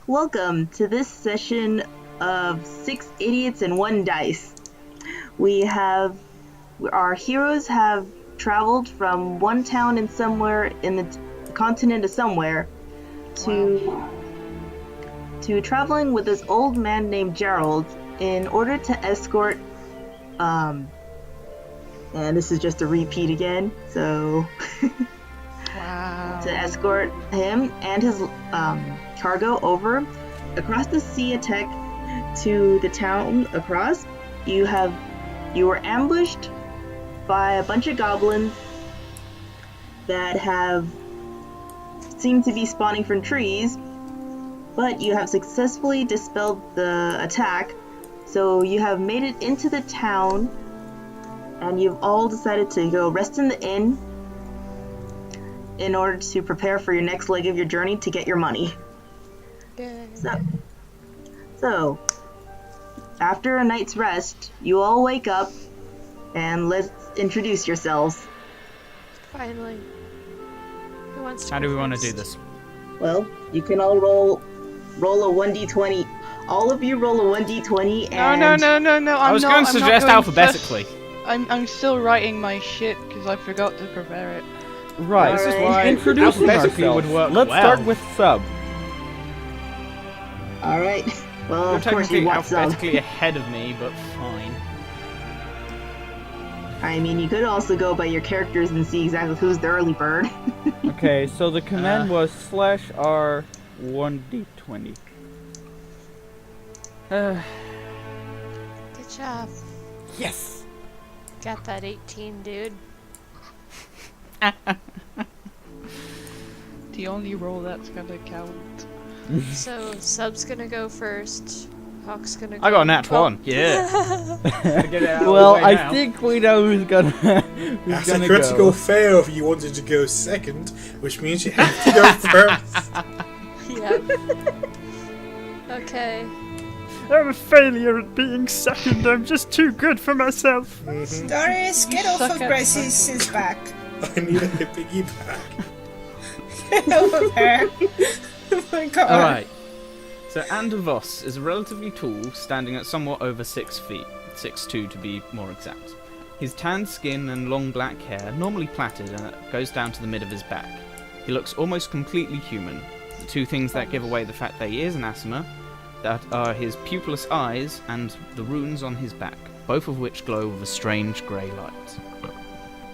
Welcome to this session of 6 Idiots and 1 Dice. Our heroes have traveled from one town in somewhere in the continent of somewhere to traveling with this old man named Gerald in order to escort, and this is just a repeat again, so Wow. to escort him and his cargo across the sea attack to the town across. You were ambushed by a bunch of goblins that seem to be spawning from trees, but you have successfully dispelled the attack, so you have made it into the town, and you've all decided to go rest in the inn in order to prepare for your next leg of your journey to get your money. So, after a night's rest, you all wake up, and let's introduce yourselves. Finally. Who wants to How go do we want to first? do this? Well, you can all roll a 1d20. All of you roll a 1d20 and... No. I was going to suggest alphabetically. I'm still writing my shit because I forgot to prepare it. Right. This is why Introducing alphabetically ourselves. would work Let's well. start with sub. Alright. Well, You're of course technically you want some. alphabetically ahead of me, but fine. I mean, you could also go by your characters and see exactly who's the early bird. Okay, so the command was /R 1d20. Good job. Yes! Got that 18, dude. The only roll that's gonna count. So, Sub's gonna go first. Hawk's gonna go. I got a nat Oh. 1. Yeah. Get it out of Well, the way I now. think we know who's gonna That's a go. critical fail if you wanted to go second, which means you have to go first. Yeah. Okay. I'm a failure at being second. I'm just too good for myself. Doris, get off Suck of at Bryce's back. I need a piggyback. Get over her. Oh my god. Alright. So Andavos is relatively tall, standing at somewhat over 6 feet. 6'2" to be more exact. His tanned skin and long black hair, normally plaited, and it goes down to the mid of his back. He looks almost completely human. The two things that give away the fact that he is an Asima, that are his pupilless eyes and the runes on his back, both of which glow with a strange grey light.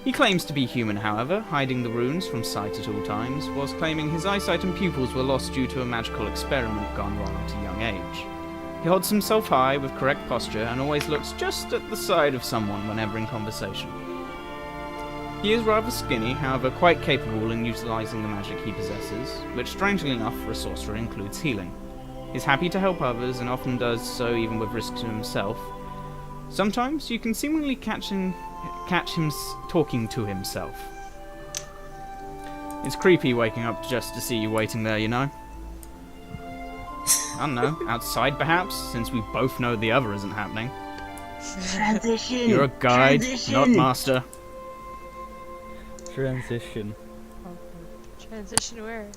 He claims to be human, however, hiding the runes from sight at all times, whilst claiming his eyesight and pupils were lost due to a magical experiment gone wrong at a young age. He holds himself high with correct posture and always looks just at the side of someone whenever in conversation. He is rather skinny, however quite capable in utilising the magic he possesses, which strangely enough for a sorcerer includes healing. He's happy to help others and often does so even with risk to himself. Sometimes you can seemingly catch him talking to himself. It's creepy waking up just to see you waiting there, you know? I don't know, outside perhaps, since we both know the other isn't happening. Transition! You're a guide, Transition. not master. Transition. Transition where?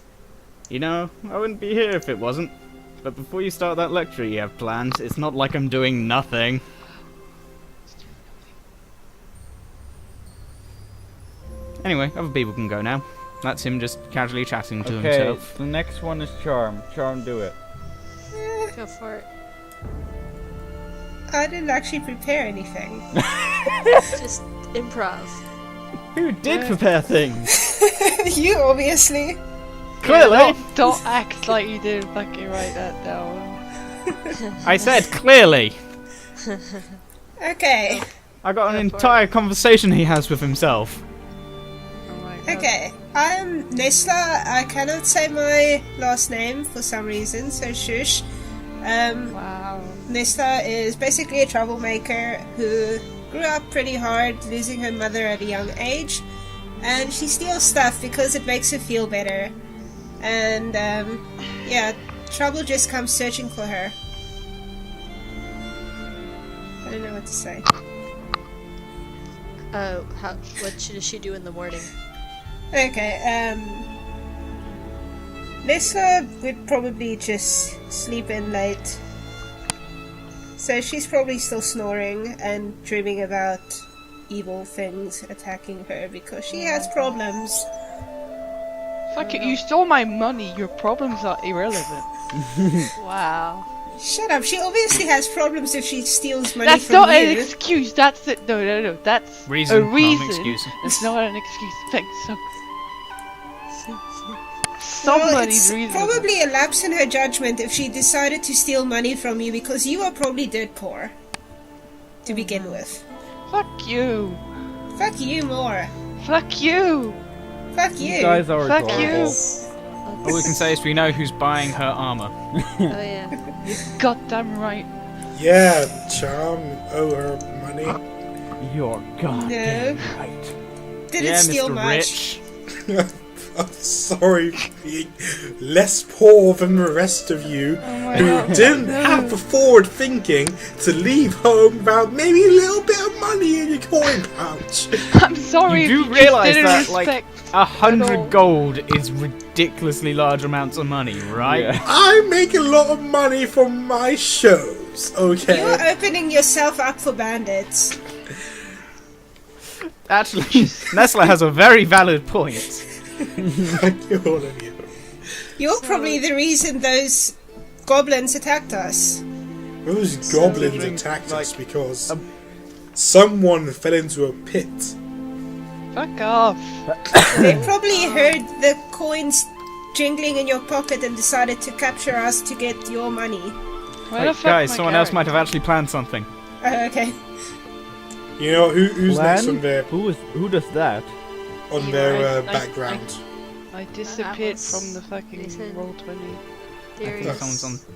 You know, I wouldn't be here if it wasn't. But before you start that lecture you have planned, it's not like I'm doing nothing. Anyway, other people can go now. That's him just casually chatting to Okay, himself. the next one is Charm. Charm, do it. Go for it. I didn't actually prepare anything. Just improv. Who did prepare things? You, obviously. Clearly! Yeah, don't act like you didn't fucking write that down. I said clearly! Okay. I got an Go for entire conversation he has with himself. Oh my god. Okay. I'm Nesla. I cannot say my last name for some reason, so shush. Wow. Nesla is basically a troublemaker who grew up pretty hard, losing her mother at a young age. And she steals stuff because it makes her feel better. And, yeah, trouble just comes searching for her. I don't know what to say. What does she do in the morning? Okay, Nessa would probably just sleep in late. So she's probably still snoring and dreaming about evil things attacking her because she has problems. Fuck it, you stole my money. Your problems are irrelevant. Wow. Shut up, she obviously has problems if she steals money That's from not you. an excuse. That's it. No. That's Reason, a not an reason. excuse. It's not an excuse. Thanks. Well, Somebody's it's reason. probably a lapse in her judgment if she decided to steal money from you because you are probably dirt poor. To begin with. Fuck you. Fuck you more. Fuck you. Fuck you. You guys are Fuck adorable. you. All we can say is we know who's buying her armor. Oh yeah. Goddamn right. Yeah, Charm owe her money. You're goddamn No. right. Didn't Yeah, steal Mr. much. Rich. I'm sorry for being less poor than the rest of you Oh my who God. didn't No. have the forward thinking to leave home without maybe a little bit of money in your coin pouch. I'm sorry. You if do just realise didn't that, like, respect- 100 gold is ridiculously large amounts of money, right? Yeah. I make a lot of money from my shows, okay? You're opening yourself up for bandits. Actually, Nestle has a very valid point. Thank you, all of you. You're probably the reason those goblins attacked us. Those goblins attacked us because someone fell into a pit. Fuck off. They probably heard the coins jingling in your pocket and decided to capture us to get your money. Where the fuck Guys, my someone else might character? have actually planned something. Oh, okay. You know who's next Plan? on their Who does that? I- background? I disappeared Atlas. from the fucking Nathan. roll 20. I think Darius. someone's on.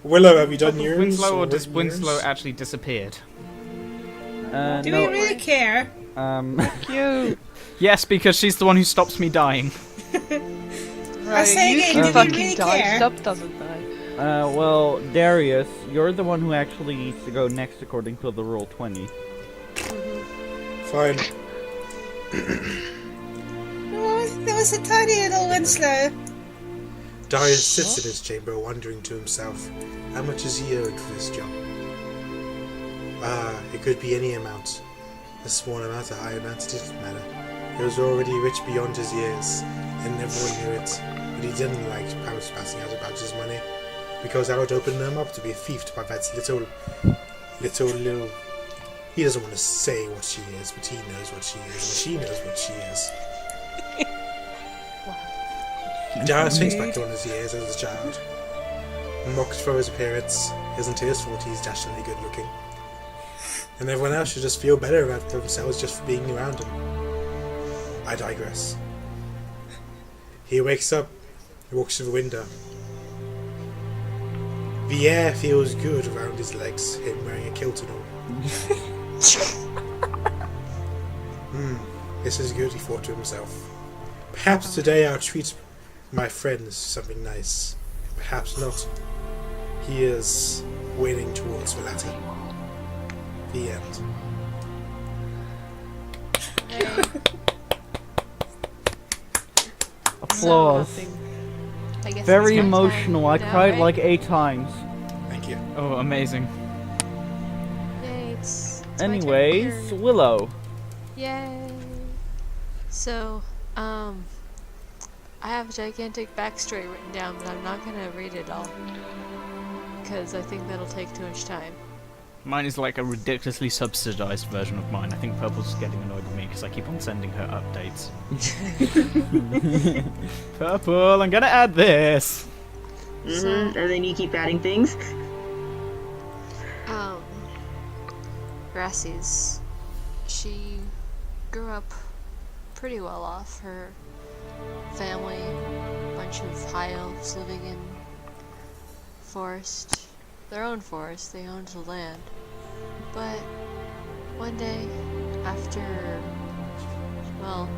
Willow, have you done yours? Winslow, or or does written Winslow yours? actually disappeared? Do No. we really care? Fuck you. Yes, because she's the one who stops me dying. Right, say you again, can do we fucking really die. care? Stop doesn't die. Well, Darius, you're the one who actually needs to go next according to the roll 20. Fine. Oh, there was a tiny little Winslow. Darius sits in his chamber wondering to himself, how much is he owed for this job? It could be any amount. A small amount, a high amount, it didn't matter. He was already rich beyond his years, and everyone knew it. But he didn't like passing out about his money, because that would open him up to be thieved by that little... He doesn't want to say what she is, but he knows what she is, and she knows what she is. Darius thinks back on his years as a child. Mocked for his appearance, isn't his fault he's dashingly good looking. And everyone else should just feel better about themselves just for being around him. I digress. He wakes up, he walks to the window. The air feels good around his legs, him wearing a kilt and all. This is good, he thought to himself. Perhaps today I'll treat my friends something nice. Perhaps not. He is waning towards the latter. The end. Applause. I guess Very it's my time emotional. I now, cried right? like 8 times. Thank you. Oh, amazing. Yay, it's my turn Anyways, here. Willow. Yay! So, I have a gigantic backstory written down, but I'm not gonna read it all. Because I think that'll take too much time. Mine is like a ridiculously subsidized version of mine. I think Purple's getting annoyed with me because I keep on sending her updates. Purple, I'm gonna add this. And then you keep adding things. Grassie's. She grew up pretty well off. Her family, a bunch of high elves living in forest. Their own forest, they owned the land. But one day, after, well,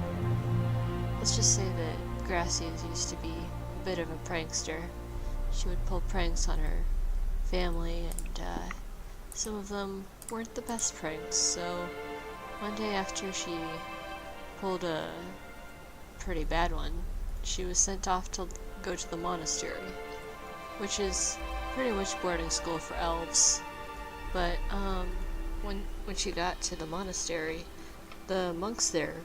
let's just say that Gracias used to be a bit of a prankster. She would pull pranks on her family, and some of them weren't the best pranks. So one day after she pulled a pretty bad one, she was sent off to go to the monastery, which is pretty much boarding school for elves. But when she got to the monastery, the monks there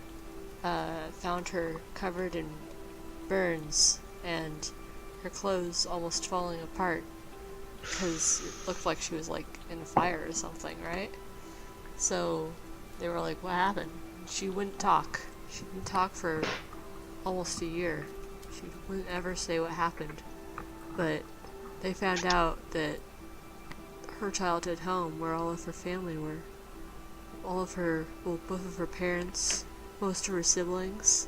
found her covered in burns and her clothes almost falling apart because it looked like she was like in a fire or something, right? So they were like, what happened? She wouldn't talk. She didn't talk for almost a year. She wouldn't ever say what happened. But they found out that her childhood home, where all of her family were, both of her parents, most of her siblings,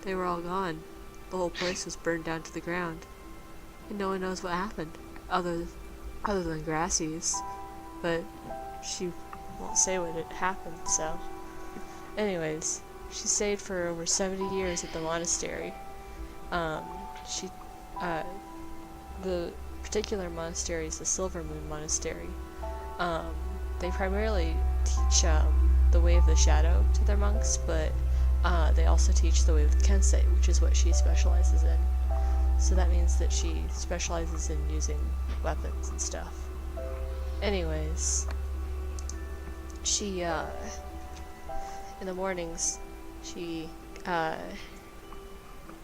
they were all gone. The whole place was burned down to the ground. And no one knows what happened, other than Grassie's. But she won't say what had happened, so... Anyways, she stayed for over 70 years at the monastery. The particular monastery is the Silver Moon Monastery. They primarily teach the Way of the Shadow to their monks, but they also teach the Way of the Kensei, which is what she specializes in. So that means that she specializes in using weapons and stuff. Anyways, she, in the mornings, she,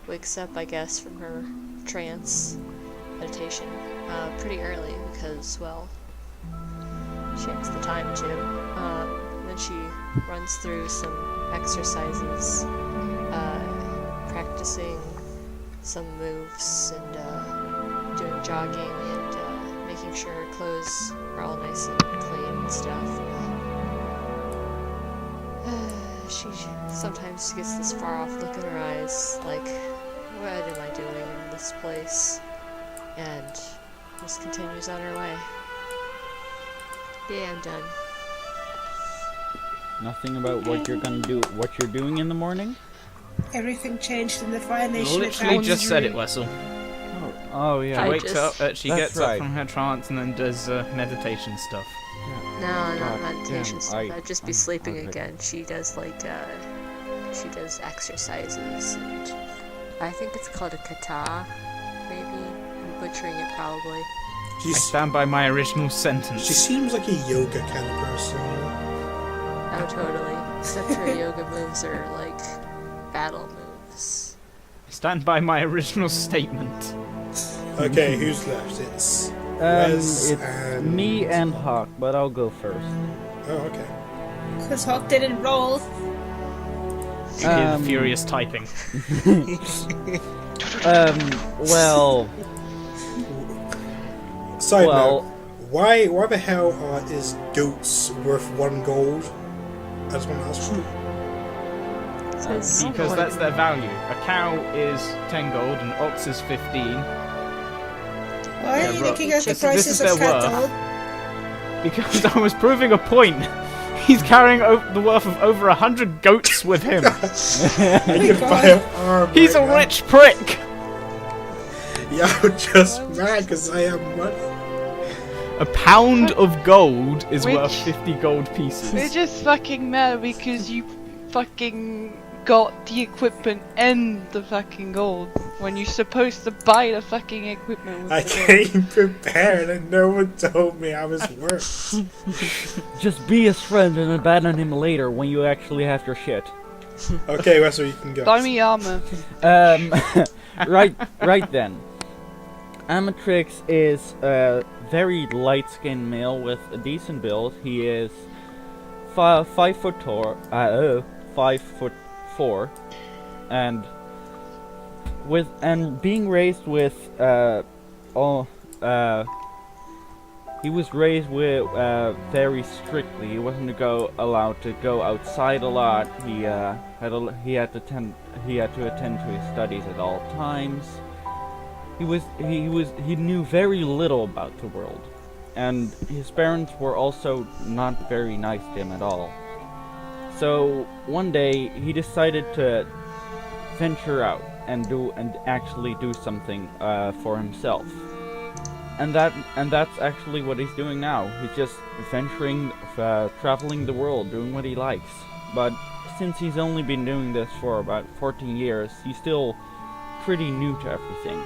wakes up, I guess, from her trance meditation, pretty early because, well, she has the time to. And then she runs through some exercises, practicing some moves and doing jogging and making sure her clothes are all nice and clean and stuff. She sometimes gets this far off look in her eyes, like, what am I doing in this place? And just continues on her way. Yeah, I'm done. Nothing about what you're gonna do, what you're doing in the morning? Everything changed in the Fire Nation. Literally just said it, Wessel. Oh yeah. She wakes up, she That's gets right. up from her trance and then does meditation stuff. No, not God meditation damn, stuff. I'd just be sleeping okay. again. She does she does exercises, and I think it's called a kata, maybe. I'm butchering it probably. I stand by my original sentence. She seems like a yoga kind of person. Oh, totally. Except her yoga moves are like battle moves. I stand by my original statement. Okay, who's left? It's Wes It's and... me and Hawk, but I'll go first. Oh, okay. Because Hawk didn't roll. You hear the furious typing. Well, Side Well- note, why the hell is goats worth 1 gold? I just want to ask you. Because that's their value. A cow is 10 gold, an ox is 15. Why are you looking at the This prices is of their cattle? Because I was proving a point. He's carrying the worth of over 100 goats with him. I can buy an arm He's a right now. rich prick. Yeah, I'm just mad because I have money. A pound of gold is Which- worth 50 gold pieces. We're just fucking mad because you fucking got the equipment and the fucking gold when you're supposed to buy the fucking equipment with I the gold. came prepared and no one told me I was worth. just be his friend and abandon him later when you actually have your shit. Okay, Wesley, you can go. Buy me armor. Right then. Amatrix is a very light-skinned male with a decent build. He is 5'4", and being raised with he was raised with very strictly. He wasn't allowed to go outside a lot. He had to attend to his studies at all times. He knew very little about the world, and his parents were also not very nice to him at all. So one day he decided to venture out and actually do something for himself. And that's actually what he's doing now. He's just venturing, traveling the world, doing what he likes. But since he's only been doing this for about 14 years, he still pretty new to everything.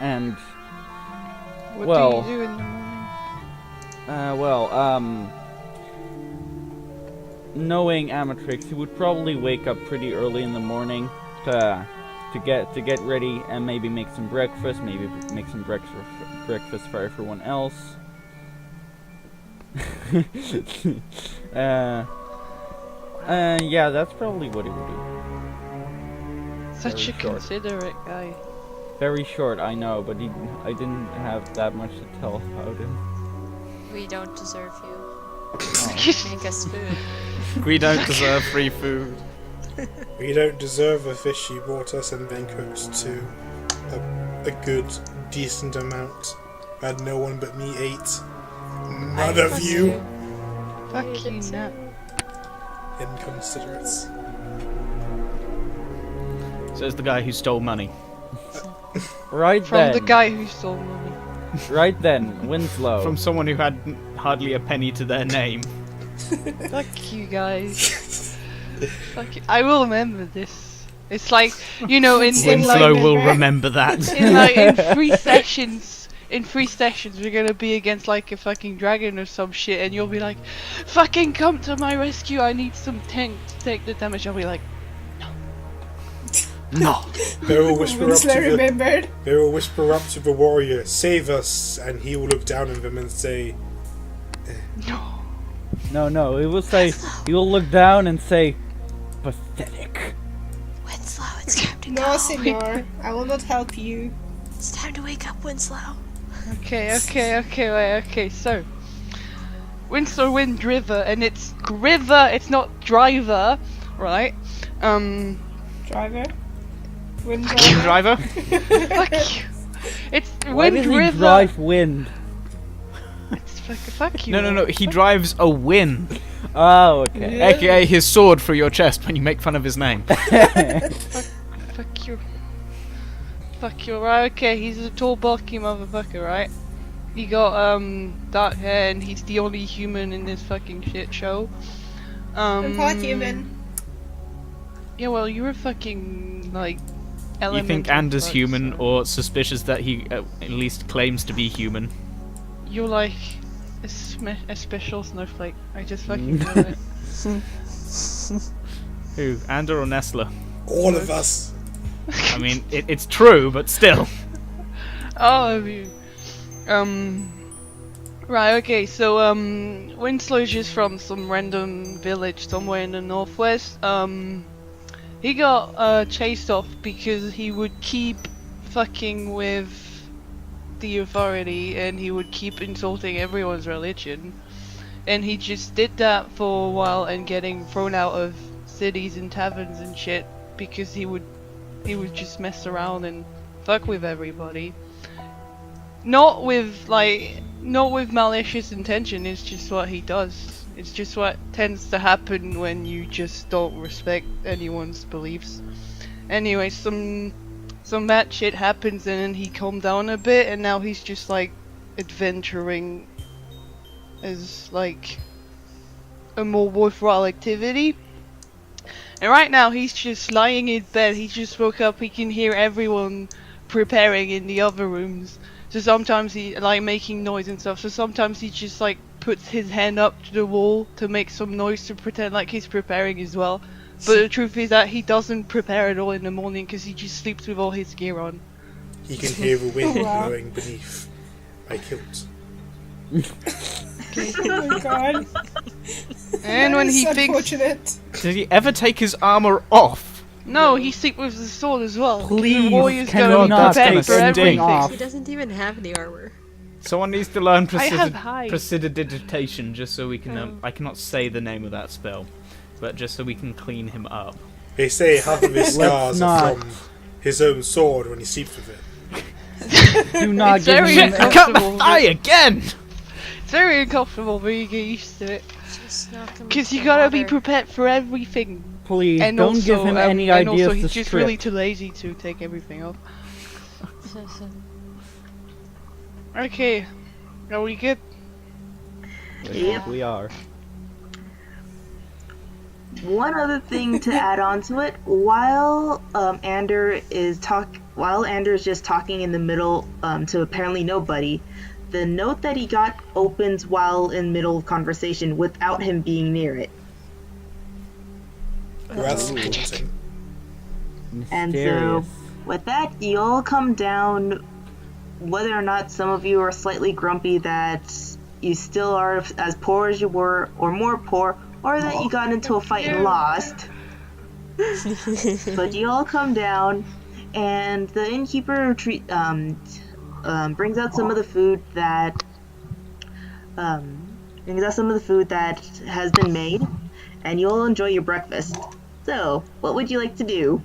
And What well, do you do in the morning? Knowing Amatrix, he would probably wake up pretty early in the morning to get ready and maybe make some breakfast, maybe make some breakfast for everyone else. Yeah, that's probably what he would do. Such very a short. considerate guy. Very short, I know, but I didn't have that much to tell about him. We don't deserve you. Oh. Make us food. We don't deserve free food. We don't deserve the fish you brought us and then cooked to a good, decent amount that no one but me ate. None of you Fuck you, Nat. inconsiderates. Says the guy who stole money. Right From then, the guy who stole money. right then, Winslow. From someone who had hardly a penny to their name. Fuck you guys. Fuck you. I will remember this. It's like, you know, in Winslow like, will remember that. in 3 sessions. In 3 sessions, we're gonna be against like a fucking dragon or some shit, and you'll be like, "Fucking come to my rescue! I need some tank to take the damage." I'll be like, No. They will whisper up Winslow to the remembered. They will whisper up to the warrior, "Save us!" and he will look down at them and say, "No." No, he will say, he will look down and say, pathetic. Winslow, it's time to No, go. senor. I will not help you. It's time to wake up, Winslow. Okay, so Winslow Wind Driver, and it's Griver, it's not driver, right? Driver? Wind Team driver? driver? Fuck you. It's Why Wind does he River. drive wind? It's fuck you. No, he drives a win. Oh, okay. Yeah. AKA his sword through your chest when you make fun of his name. Fuck you. Fuck you, right? Okay, he's a tall, bulky motherfucker, right? He got dark hair, and he's the only human in this fucking shit show. I'm part human. Yeah, well, you're a fucking like. You think elemental Anders fuck, human, so- or suspicious that he at least claims to be human? You're like a special snowflake. I just fucking know it. Who, Ander or Nestler? "All of us." I mean, it's true, but still. All of you. Right, okay, so, Winslow's just from some random village somewhere in the northwest. He got, chased off because he would keep fucking with the authority and he would keep insulting everyone's religion. And he just did that for a while and getting thrown out of cities and taverns and shit because he would just mess around and fuck with everybody. Not with malicious intention, it's just what he does. It's just what tends to happen when you just don't respect anyone's beliefs. Anyway, some bad shit happens and then he calmed down a bit and now he's just like adventuring as like a more worthwhile activity. And right now he's just lying in bed, he just woke up, he can hear everyone preparing in the other rooms. So sometimes he like making noise and stuff, so sometimes he just like puts his hand up to the wall to make some noise to pretend like he's preparing as well. But the truth is that he doesn't prepare at all in the morning because he just sleeps with all his gear on. He can hear the wind Wow. blowing beneath my kilt. Oh my god. And when he That's thinks unfortunate. Did he ever take his armor off? no, he sleeps with the sword as well. 'cause Please, the warrior's can gonna we be not prepared take for him everything. down? off? He doesn't even have any armor. Someone needs to learn I have hide. prestidigitation just so we can. Oh. I cannot say the name of that spell, but just so we can clean him up. They say half of his scars are not. from his own sword when he sleeps with it. Do not It's give very him I cut my uncomfortable. thigh again! It's very uncomfortable, but you get used to it. Just knock him Because with you the gotta be water. prepared for everything. Please, And don't also, give him any and ideas also to he's just strip. really too lazy to take everything off. Okay, are we good? Yep. We are. one other thing to add on to it, while Ander is just talking in the middle to apparently nobody, the note that he got opens while in middle of conversation without him being near it. Well, that's daunting. And so, Mysterious. with that, you all come down. Whether or not some of you are slightly grumpy that you still are as poor as you were, or more poor, or that you got into a fight and lost. But you all come down, and the innkeeper brings out some of the food that has been made, and you'll enjoy your breakfast. So, what would you like to do?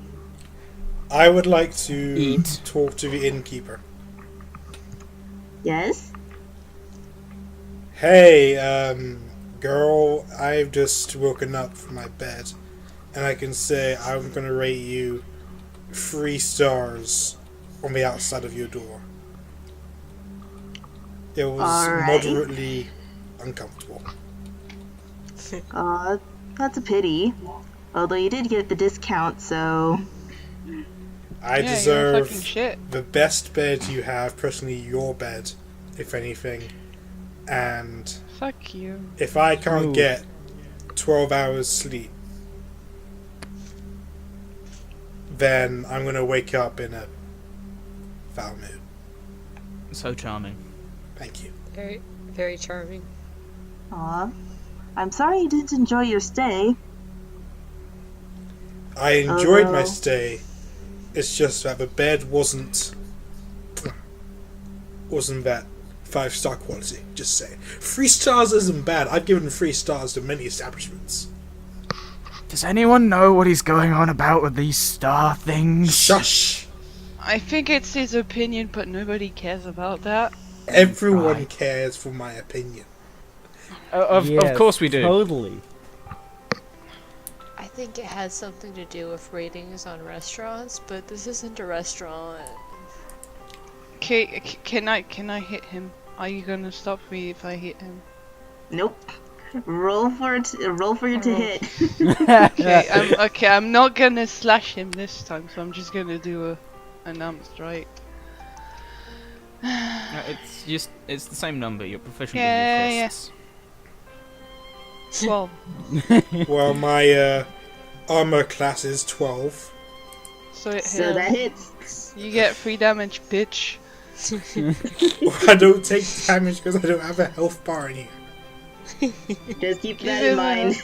I would like to Eat. talk to the innkeeper. Yes? Hey, girl, I've just woken up from my bed, and I can say I'm gonna rate you 3 stars on the outside of your door. It was Alright. moderately uncomfortable. That's a pity. Although you did get the discount, so... I Yeah, you're deserve fucking shit. the best bed you have, personally your bed, if anything. And Fuck you. if I can't Ooh. get 12 hours sleep, then I'm gonna wake up in a foul mood. So charming. Thank you. Very, very charming. Aw. I'm sorry you didn't enjoy your stay. I enjoyed my Although- stay. It's just that the bed wasn't that 5-star quality. Just saying. 3 stars isn't bad. I've given 3 stars to many establishments. Does anyone know what he's going on about with these star things? Shush! I think it's his opinion, but nobody cares about that. Everyone Right. cares for my opinion. Of Yes, course we do. Totally. I think it has something to do with ratings on restaurants, but this isn't a restaurant. Okay, can I hit him? Are you gonna stop me if I hit him? Nope. Roll for you to Oh. hit. Okay, I'm not gonna slash him this time, so I'm just gonna do an arm strike. It's the same number. You're proficient Yeah, with yeah. your fists. Well, Well, my armor class is 12. so it So hits. that hits. You get 3 damage, bitch. I don't take damage because I don't have a health bar in here. Just keep that in mind.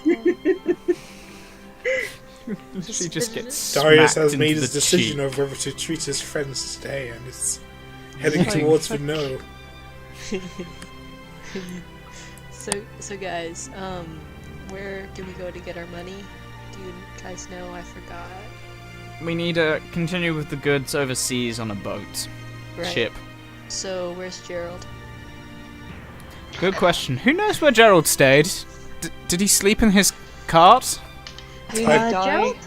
She just gets Darius smacked has into made the his decision cheek. of whether to treat his friends today, and it's heading Like, towards the fuck. no. So guys, where do we go to get our money? Do you guys know? I forgot. We need to continue with the goods overseas on a boat. Right. Ship. So where's Gerald? Good question. Who knows where Gerald stayed? Did he sleep in his cart? Did he I- die? Gerald?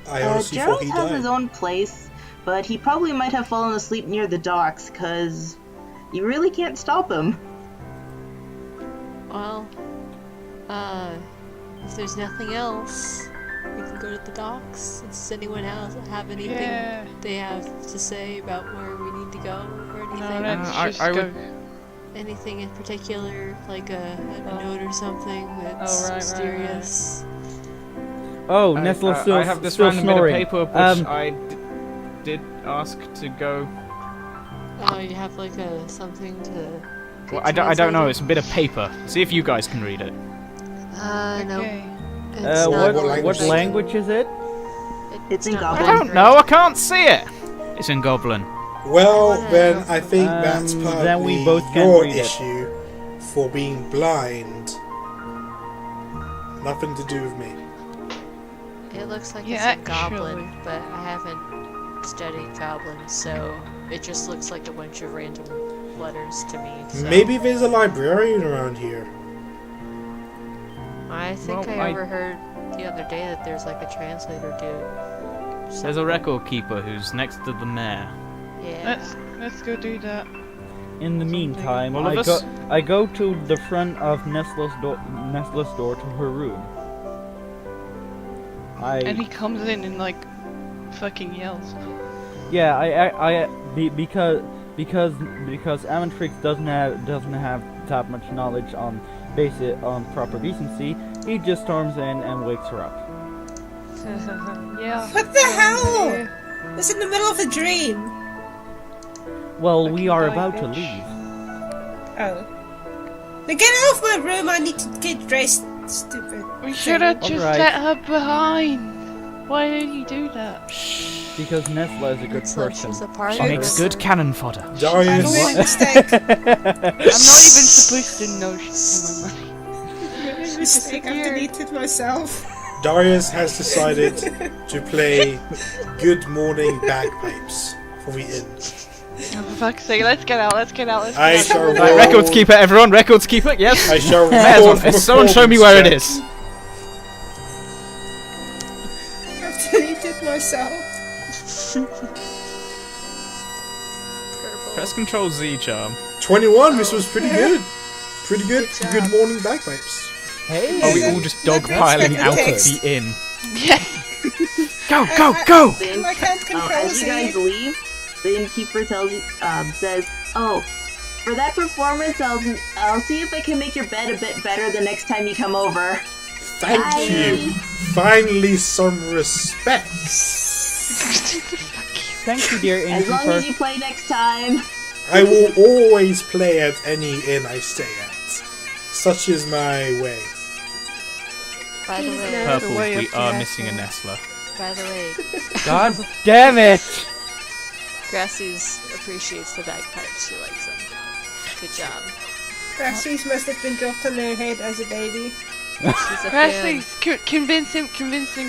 I honestly thought Gerald he has his died. own place, but he probably might have fallen asleep near the docks, cause you really can't stop him. Well, if there's nothing else, we can go to the docks. Does anyone else have anything Yeah. they have to say about where we need to go or anything? No, let's I- just I go. would- Anything in particular, like a note or something that's Oh, right. mysterious? Oh, Nestle's still, I have this still random snoring. bit of paper which I did ask to go. Oh, you have like something to. Well, I don't know. It's a bit of paper. See if you guys can read it. No. Okay. It's not what really language what is it? language is it? It's in not Goblin. I really don't great. know. I can't see it. It's in Goblin. Well, Whatever. then I think that's then partly we both can your read it. issue for being blind. Nothing to do with me. It looks like Yeah, it's a goblin, actually. but I haven't studied goblins, so it just looks like a bunch of random letters to me. So. Maybe there's a librarian around here. I think Well, I overheard the other day that there's like a translator dude. There's a record keeper who's next to the mayor. Yeah. Let's go do that. In the meantime, All of us? I go to the front of Nestle's door to her room. And he comes in and like fucking yells. Yeah, because Amatrix doesn't have that much knowledge on proper decency. He just storms in and wakes her up. Yeah. What the hell? I was in the middle of a dream. Well, we are die, about to bitch. leave. Oh. Now get out of my room, I need to get dressed, stupid. We should have just Alright. let her behind. Why did you do that? Because Nesla is a good Looks like person. she's a part She of makes it. good cannon fodder. I Darius, made a mistake. I'm not even supposed to know she's my money. I made a mistake, I've deleted myself. Darius has decided to play Good Morning Bagpipes for the inn. Oh, for fuck's sake, let's get out, let's get out, let's I get out. shall Right, roll. records keeper, everyone, records keeper, yes. I shall Mayor's roll on. for Someone show me where it is. I've deleted myself. Purple. Press Control Z, charm. 21. This was pretty good. Pretty good. Good Morning Bagpipes. Hey! Are we all just dogpiling That's out of text. the inn? Yes. Go, go, go! I can't control As you guys Z. leave, the innkeeper tells you, says, "Oh, for that performance, I'll see if I can make your bed a bit better the next time you come over." Thank Bye. you. Finally, some respect. Thank you, dear As long innkeeper. as you play next time. I will always play at any inn I stay at. Such is my way. By the way, Purple, way we up to are that missing a one. Nestler. by the way, God damn it! Grassy's appreciates the bagpipes. She likes them. Good job. Grassies must have been dropped on their head as a baby. She's a fan. Presley, convince him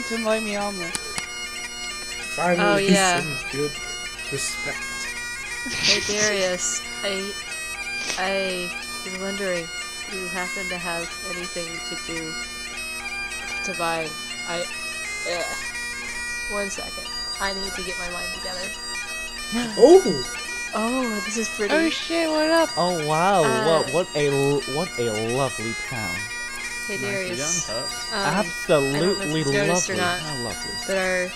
to buy me armor. Finally, Oh, yeah. some good respect. Hey Darius, I was wondering, do you happen to have anything we could do to buy? One second. I need to get my mind together. Oh, Oh, this is pretty. Oh shit, what up? Oh wow! what a lovely town. Hey Darius. I Absolutely don't know if you've noticed or lovely. not, How lovely. but our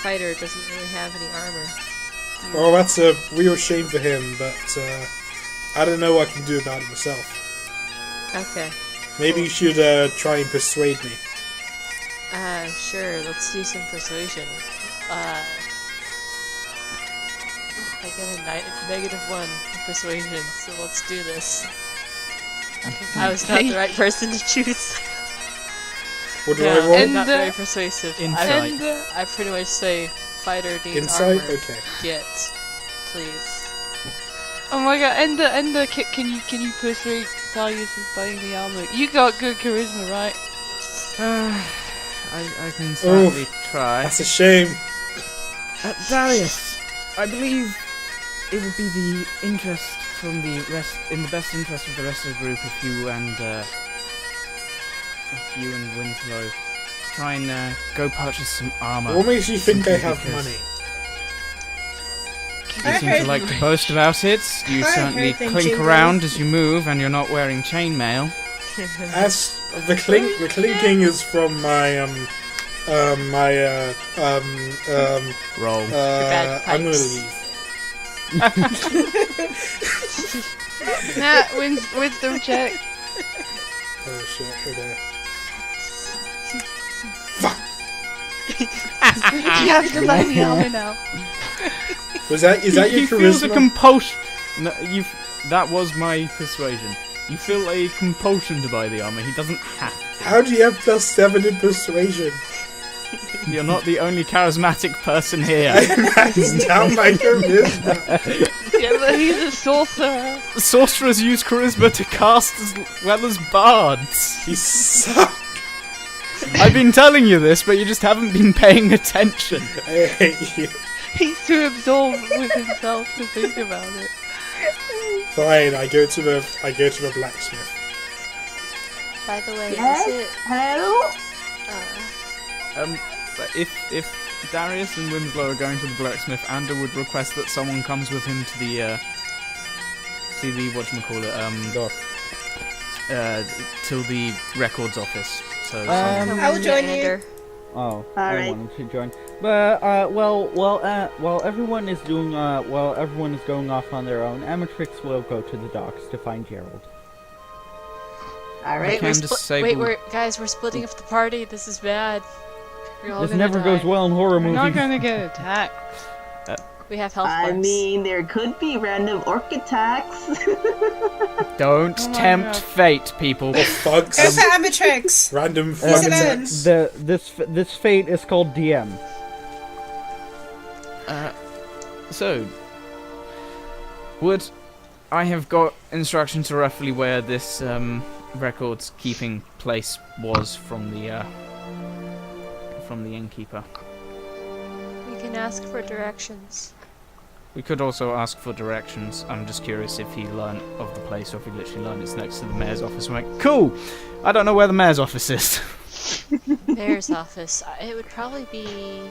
fighter doesn't really have any armor. well, that's a real shame for him, but I don't know what I can do about it myself. Okay. Maybe you should try and persuade me. Sure, let's do some persuasion. I get a -1 in persuasion, so let's do this. I was not the right person to choose. What do No, I roll? And, not very persuasive. Insight. And I pretty much say, fighter needs Insight? armor. Okay. Get, please. oh my god, Ender, can you persuade Darius into buying the armor? You got good charisma, right? I can certainly try. That's a shame. Darius, I believe it would be the interest from the rest, in the best interest of the rest of the group, if you and Winslow try and go purchase some armor. What makes you think I have Because money? You seem to like to boast about it. You I certainly heard them clink jingle. around as you move, and you're not wearing chainmail. As the clinking is from my Roll. I'm gonna bagpipes. leave. Nah, wisdom check. Oh shit! Okay. You have to buy the armor now. Is that your He feels a charisma? compulsion. No, that was my persuasion. You feel a compulsion to buy the armor. He doesn't have to. How do you have +7 in persuasion? You're not the only charismatic person here. I maxed out my charisma. Yeah, but he's a sorcerer. Sorcerers use charisma to cast as well as bards. You suck. I've been telling you this, but you just haven't been paying attention. I hate you. He's too absorbed with himself to think about it. Fine, I go to the blacksmith. By the way, Yes? is it, Hello? But if Darius and Winslow are going to the blacksmith, Ander would request that someone comes with him to the whatchamacallit, Go. till the records office. So I'll join you. Ander? Oh, All I right. wanted to join. But while everyone is doing while everyone is going off on their own, Amatrix will go to the docks to find Gerald. All right. Can disable- Guys, we're splitting up the party. This is bad. We're all This gonna never die. goes well in horror We're not movies. gonna get attacked. We have health I bars. mean, there could be random orc attacks. Don't Oh my tempt God. fate, people. Thugs. Go for Amatrix! Random He's thug an attacks. This fate is called DM. So, would I have got instruction to roughly where this records keeping place was from the innkeeper? We can ask for directions. We could also ask for directions. I'm just curious if he learned of the place or if he literally learned it's next to the mayor's office. I'm like, cool! I don't know where the mayor's office is. Mayor's office. It would probably be...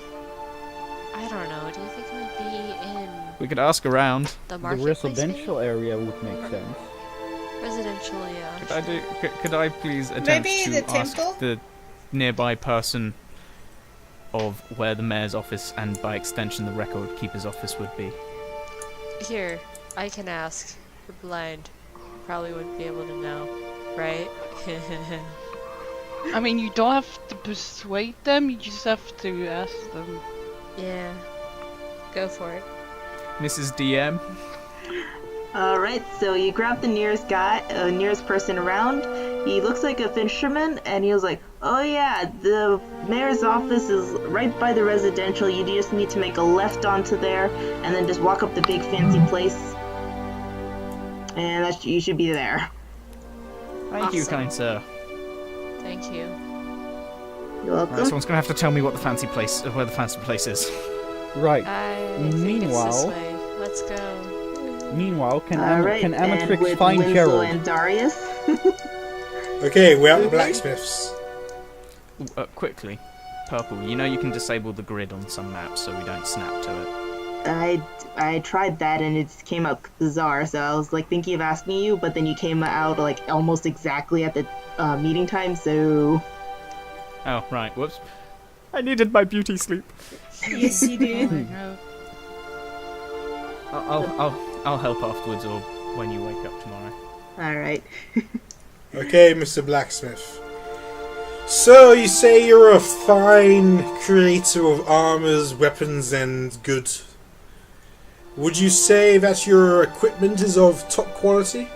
I don't know. Do you think it would be in We could ask around. the The marketplace? residential area would make sense. maybe? Residential, yeah. Could I please attempt Maybe to the ask temple? the nearby person of where the mayor's office and by extension the record keeper's office would be? Here, I can ask. You're blind. Probably wouldn't be able to know, right? I mean, you don't have to persuade them, you just have to ask them. Yeah. Go for it. Mrs. DM? All right. So you grab the nearest guy, nearest person around. He looks like a fisherman, and he was like, "Oh yeah, the mayor's office is right by the residential. You just need to make a left onto there, and then just walk up the big fancy place, and you should be there." Thank you, Awesome. kind sir. Thank you. You're welcome. Right, someone's gonna have to tell me what the fancy place, where the fancy place is. Right. I think it's this Meanwhile- way. Let's go. Meanwhile, can All right. can and Amatrix with find Winslow Gerald? and Darius. Okay, we're at the blacksmiths. Ooh, quickly, Purple, you know you can disable the grid on some maps so we don't snap to it. I tried that and it came out bizarre, so I was like thinking of asking you, but then you came out like almost exactly at the meeting time, so Oh, right, whoops. I needed my beauty sleep. Yes, you do. No. I'll help afterwards or when you wake up tomorrow. alright. Okay, Mr. Blacksmith. So, you say you're a fine creator of armors, weapons, and goods. Would you say that your equipment is of top quality?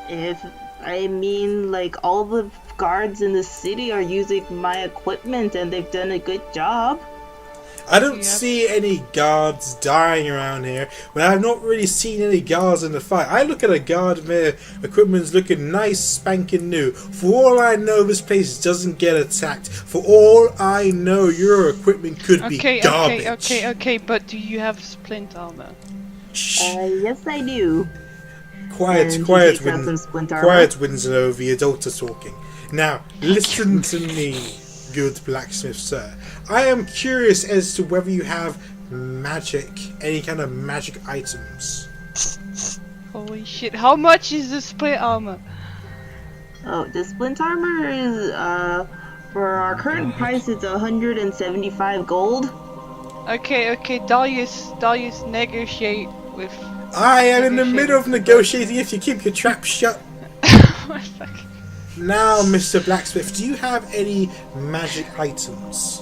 If I mean, like, all the guards in the city are using my equipment and they've done a good job. I don't Yep. see any guards dying around here, but I've not really seen any guards in the fight. I look at a guard and their equipment's looking nice, spanking new. For all I know, this place doesn't get attacked. For all I know, your equipment could be garbage. Okay, but do you have splint armor? Shh. Yes, I do. Quiet, And quiet, he takes out some splint armor. quiet, Winslow. The adults are talking. Now, listen to me, good blacksmith sir. I am curious as to whether you have magic, any kind of magic items. Holy shit, how much is the split armor? Oh, the splint armor is, for our current price, it's 175 gold. Okay, Darius, negotiate with... I am in the middle of negotiating if you keep your trap shut. Now, Mr. Blacksmith, do you have any magic items?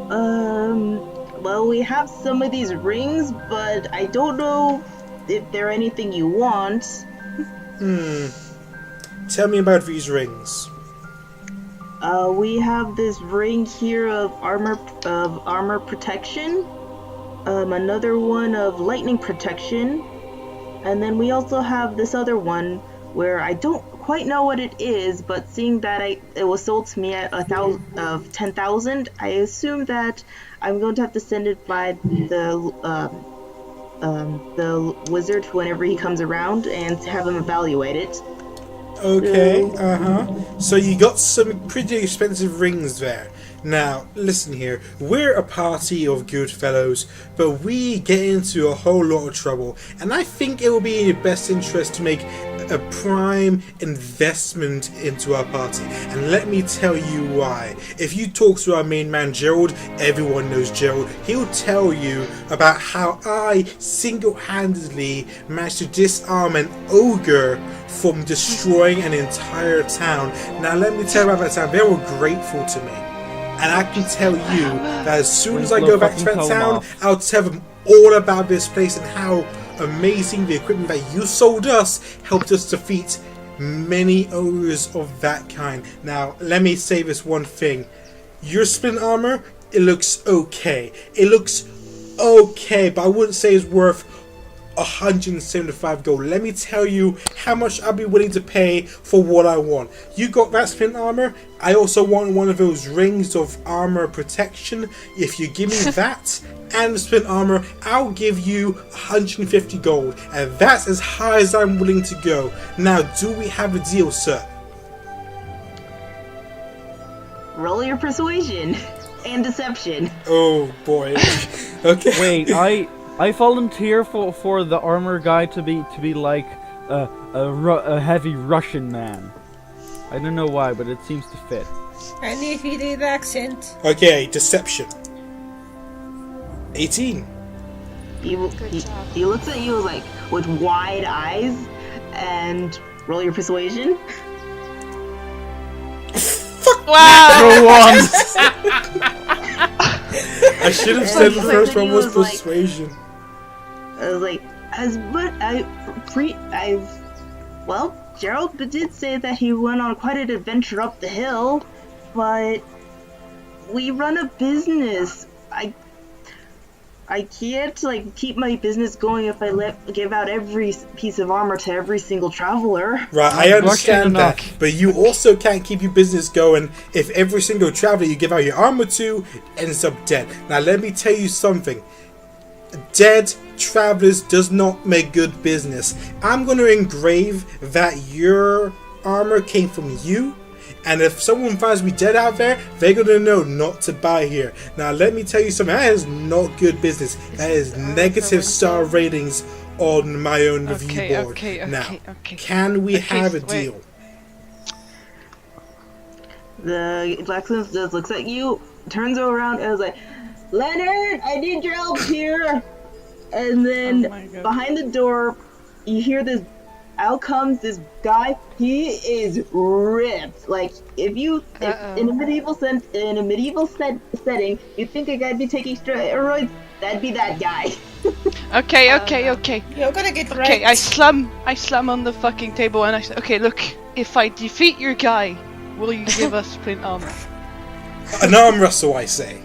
Well, we have some of these rings, but I don't know if they're anything you want. Tell me about these rings. We have this ring here of armor protection, another one of lightning protection, and then we also have this other one where I don't quite know what it is, but seeing that it was sold to me at 10,000, I assume that I'm going to have to send it by the wizard whenever he comes around and have him evaluate it. Okay, So you got some pretty expensive rings there. Now, listen here. We're a party of good fellows, but we get into a whole lot of trouble, and I think it will be in your best interest to make a prime investment into our party. And let me tell you why. If you talk to our main man Gerald, everyone knows Gerald, he'll tell you about how I single-handedly managed to disarm an ogre from destroying an entire town. Now let me tell you about that town. They were grateful to me. And I can tell you that as soon as I go back to that town, I'll tell them all about this place and how amazing the equipment that you sold us helped us defeat many ogres of that kind. Now, let me say this one thing. Your splint armor, it looks okay. It looks okay, but I wouldn't say it's worth 175 gold. Let me tell you how much I'll be willing to pay for what I want. You got that splint armor. I also want one of those rings of armor protection. If you give me that and the splint armor, I'll give you 150 gold, and that's as high as I'm willing to go. Now, do we have a deal, sir? Roll your persuasion and deception. Oh boy. Okay. Wait, I volunteer for the armor guy to be like a heavy Russian man. I don't know why, but it seems to fit. And if you do the accent. Okay, deception. 18. He looks at you like with wide eyes and roll your persuasion. Wow! I should have said the first one was persuasion. I was like, well, Gerald did say that he went on quite an adventure up the hill, but we run a business. I can't keep my business going if I give out every piece of armor to every single traveler. Right, I understand that, but you also can't keep your business going if every single traveler you give out your armor to ends up dead. Now let me tell you something. Dead travelers does not make good business. I'm going to engrave that your armor came from you, and if someone finds me dead out there, they're going to know not to buy here. Now let me tell you something, that is not good business. That is negative star ratings on my own review board. Now, can we have a deal? The blacksmith just looks at you, turns around, and is like, Leonard, I need your help here. And then behind the door, you hear this. Out comes this guy. He is ripped. Like if in a medieval setting, you'd think a guy'd be taking steroids. That'd be that guy. Okay. You're gonna get right. Okay, I slam on the fucking table and I say, okay, look, if I defeat your guy, will you give us splint armor? An arm wrestle, I say.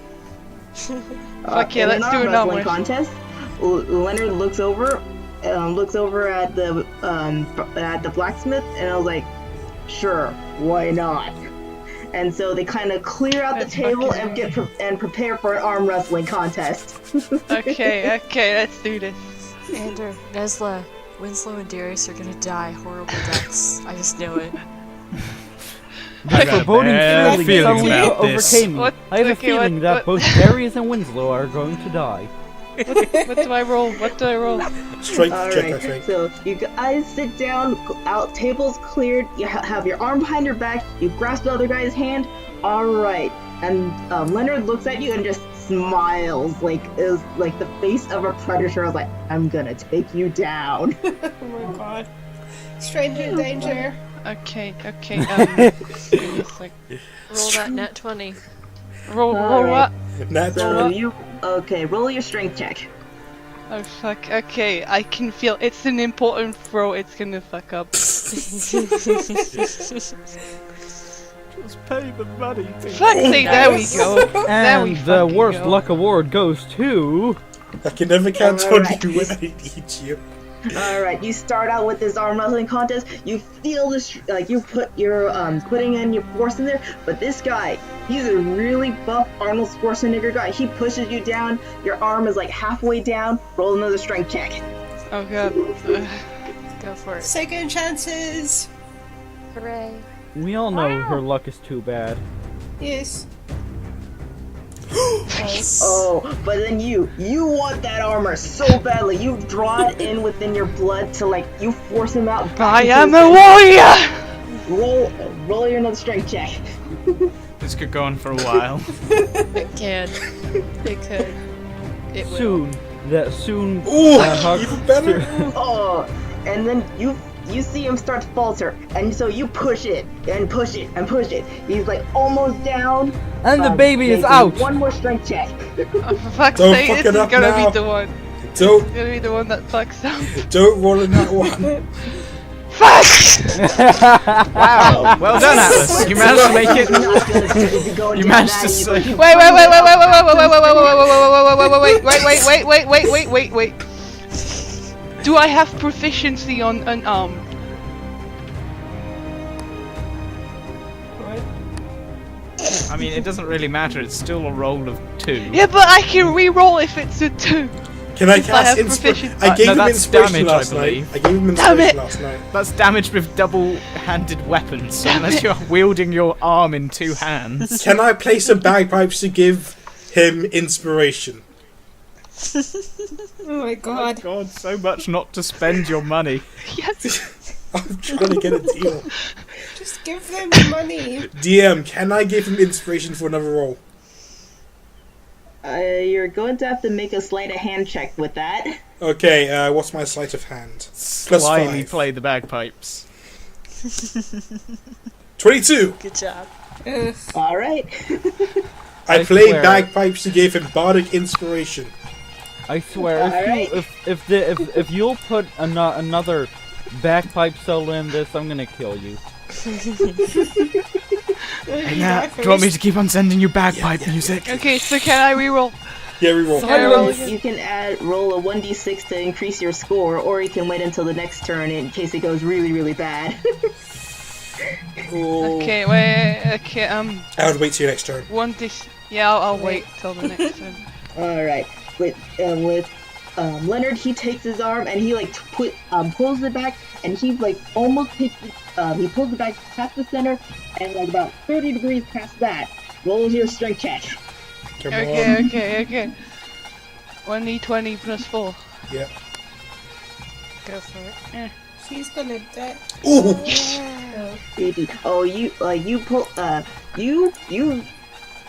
Fuck yeah, let's do an arm wrestling contest. Leonard looks over at the blacksmith, and I was like, sure, why not? And so they kind of clear out the table and prepare for an arm wrestling contest. Okay, let's do this. Ander, Nesla, Winslow, and Darius are gonna die horrible deaths. I just knew it. The foreboding feeling suddenly about overcame me. What? I have a Okay, feeling that both Darius and Winslow are going to die. What do I roll? Strength check, I think. So you guys sit down, tables cleared, you have your arm behind your back, you grasp the other guy's hand, alright. And Leonard looks at you and just smiles, like the face of a predator. I was like, I'm gonna take you down. Oh my god. Stranger in danger. Okay. Roll that net 20. Roll Alright. what? Nat So roll your strength check. Oh fuck, okay, I can feel it's an important throw, it's gonna fuck up. Just pay the money. Fuck's sake, there we go. There we And the fucking worst go. luck award goes to... I can never count on you when I need you. Alright, you start out with this arm wrestling contest, you feel this, you put your, putting in your force in there, but this guy, he's a really buff Arnold Schwarzenegger guy. He pushes you down, your arm is like halfway down, roll another strength check. Oh god. Go for it. Second chances. Hooray. We all know her luck is too bad. Yes. Nice. Oh, but then you want that armor so badly. You draw it in within your blood to like you force him out. I into am his a head. warrior! Roll your another strength check. This could go on for a while. It can. It could. It will. Soon. Ooh, Hug- even better. Oh, and then you see him start to falter, and so you push it and push it and push it. He's like almost down. And the baby is Make out. One more strength check. Oh, for fuck's Don't sake, fuck this it is up gonna now. be the one. Don't Gonna be the one that fucks up. don't roll in that one. Fuck! Wow! Well done, Atlas. You managed to make it. You managed to say. Wait! Do I have proficiency on unarmed? I mean, it doesn't really matter. It's still a roll of 2. Yeah, but I can re-roll if it's a 2. Can I If I have cast inspiration? proficiency- I gave no, him that's inspiration damage, last I night. believe. I gave him Damn inspiration it. last night. That's damaged with double-handed weapons, unless you're wielding your arm in 2 hands. Can I play some bagpipes to give him inspiration? Oh my god. God, so much not to spend your money. Yes. I'm trying to get a deal. Just give them money. DM, can I give him inspiration for another roll? You're going to have to make a sleight of hand check with that. Okay, what's my sleight of hand? Slyly 5. play the bagpipes. 22! Good job. Ugh. All right. I I played swear. bagpipes to give him bardic inspiration. I swear, Alright. if you'll put another bagpipe solo in this, I'm gonna kill you. Yeah, do you want me to keep on sending you bagpipe music? Okay, so can I re-roll? Yeah, reroll. Can I roll again? You can roll a 1d6 to increase your score, or you can wait until the next turn in case it goes really, really bad. Okay, wait. Okay, I would wait till your next turn. Yeah, I'll wait till the next turn. All right. With Leonard, he takes his arm and he like pulls it back, and he like almost takes it. He pulls it back past the center, and like about 30 degrees past that. Roll your strength check. Come on. Okay. 1d20 plus 4. Yeah. Go for it. She's gonna die. Ooh! Oh, you pull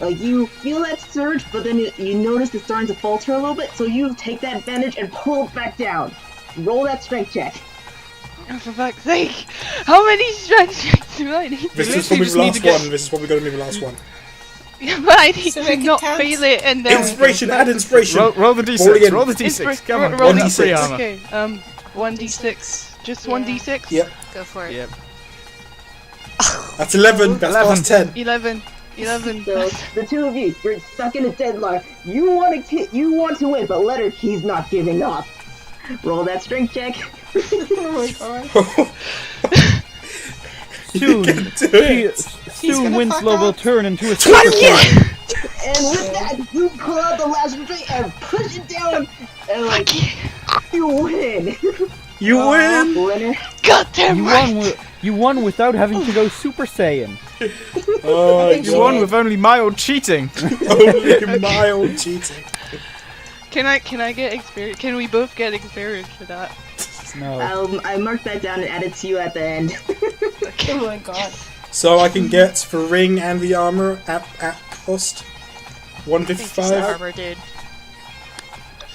you feel that surge, but then you notice it's starting to falter a little bit, so you take that advantage and pull it back down. Roll that strength check. Oh, for fuck's sake! How many strength checks do I need? This is literally probably just the need last to get- one. This is probably going to be the last one. Yeah, but I need So to make it not count. fail it and then... Inspiration, add inspiration. Roll the Roll d6. again. Roll the d6. Come on. Roll One That's free d6. armor. Okay, 1d6. Just Yeah. 1d6? Yep. Go for it. Yep. That's 11. That's 11. past 10. 11. So the two of you, you're stuck in a deadlock. You want to win, but Leonard, he's not giving up. Roll that strength check. Oh my god. Soon, Do it. soon gonna Winslow fuck will up. turn into a super saiyan. And with that, you pull out the last string and push it down, and like you win. You win! Leonard, Goddamn You right! you won without having to go Super Saiyan. Oh my You won god. with only mild cheating. Only mild cheating. Can I get experience? Can we both get experience for that? No. I marked that down and added to you at the end. Oh my god. So I can get the ring and the armor at cost Just 155. armor, dude.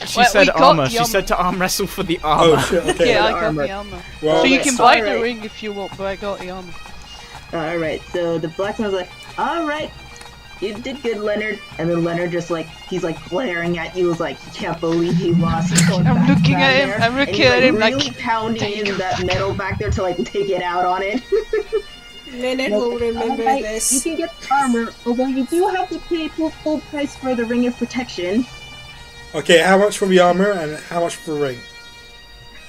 She Well, said we got armor. the She armor. said to arm wrestle for the armor. Oh shit, okay. Yeah, I the got armor. the armor. Well, So you that's can buy the alright. ring if you want, but I got the armor. Alright, so the blacksmith's like, alright, you did good, Leonard. And then Leonard just like, he's like glaring at you, like he can't believe he lost. He's going I'm back looking down at him, there, I'm and looking he's, at him really like, pounding in that metal back there to like take it out on it. Leonard will remember Alright, You this. can get the armor, although you do have to pay full price for the ring of protection. Okay, how much for the armor and how much for the ring?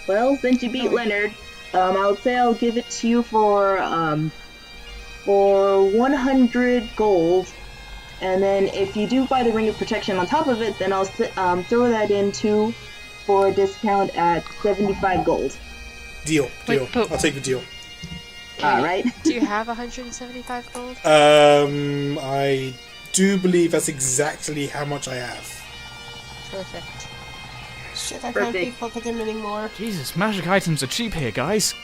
Well, since you beat Leonard, I would say I'll give it to you for 100 gold, and then if you do buy the ring of protection on top of it, then I'll throw that in too for a discount at 75 gold. Deal. Wait, but- I'll take the deal. All right. Do you have 175 gold? I do believe that's exactly how much I have. Perfect. Shit, I can't Perfect. pickpocket him anymore. Jesus, magic items are cheap here, guys.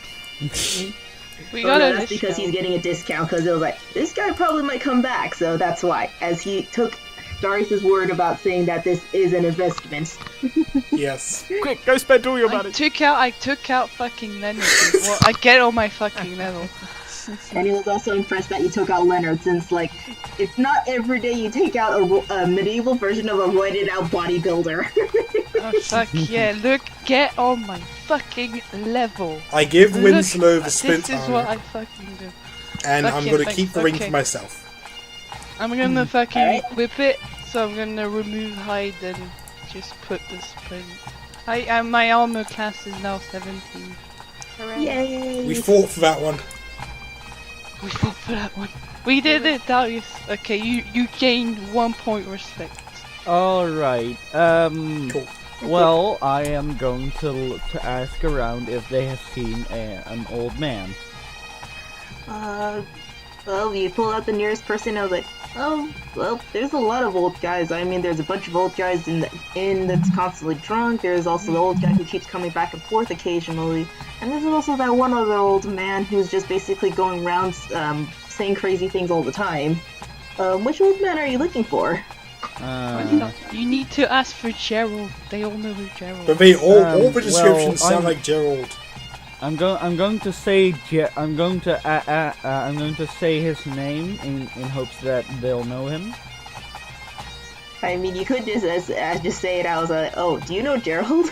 We Oh, got no, a that's because he's discount. getting a discount because it was like, this guy probably might come back, so that's why. As he took Darius's word about saying that this is an investment. Yes. Quick, go spend all your I money. took out fucking Leonard. Well, I get on my fucking level. And he was also impressed that you took out Leonard, since, like, it's not every day you take out a medieval version of a roided out bodybuilder. Oh fuck yeah! Look, get on my fucking level. I give Look, Winslow the splint this is what I armor, fucking do. and I'm fucking going to thanks, keep the ring okay. for myself. I'm gonna fucking Alright. equip it, so I'm gonna remove hide and just put the sprint. My armor class is now 17. Hooray. Yay! We fought for that one. We fought for that one. We did it, Darius. Okay, you gained 1 point respect. Alright, Cool. well, I am going to ask around if they have seen an old man. Well, you pull out the nearest person. I was like, oh, well, there's a lot of old guys. I mean, there's a bunch of old guys in the inn that's constantly drunk. There's also the old guy who keeps coming back and forth occasionally. And there's also that one other old man who's just basically going around saying crazy things all the time. Which old man are you looking for? You need to ask for Gerald. They all know who Gerald But is. they all the well, descriptions sound I'm- like Gerald. I'm going to say I'm going to say his name in hopes that they'll know him. I mean, you could just say it. I was like, oh, do you know Gerald?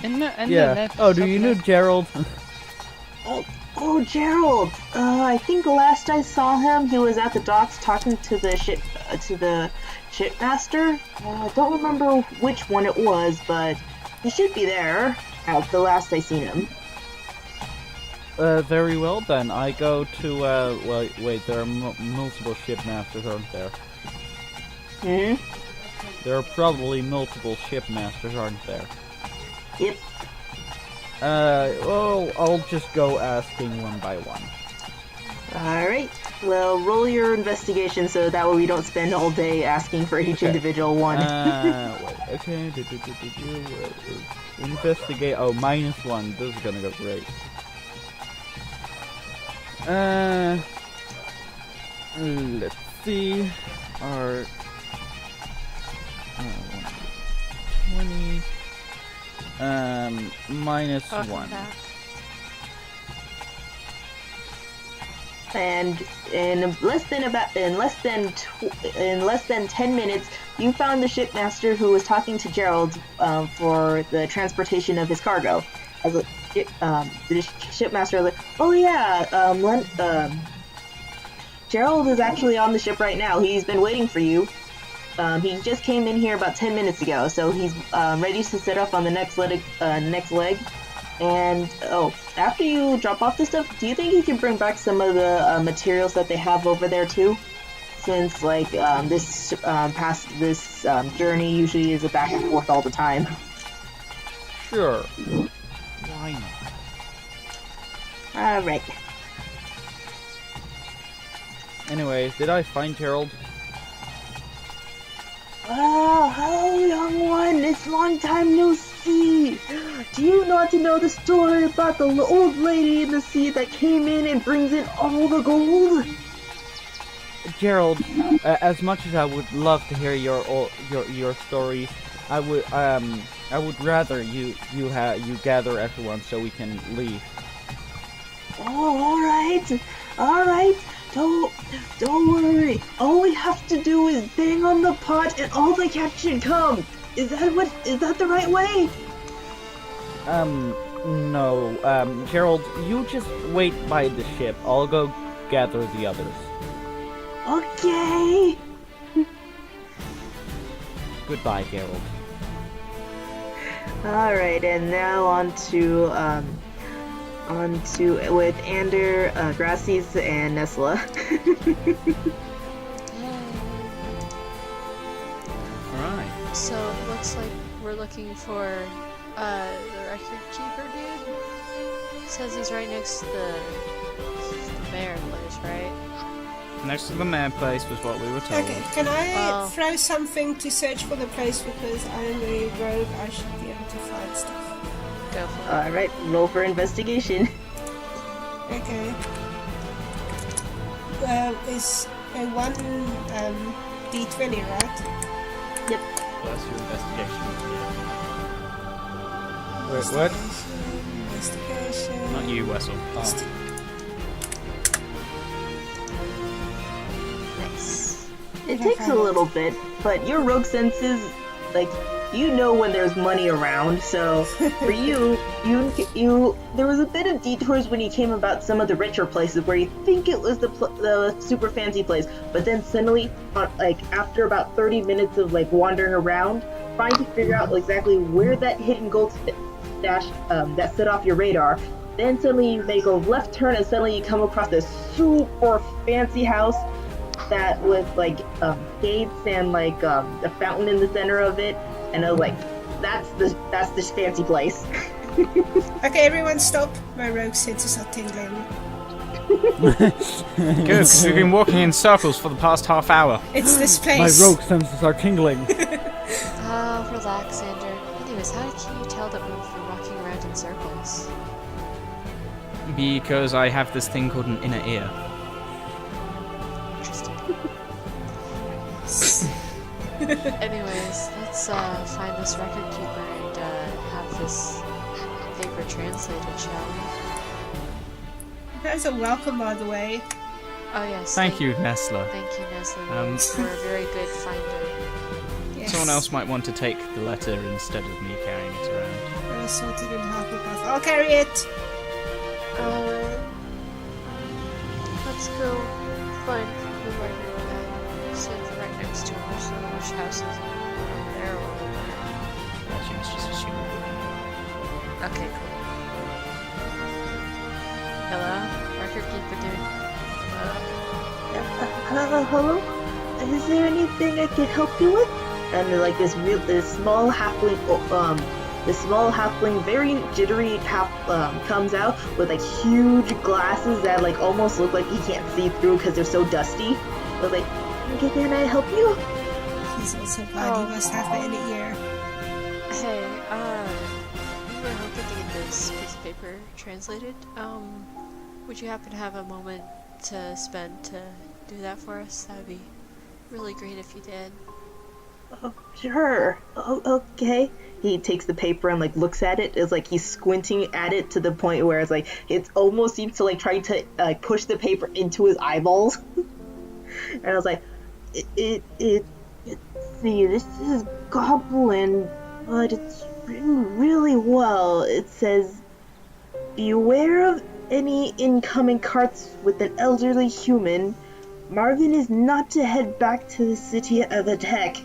And the Yeah. left, Oh, do you know left. Gerald? Oh, Gerald. I think last I saw him, he was at the docks talking to the shipmaster. I don't remember which one it was, but he should be there. At the last I seen him. Very well then. I go to wait. There are multiple shipmasters, aren't there? Hmm. There are probably multiple shipmasters, aren't there? Yep. Well, I'll just go asking one by one. All right. Well, roll your investigation so that way we don't spend all day asking for each Okay. individual one. Wait, okay. Investigate. Oh, -1. This is gonna go great. Let's see. Our 20. -1. And in less than 10 minutes, you found the shipmaster who was talking to Gerald for the transportation of his cargo. As the shipmaster was like, oh yeah, Gerald is actually on the ship right now. He's been waiting for you. He just came in here about 10 minutes ago, so he's ready to set up on the next leg. And after you drop off the stuff, do you think you can bring back some of the materials that they have over there too? Since this journey usually is a back and forth all the time. Sure. Why not? All right. Anyways, did I find Gerald? Oh, hello, young one. It's long time no see. Do you not know the story about the old lady in the sea that came in and brings in all the gold? Gerald, as much as I would love to hear your stories, I would rather you gather everyone so we can leave. Oh, all right. Don't worry. All we have to do is bang on the pot, and all the cats should come. Is that the right way? No. Gerald, you just wait by the ship. I'll go gather the others. Okay. Goodbye, Gerald. All right, and now on to with Ander, Gracies, and Nesla. Alright. So it looks like we're looking for the record keeper dude. It says he's right next to the mayor place, right? Next to the mayor place was what we were told. Okay, can I Well- throw something to search for the place because I'm a rogue? I should be able to find stuff. Go for it. Alright, roll for investigation. Okay. Is a 1 d20, right? Plus your investigation. Wait, what? Investigation. Not you, Wessel. Nice. It takes a little bit, but your rogue senses, like, you know when there's money around, so for you, there was a bit of detours when you came about some of the richer places where you think it was the super fancy place, but then suddenly, like, after about 30 minutes of, like, wandering around, trying to figure out exactly where that hidden gold stash that set off your radar, then suddenly you make a left turn and suddenly you come across this super fancy house that with like gates and like a fountain in the center of it, and I was like, that's this fancy place. Okay, everyone stop. My rogue senses are tingling. Good, because we've been walking in circles for the past half hour. It's this My place. rogue senses are tingling. Oh, relax, Xander. Anyways, how can you tell that we've been walking around in circles? Because I have this thing called an inner ear. Interesting. Anyways, let's find this record keeper and have this paper translated, shall we? You guys are welcome, by the way. Oh yes. Thank you, Nestler. Thank you, Nestle. You're a very good finder. Yes. Someone else might want to take the letter instead of me carrying it around. I'll sort it in half with us. I'll carry it. Let's go find the record sit right next to her. So which house is it? There or over there? Actually, it's just assuming. Okay, cool. Hello? Record keeper dude. Hello? Is there anything I can help you with? And then, like this small halfling, very jittery comes out with like huge glasses that like almost look like he can't see through because they're so dusty. But like, can I help you? He's also blind. He must have the inner ear. Hey, we were hoping to get this piece of paper translated. Would you happen to have a moment to spend to do that for us? That'd be really great if you did. Oh, sure. Oh, okay. He takes the paper and like looks at it. It's like he's squinting at it to the point where it's like it almost seems to like try to push the paper into his eyeballs. And I was like, let's see, this is Goblin, but it's written really well. It says, beware of any incoming carts with an elderly human. Marvin is not to head back to the city of the tech.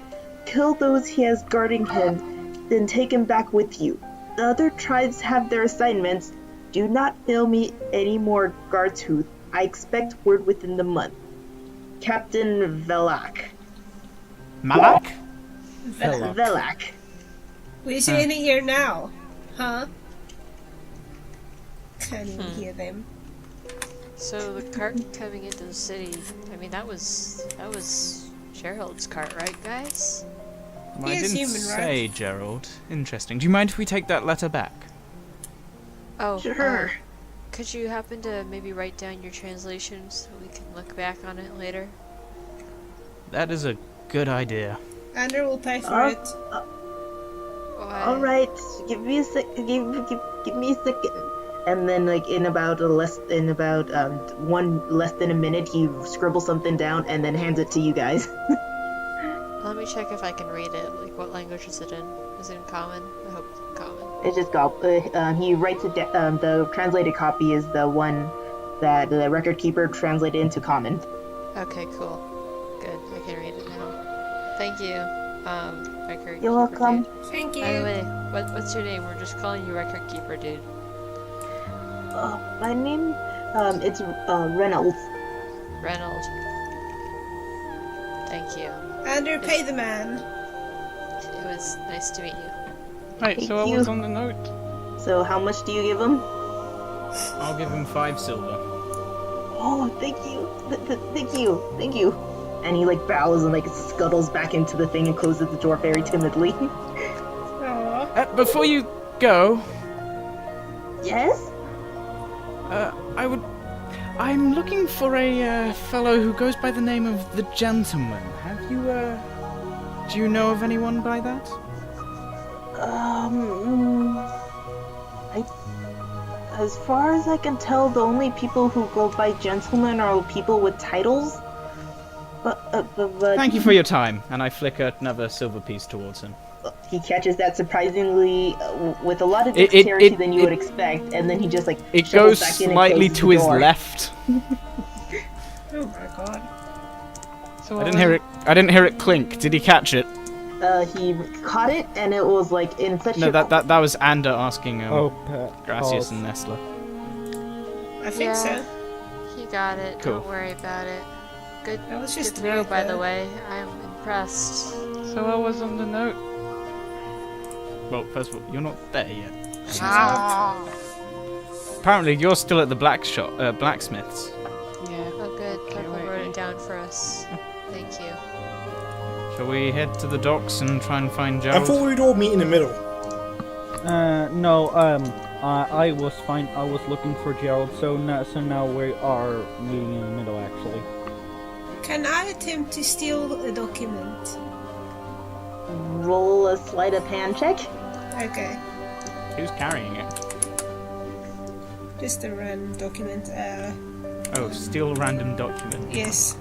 Kill those he has guarding him, then take him back with you. The other tribes have their assignments. Do not fail me any more, Guardtooth. I expect word within the month. Captain Velak. Malak? Velak. Where's your inner ear now? Huh? Can't even hear them. So the cart coming into the city, I mean that was Gerald's cart, right guys? Well, He I is didn't human, right? say, Gerald. Interesting. Do you mind if we take that letter back? Oh, Sure. could you happen to maybe write down your translation so we can look back on it later? That is a good idea. Andrew will pay for it. Why? All right, give me a sec. Give me a second. And then, like in about less than a minute, he scribbles something down and then hands it to you guys. Let me check if I can read it. Like, what language is it in? Is it in Common? I hope it's in Common. It's just he writes it. The translated copy is the one that the record keeper translated into Common. Okay, cool. Good, I can read it now. Thank you, record You're keeper welcome. dude. Thank you. By the way, what's your name? We're just calling you record keeper dude. My name, it's Reynolds. Reynolds. Thank you. Andrew, pay the man. It was nice to meet you. Right, Thank so what you. was on the note? So how much do you give him? I'll give him 5 silver. Oh, thank you. Thank you. Thank you. And he like bows and like scuttles back into the thing and closes the door very timidly. Aw. Before you go, Yes? I'm looking for a fellow who goes by the name of the Gentleman. Have you, do you know of anyone by that? As far as I can tell, the only people who go by gentlemen are people with titles. But Thank you for your time. And I flick another silver piece towards him. he catches that surprisingly with a lot of dexterity than you would expect, and then he just like It shovels goes back in and slightly closes to the his door. left. Oh my god. So I didn't hear it clink. Did he catch it? He caught it, and it was like in such No, a that was Ander asking Gracias pause. and Nestler. I think so. He got it. Cool. Don't worry about it. Good, That was just good throw, weird, by the though. way. I'm impressed. So what was on the note? Well, first of all, you're not there yet. Ah. Apparently, you're still at the blacksmith's. Yeah. Oh, good. Okay, Pepper wait, wrote wait. it down for us. Thank you. Shall we head to the docks and try and find I Gerald? thought we'd all meet in the middle. No, I was fine. I was looking for Gerald, so now we are meeting in the middle, actually. Can I attempt to steal a document? roll a sleight of hand check. Okay. Who's carrying it? Just a random document. Oh, steal a random document. Yes.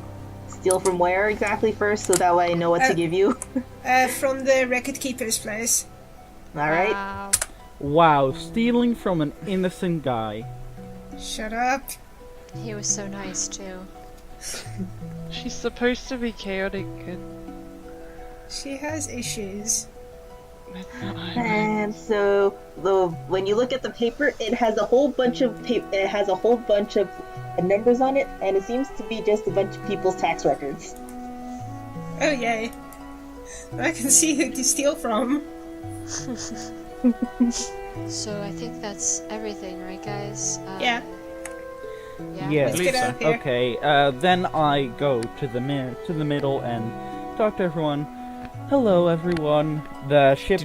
Steal from where exactly first, so that way I know what to give you. From the record keeper's place. All right. Wow. Wow, stealing from an innocent guy. Shut up. He was so nice, too. She's supposed to be chaotic and She has issues. And so, when you look at the paper, it has a whole bunch of numbers on it, and it seems to be just a bunch of people's tax records. Oh yay. I can see who to steal from. So I think that's everything, right, guys? Yeah. Yeah. Yes. Let's get out of here. Okay. Then I go to the middle and talk to everyone. Hello, everyone. The ship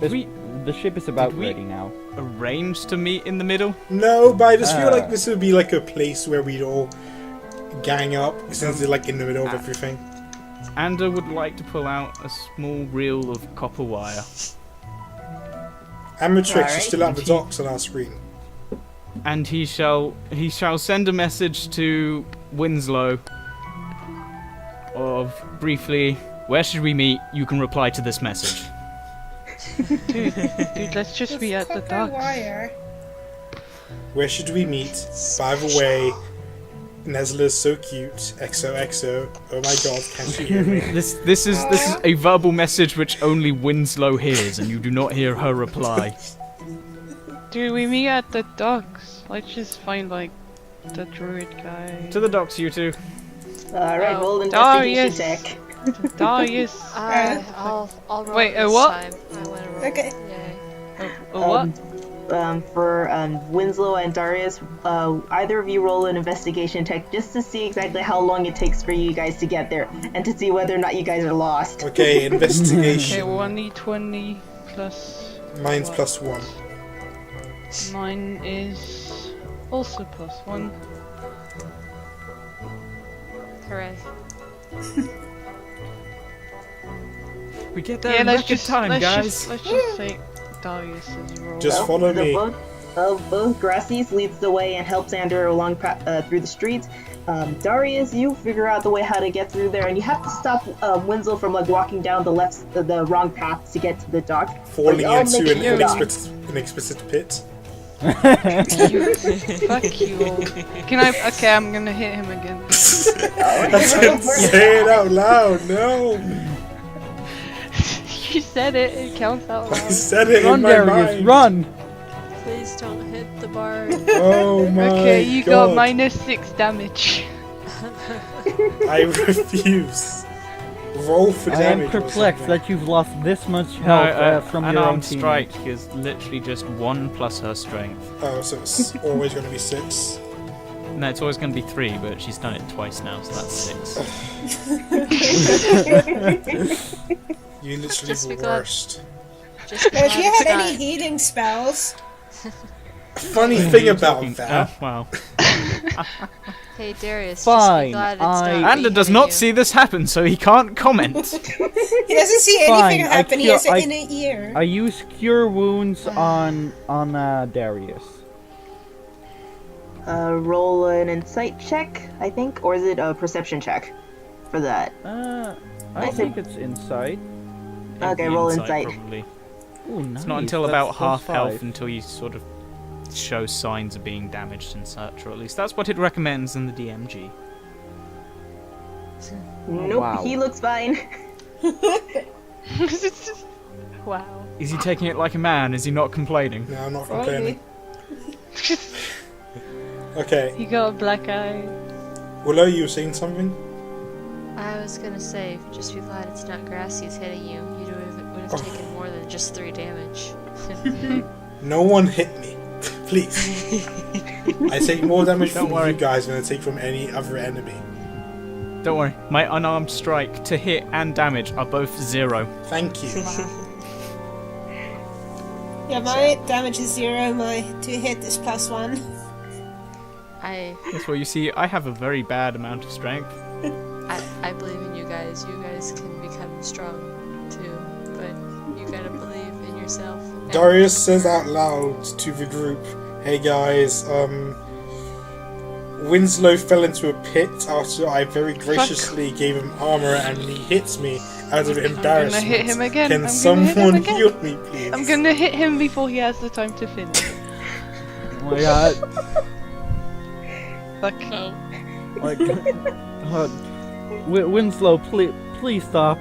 is about did we- ready now. Arranged to meet in the middle? No, but I just feel like this would be like a place where we'd all gang up, since they're like in the middle of everything. Ander would like to pull out a small reel of copper wire. Amatrix Alright. is still at the docks on our screen. And he shall send a message to Winslow of briefly, where should we meet? You can reply to this message. dude, let's just be at the Copper docks. wire. Where should we meet? By the way, Nesla's so cute. XOXO. Oh my god, can she hear me? This is a verbal message which only Winslow hears, and you do not hear her reply. Dude, we meet at the docks. Let's just find like the druid guy. To the docks, you two. All right, Oh. roll an Oh, investigation yes. check. Darius. I'll roll Wait, it this what? time. I wanna roll. Okay. Yay. What? For Winslow and Darius, either of you roll an investigation check just to see exactly how long it takes for you guys to get there, and to see whether or not you guys are lost. Okay, Okay, investigation. 1d20 plus. Mine's what? +1. Mine is also +1. Hooray. We get there Yeah, in let's record just time, let's guys. just say Darius's roll. Just follow the me. both Gracies leads the way and helps Andrew along through the streets. Darius, you figure out the way how to get through there, and you have to stop Winslow from like walking down the wrong path to get to the dock. Falling Y'all into make an it dock. inexplicit pit. Fuck you all. Can I? Okay, I'm gonna hit him again. I said, say it out loud, no! You said it. It counts out I loud. said it Run, in my Darius, mind. run! Please don't hit the bar. Oh my Okay, you god. got -6 damage. I refuse. Roll for I am damage. or perplexed something. that you've lost this much No, health from an your own armed team. strike is literally just 1 plus her strength. Oh, so it's always going to be 6. No, it's always going to be 3, but she's done it twice now, so that's 6. You literally Just the be glad- worst. Just Now, if you glad had it's any not- healing spells, Funny thing about that. Wow. Hey Darius, Fine, just be glad it's I- not Anda does hitting not you. see this happen, so he can't comment. he doesn't see Fine, anything I happen. He kill- has it I- in a ear. I use Cure Wounds on Darius. Roll an insight check, I think, or is it a perception check for that? I think it's Insight. Okay, roll insight. Probably. Ooh, nice. It's not until That's about plus half health 5. until you sort of show signs of being damaged and such, or at least that's what it recommends in the DMG. Nope, Wow. he looks fine. Wow. Is he taking it like a man? Is he not complaining? No, I'm not Probably. complaining. Okay. He got a black eye. Willow, you were saying something? I was gonna say, just be glad it's not Grassy's hitting you. You would have taken more than just 3 damage. No one hit me. Please. I take more damage Don't from worry. you guys than I take from any other enemy. Don't worry, my unarmed strike to hit and damage are both 0. Thank you. Yeah, my damage is 0. My to hit is +1. That's where you see I have a very bad amount of strength. I believe in you guys. You guys can become strong too, but you gotta believe in yourself. And Darius says out loud to the group, "Hey guys, Winslow fell into a pit after I very graciously gave him armor and he hits me out of embarrassment. hit him again. Can I'm gonna hit him someone again. heal me, please?" I'm gonna hit him before he has the time to finish. Oh my god. Fuck. Like, Winslow, please stop.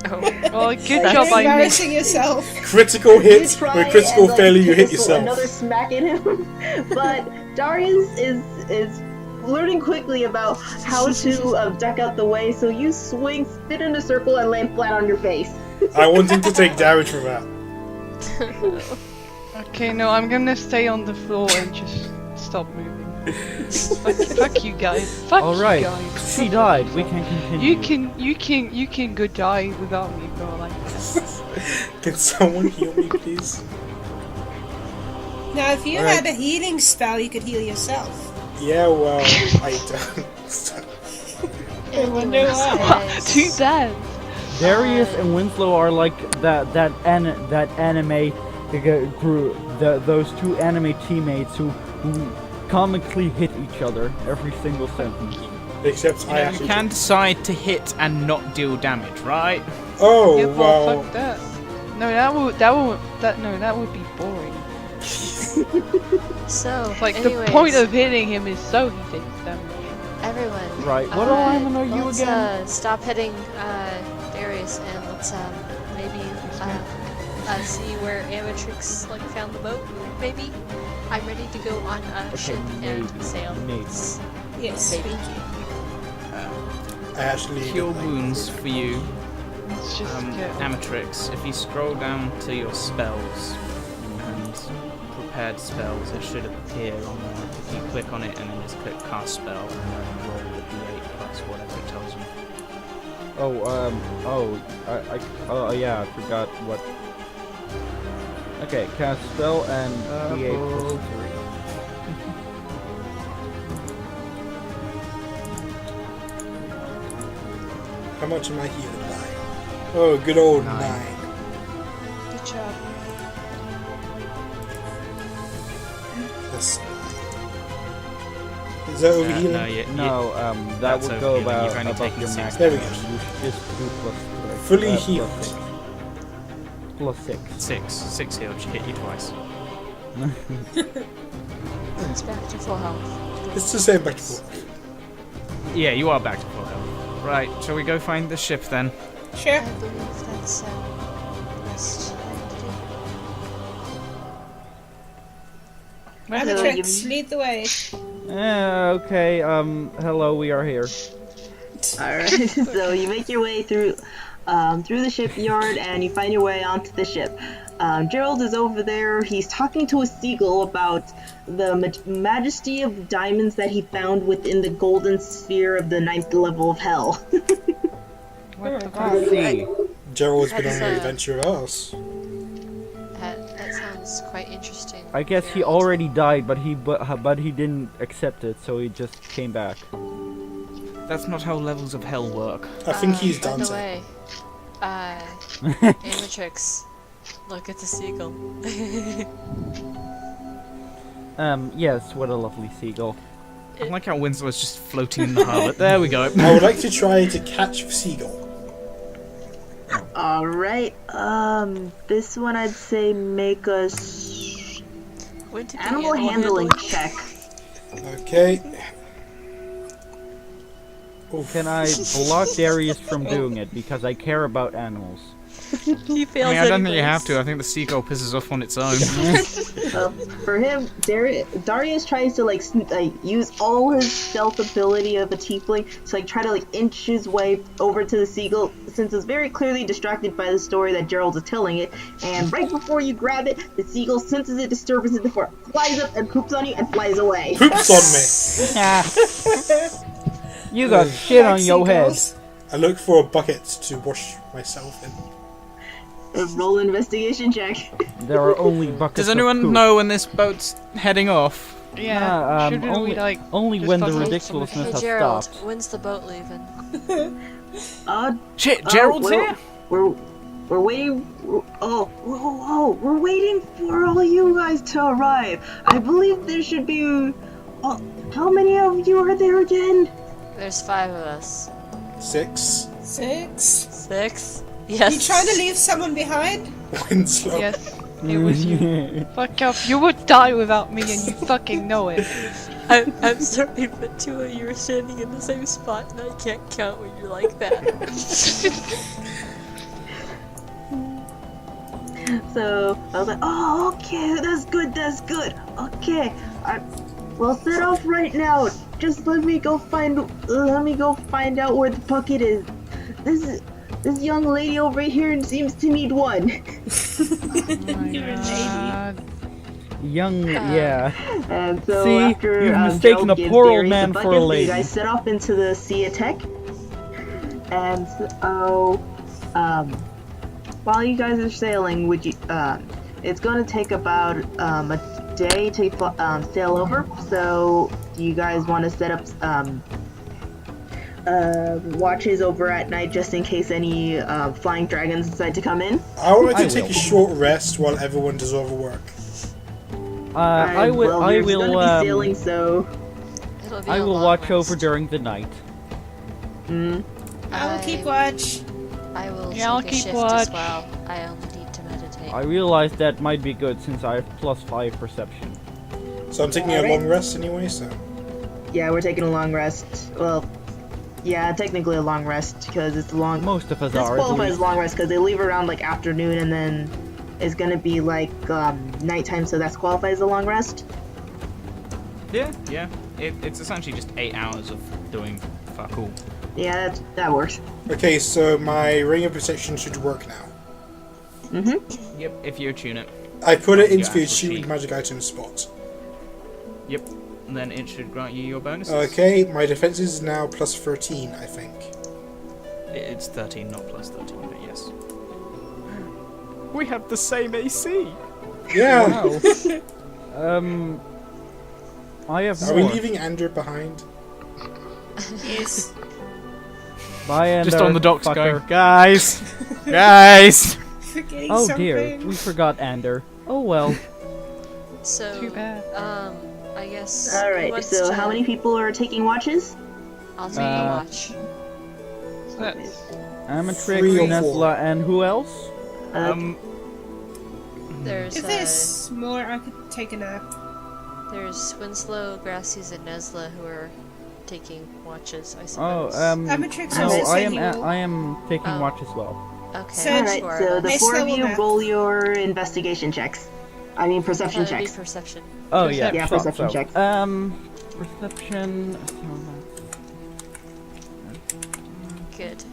Oh, Oh, good You're job, I missed. embarrassing yourself. Critical hit. try With critical and, like, failure, you hit pistol yourself. Another smack at him, but Darius is learning quickly about how to duck out the way. So you swing, spin in a circle, and land flat on your face. I want him to take damage from that. Okay, no, I'm gonna stay on the floor and just stop moving. fuck you guys. Fuck Alright, you guys. she died. We can continue. You can go die without me, girl. Like that. Can someone heal me, please? Now, if you Alright. had a healing spell, you could heal yourself. Yeah, well, I don't. I wonder anyways, why. guys, Too bad. Darius and Winslow are like that anime those 2 anime teammates who comically hit each other every single sentence. Except I You actually. can decide to hit and not deal damage, right? Oh, Yeah, well, well. fuck that. No, that would be boring. So, Like anyways, the point of hitting him is so he takes damage. everyone. Right, what alignment are you let's, again? Stop hitting Darius and let's maybe see where Amatrix like found the boat. Maybe I'm ready to go on a ship and maybe, sail. maybe. Yes, Maybe. thank you. I actually. Cure don't like wounds for you, It's just get Amatrix. If you scroll down to your spells and prepared spells, it should appear on there. If you click on it and then just click cast spell and then roll the d8 plus whatever it tells you. Yeah, I forgot what. Okay, cast spell and D8 plus 3. How much am I healing by? Oh, good old 9. Good job. That's 9. Is that over healing? No, No, that That's would okay, go then about you've only above taken your 6 max. There we go. damage. You should just do Fully plus healed. 6. Plus 6. 6 healed. She hit you twice. It's back to full health. It's the same back and forth. Yeah, you are back to full health. Right, shall we go find the ship then? Sure. I believe that's best thing to do. Amatrix, lead the way. Okay, hello, we are here. Alright, so you make your way through the shipyard and you find your way onto the ship. Gerald is over there. He's talking to a seagull about the majesty of diamonds that he found within the golden sphere of the 9th level of hell. What the fuck? Let's see. Gerald's been on That's, an adventure of ours. That sounds quite interesting. I guess he Gerald. already died, but he didn't accept it, so he just came back. That's not how levels of hell work. I think he's By the Dante. way, Amatrix, look at the seagull. Yes, what a lovely seagull. I like how Winslow's just floating in the harbour. There we go. I would like to try to catch the seagull. Alright, this one I'd say make a When did the animal handling check. Okay. Oof. Can I block Darius from doing it because I care about animals? He I fails mean, I don't think you anyways. have to. I think the seagull pisses off on its own. For him, Darius tries to use all his stealth ability of a tiefling to try to inch his way over to the seagull, since it's very clearly distracted by the story that Gerald is telling it. And right before you grab it, the seagull senses a disturbance before it flies up and poops on you and flies away. Poops on You got shit on your head. Seagulls. me. I look for a bucket to wash myself in. Roll an investigation check. There are only buckets Does of anyone poop. know when this boat's heading off? Yeah, shouldn't we only just when the fucking- ridiculousness Hey has Gerald, stopped. when's the boat leaving? Shit, Gerald's here? We're waiting. We're waiting for all you guys to arrive. I believe there should be. How many of you are there again? There's 5 of us. 6. 6. 6? Yes. You trying to leave someone behind? Winslow. Yes, it was you. Fuck off. You would die without me and you fucking know it. I'm sorry, but 2 of you are standing in the same spot and I can't count when you're like that. So I was like, oh, okay, that's good. Okay, we'll set off right now. Just let me go find out where the bucket is. This young lady over here seems to need one. You're a lady. Young, yeah. And so See, after you've mistaken Gerald a gives poor old Darius man the for a bucket, lady. you guys set off into the Sea Tech. And so, while you guys are sailing, it's going to take about a day to sail over. So, do you guys want to set up watches over at night just in case any flying dragons decide to come in? I would like to I take will. a short rest while everyone does all the work. I will. Well, I you're going to be will. sailing, so It'll be I a will long watch rest. over during the night. I will keep watch. I will Yeah, I'll take a keep shift watch. as well. I only need to meditate. I realize that might be good since I have +5 perception. So I'm taking a Alright. long rest anyway, so. yeah, we're taking a long rest. Well, yeah, technically a long rest because it's long. Most of us This are. At qualifies least. as long rest because they leave around afternoon and then it's gonna be nighttime, so that's qualifies as a long rest. Yeah. It's essentially just 8 hours of doing fuck all. Yeah, that works. Okay, so my ring of protection should work now. Yep, if you attune it. I put it Yeah, into the actual achieved sheet. magic item spot. Yep. And then it should grant you your bonuses. Okay, my defense is now plus 13, I think. It's 13, not plus 13, but yes. We have the same AC! Yeah! Wow. I have Are we more. leaving Andrew behind? Yes. Bye, Ender, Just on the docks fucker. going, guys! Guys! Forgetting Oh something. dear, we forgot Ander. Oh well. So, Too bad. I guess. All who right. wants So to- how many people are taking watches? I'll take a watch. So that's Amatrix, 3 or 4. Nesla, and who else? There's If there's more, I could take a nap. there's Winslow, Grassies, and Nesla who are taking watches. I Oh, suppose. Amatrix no, was I am. saying I am taking Oh. watch as well. Okay. So- All right. sure. So the I four of still you will roll your investigation checks. I mean perception That'd be checks. perception. Oh yeah. Yeah, thought perception so. check. Perception. Good.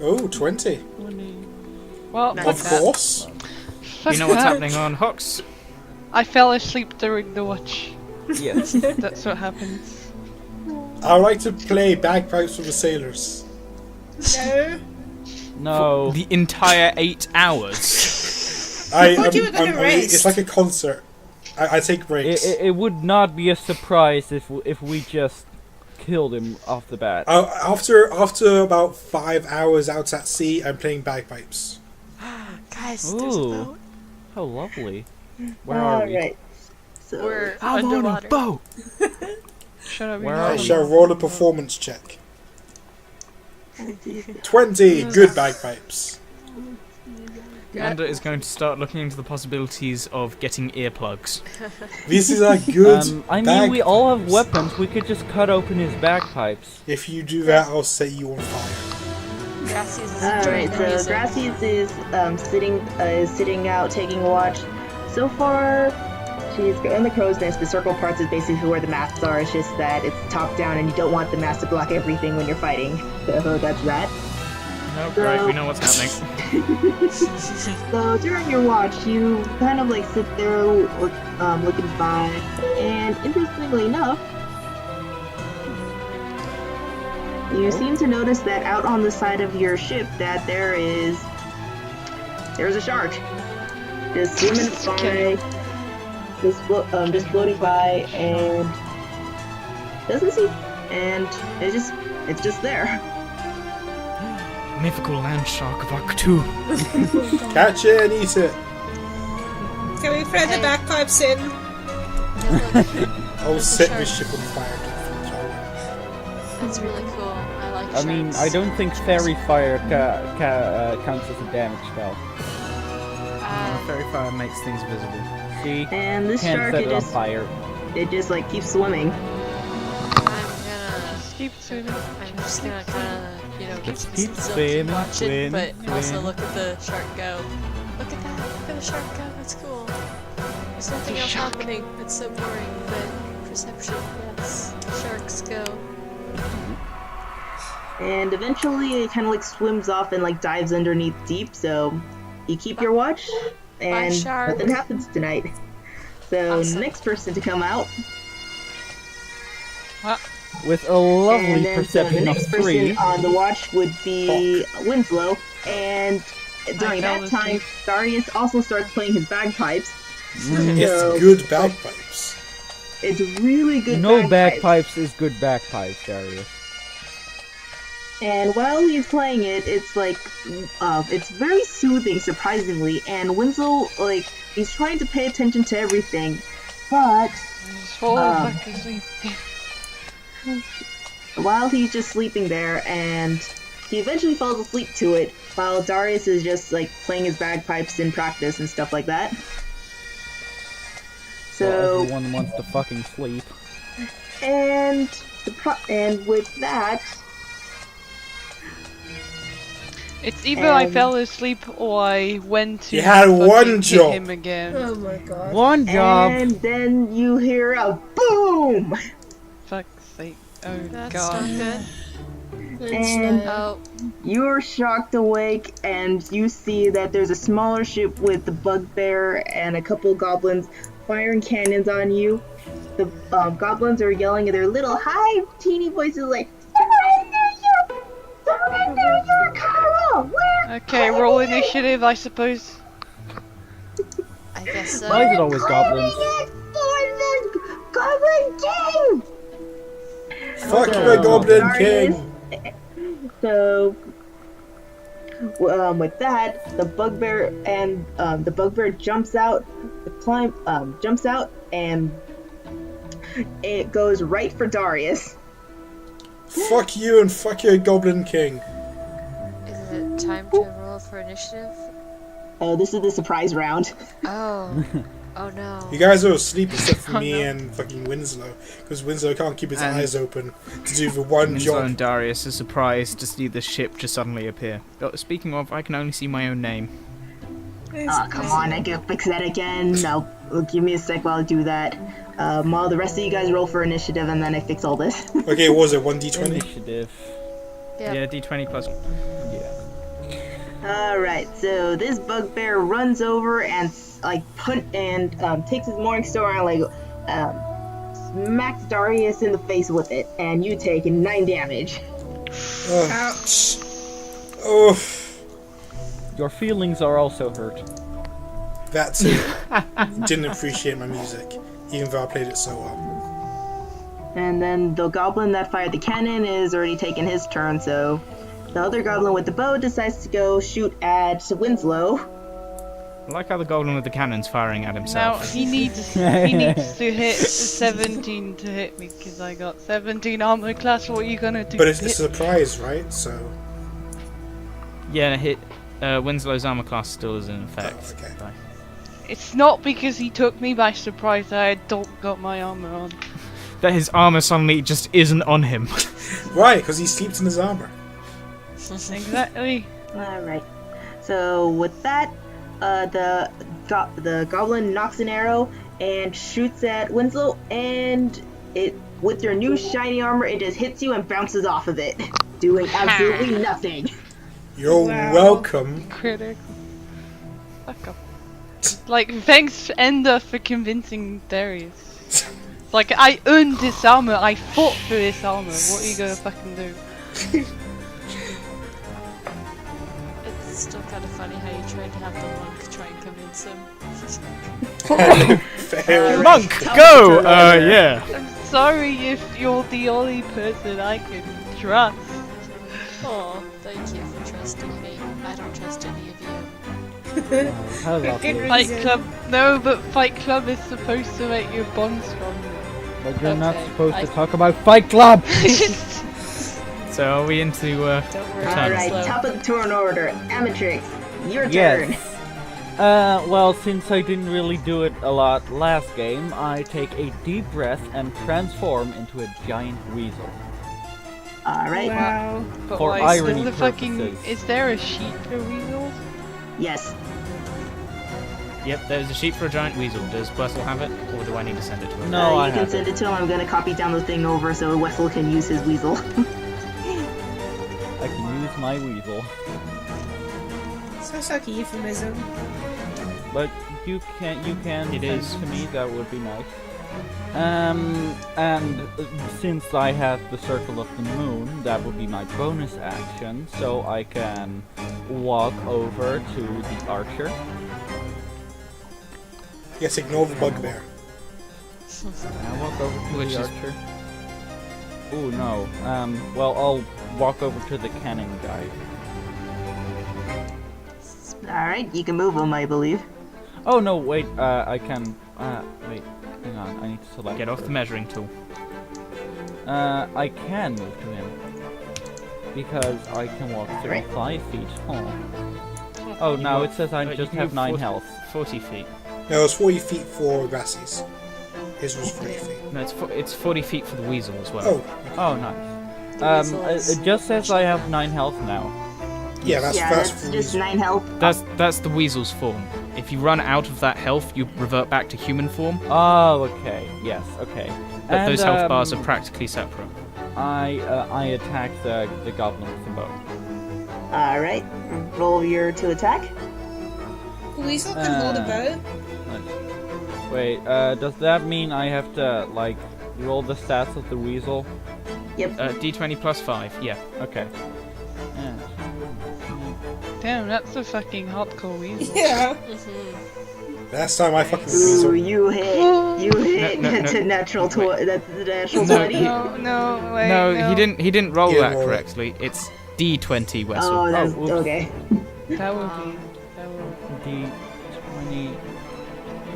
Oh, 20. well. Nice. Of course. You know what's happening on Hox? I fell asleep during the watch. Yes. That's what happens. I would like to play bagpipes with the sailors. No. No. The entire 8 hours. thought you were gonna rest. It's like a concert. I take breaks. It would not be a surprise if we just killed him off the bat. After about 5 hours out at sea, I'm playing bagpipes. Guys, there's a Ooh. boat. How lovely. Where are we? Alright. So, We're I'm on a underwater. boat. Shut up, Where you are I we? shall roll a performance check. 20! Good bagpipes. Amanda is going to start looking into the possibilities of getting earplugs. This is a good I mean, we all have weapons. We could just cut open his bagpipes. If you do that, I'll set you on fire. Grassies is Alright, enjoying the so music. Gracias is sitting out taking a watch. So far, she's in the crow's nest. The circle parts is basically where the masts are. It's just that it's top down, and you don't want the mast to block everything when you're fighting. So that's that. No, So- right, we know what's happening. So during your watch, you kind of like sit there looking by, and interestingly enough, you seem to notice that out on the side of your ship that there's a shark just swimming by, just floating by, and doesn't see, and it's just there. Mythical land shark of Aktu. Catch it and eat it. Can we throw the bagpipes in? I'll set this ship on fire. That's really cool. I like I mean, sharks. I don't think fairy fire counts as a damage spell. Fairy fire makes things visible. See? And this Can't shark, set it on fire. it just like keeps swimming. I'm gonna... Keep swimming. I'm just gonna kinda, give some Keep silk swimming, and watch it, but swim, also swim. look at the shark go. Look at that, look at the shark go, it's cool. There's nothing The else shark. happening, it's so boring, but perception, yes. Sharks go. And eventually it kind of like swims off and like dives underneath deep, so you keep your watch, and shark. nothing happens tonight. So Awesome. next person to come out, With a lovely and then so the perception of next 3. person on the watch would be Winslow, and during fell that time, asleep. Darius also starts playing his bagpipes. It's good bagpipes. It's really good No bagpipes is good bagpipes, Darius. And while he's playing it, it's like, it's very soothing, surprisingly. And Winslow, like, he's trying to pay attention to everything, but Just fall back asleep. while he's just sleeping there, and he eventually falls asleep to it, while Darius is just like playing his bagpipes in practice and stuff like that. Well, So, everyone wants to fucking sleep. and with that, It's either I And- fell asleep or I went to You had fucking one hit job. him again. Oh my god. One job! and then you hear a boom, Fuck's sake. Oh That's god. not good. and Oh, you're shocked awake, and you see that there's a smaller ship with the bugbear and a couple goblins firing cannons on you. The goblins are yelling in their little high, teeny voices like, "Surrender you! Surrender your Carl! We're Okay, roll initiative, I suppose. I guess so. Why is it always goblins? claiming it for the Goblin King!" Fuck Okay. the Goblin Darius. King! So, with that, the bugbear jumps out, jumps out, and it goes right for Darius. Fuck you and fuck your Goblin King. Is it time to roll for initiative? This is the surprise round. Oh. Oh no. You guys are asleep except for Oh, me no. and fucking Winslow. Because Winslow can't keep his And- eyes open to do the one Winslow and job. Darius are surprised to see the ship just suddenly appear. Oh, speaking of, I can only see my own name. Oh, come on, I can fix that again. No, give me a sec while I do that. While the rest of you guys roll for initiative, and then I fix all this. Okay, what was it? 1d20? Initiative. Yep. Yeah, D20 plus. Yeah. Alright, so this bugbear runs over and takes his morning star and smacks Darius in the face with it, and you take 9 damage. Ouch. Oh, Your feelings are also hurt. that too. Didn't appreciate my music, even though I played it so well. And then the goblin that fired the cannon is already taken his turn, so the other goblin with the bow decides to go shoot at Winslow. I like how the goblin with the cannon's firing at Now himself. he needs to hit 17 to hit me because I got 17 armor class. What are you gonna do? But it's a surprise, right? So, Yeah, hit. Winslow's armor class still is in effect. Oh, okay. Right. It's not because he took me by surprise that I don't got my armor on. That his armor suddenly just isn't on him. right, because he sleeps in his armor. Exactly. Alright, so with that, the goblin knocks an arrow and shoots at Winslow, and it, with your new shiny armor, it just hits you and bounces off of it, doing absolutely nothing. You're Wow. welcome. Critical. Fuck up. Like, thanks Ender for convincing Darius. Like, I earned this armor, I fought for this armor, what are you gonna fucking do? It's still kind of funny how you tried to have the monk try and convince him. Fair. Monk, Tough go! to Yeah. I'm sorry if you're the only person I can trust. Oh, thank you for trusting me. I don't trust any of you. How For lovely. good Fight reason. Club, no, but Fight Club is supposed to make your bond stronger. But you're not Okay, supposed to I- talk about Fight Club! So are we into Don't worry, Turn. Alright, slow. top of the turn order, Amatrix, your turn. Yes. Well, since I didn't really do it a lot last game, I take a deep breath and transform into a giant weasel. Alright, Wow. But For like, irony the fucking, purposes. is there a sheet for weasels? yes. Yep, there's a sheet for a giant weasel. Does Wessel have it, or do I need to send it to him? No, I you can have send it. it to him. I'm gonna copy down the thing over so Wessel can use his weasel. I can use my weasel. Sounds like a euphemism. But you can It send is. to me, that would be nice. And since I have the Circle of the Moon, that would be my bonus action, so I can walk over to the archer. Yes, ignore the bugbear. Can I walk over to Which the is- archer? Ooh, no. Well, I'll walk over to the cannon guy. Alright, you can move him, I believe. Oh, no, wait, I can... wait, hang on, I need to select Get off the first. measuring tool. I can move to him. Because I can walk 35 feet. Oh, now it says I You just can have move 9 40 health. 40 feet. No, it's 40 feet for Grassies. His was 40 feet. No, it's 40 feet for the weasel as well. Oh, Oh, nice. The weasel is It just says I have 9 health now. yeah, that's Yeah, first that's for just reason. 9 health. That's the weasel's form. If you run out of that health, you revert back to human form, Oh, okay. Yes, okay. but those health bars are practically separate. I attack the goblin with the bow. Alright, roll your to attack. Weasel can hold a bow. Nice. Wait, does that mean I have to, like, roll the stats of the weasel? Yep. D20 plus 5, yeah. Okay. Yeah. Damn, that's a fucking hardcore weasel. Yeah. Last time I fucking Ooh, weasel. you hit. You hit. no, That's no. a natural that's the natural No. 20. No, wait, No, he didn't roll Yeah, that roll it. correctly. It's D20, Wessel. Oh, that's oops. okay. That would be, D20.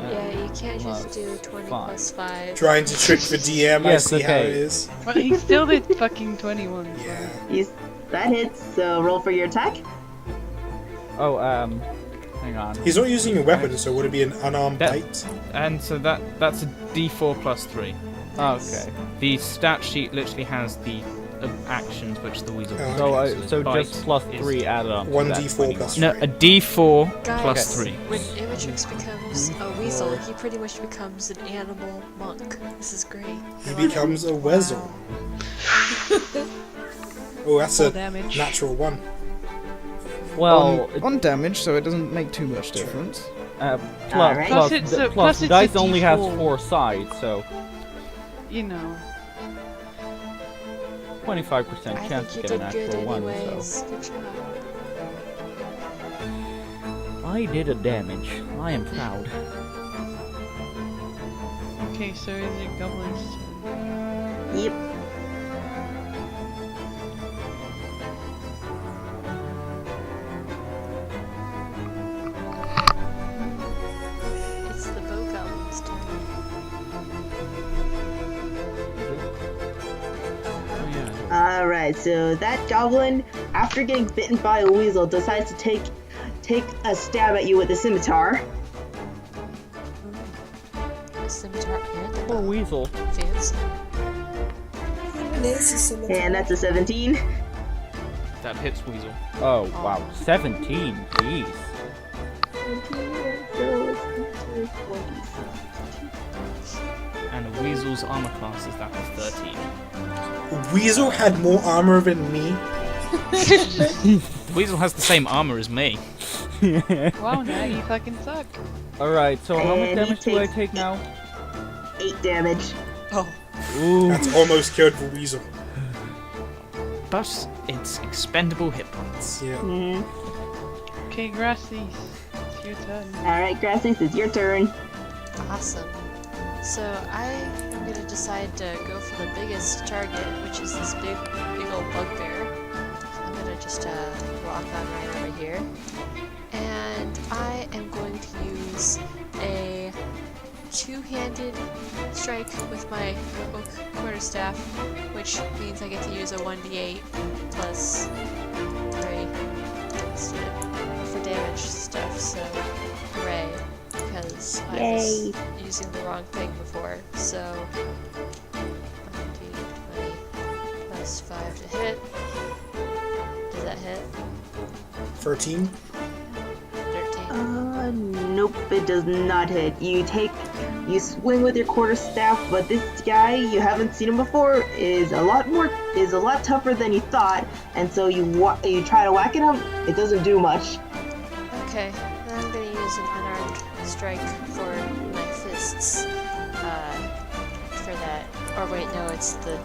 Yeah, you can't just plus do 20 5. plus 5. Trying to trick the DM, I Yes, see how okay. it is. but he still did fucking 21. Yeah. That hits, so roll for your attack. Oh, hang on. He's not using a weapon, so would it be an unarmed That- bite? And so that's a D4 plus 3. Okay. The stat sheet literally has the actions which the weasel Oh, can So, do, so his bite just plus is- 3 added on to that 1d4 21. plus No, 3. a D4 Guys, plus 3. when Amatrix becomes a weasel, he pretty much becomes an animal monk. This is great. He becomes a weasel. Oh, that's Full a damage. natural 1. Well, on damage, so it doesn't make too much difference. Alright. Plus it's a- plus the it's a dice only has D4. 4 sides, so You know. 25% I chance think to you get an did good actual 1. anyways. Good job. So I did a damage. I am proud. Okay, so is it Goblin's turn? Yep. It's the bow goblin's turn. Oh yeah. Alright, so that goblin, after getting bitten by a weasel, decides to take a stab at you with a scimitar. A scimitar and a Poor bow. weasel. Fancy. It is a scimitar. And that's a 17. That hits Weasel. Oh wow, 17. Jeez. And a Weasel's armor class is that of 13. Weasel had more armor than me. The Weasel has the same armor as me. Wow, now you fucking suck. Alright, so how much And he damage do I takes- take now? 8 damage. Ooh. That's almost killed for Weasel. But it's expendable hit points. Yeah. Okay, Grassies, it's your turn. Alright, Grassies, it's your turn. Awesome. So I am gonna decide to go for the biggest target, which is this big old bugbear. So I'm gonna just walk on right over here, and I am going to use a two-handed strike with my oak quarterstaff, which means I get to use a 1d8 plus 3 for damage stuff. So hooray! Because I was using the wrong thing before. So 1d20 plus 5 to hit. Does that hit? 13. 13. Nope, it does not hit. You swing with your quarterstaff, but this guy, you haven't seen him before, is a lot tougher than you thought, and so you try to whack at him, it doesn't do much. Okay, then I'm gonna use an unarmed strike for my fists. For that. Or wait, no, it's the.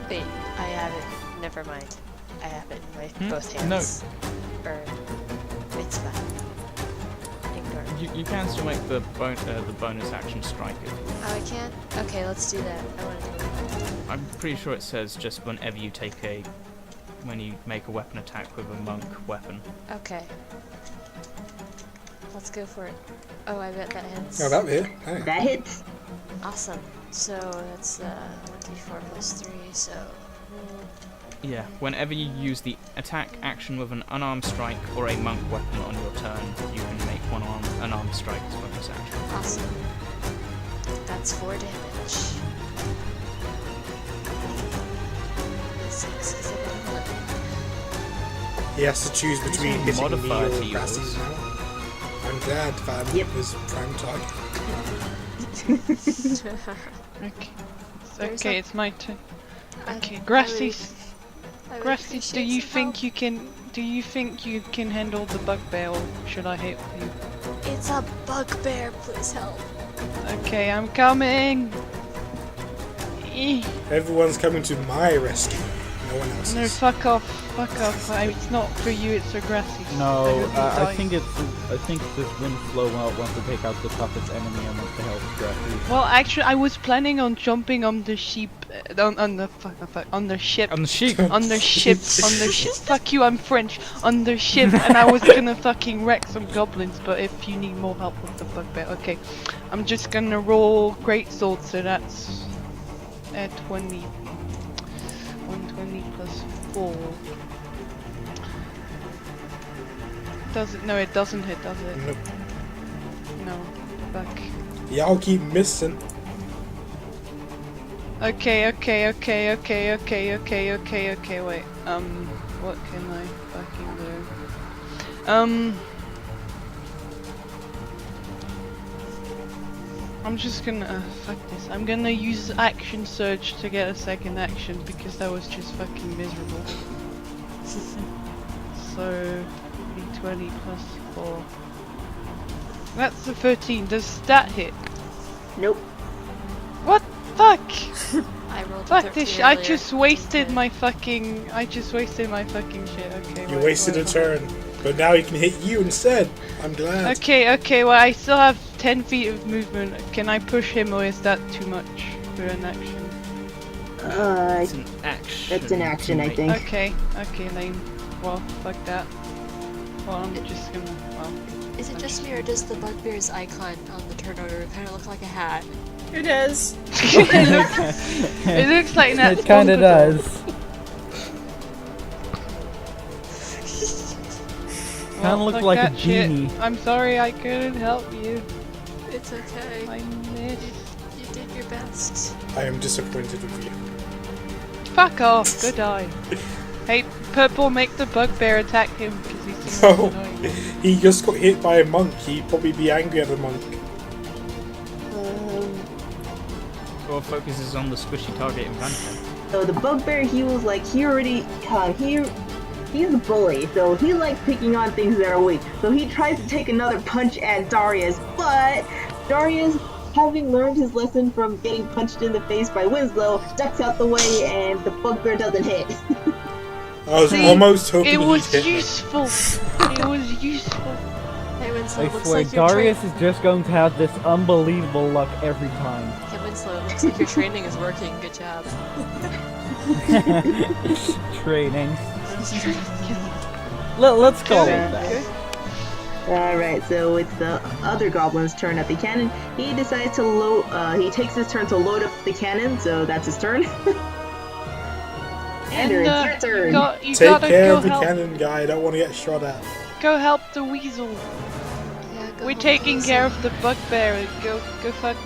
Wait, I have it. Never mind. I have it in both hands. No. Or it's fine. Ignore. You can still make the bonus action strike if you want. Oh, I can? Okay, let's do that. I want to do it. I'm pretty sure it says just whenever you when you make a weapon attack with a monk weapon. Okay. Let's go for it. Oh, I bet that hits. Oh, that hit. Hey. That hits. Awesome. So that's 1d4 plus 3, so. Yeah, whenever you use the attack action with an unarmed strike or a monk weapon on your turn, you can make an armed strike as bonus action. Awesome. That's 4 damage. 6 is a He has to choose between These are hitting me modified or to Grassy yours. now. I'm glad that Yep. is prime target. Okay. There's Okay, a- it's my turn. I- Okay, I would- Grassies. I would Grassies, do appreciate you some think help. you can? Do you think you can handle the bugbear, or should I hit you? It's a bugbear, please help. Okay, I'm coming. Everyone's coming to my rescue. No one No, else's. fuck off, fuck off. It's not for you, it's for Grassies. No, I die. think this Winslow wants to take out the toughest enemy and wants to help Grassy. Well, actually, I was planning on jumping on the sheep, on the ship. On the sheep! On the ship, fuck you, I'm French. On the ship, and I was gonna fucking wreck some goblins, but if you need more help with the bugbear, okay. I'm just gonna roll greatsword, so that's at 20. 120 plus 4. Does it? No, it doesn't hit, does it? Nope. No. Fuck. Y'all keep missing. Okay, wait. What can I fucking do? I'm just gonna, fuck this. I'm gonna use action surge to get a second action because that was just fucking miserable. So, d20 plus 4. That's a 13. Does that hit? Nope. What? Fuck! I rolled a Fuck 13 this! I earlier. just wasted my fucking. I just wasted my fucking shit. Okay. You wasted a turn, but now he can hit you instead. I'm glad. Okay. Well, I still have 10 feet of movement. Can I push him, or is that too much for an action? It's an action. That's an action, I think. Okay, lame. Well, fuck that. Well, I'm just gonna. Well, Is it just me, or does the bugbear's icon on the turnover kind of look like a hat? Who does? it looks like that. It kind of does. Kind of looks like a genie. I'm sorry I couldn't help you. It's okay. I missed. You did your best. I am disappointed with you. Fuck off. Go die. Hey, Purple, make the bugbear attack him because he's No, annoying. he just got hit by a monk. He'd probably be angry at the monk. Or focuses on the squishy target in front of him. So the bugbear, he was like, he's a bully, so he likes picking on things that are weak. So he tries to take another punch at Darius, but Darius, having learned his lesson from getting punched in the face by Winslow, ducks out the way and the bugbear doesn't hit. I was almost hoping It was he'd hit useful. It was useful. Hey Winslow, I looks swear, like your Darius is just going to have this unbelievable luck every time. Hey Winslow, looks like your training is working. Good job. Training. Let's call it Yeah. that. Alright, so it's the other goblin's turn at the cannon. He decides to load, he takes his turn to load up the cannon, so that's his turn. Andrew, it's your turn. You Take gotta care go of the help. cannon guy. I don't want to get shot at. Go help the weasel. Yeah, go We're help taking Winslow. care of the bugbear. Go fucking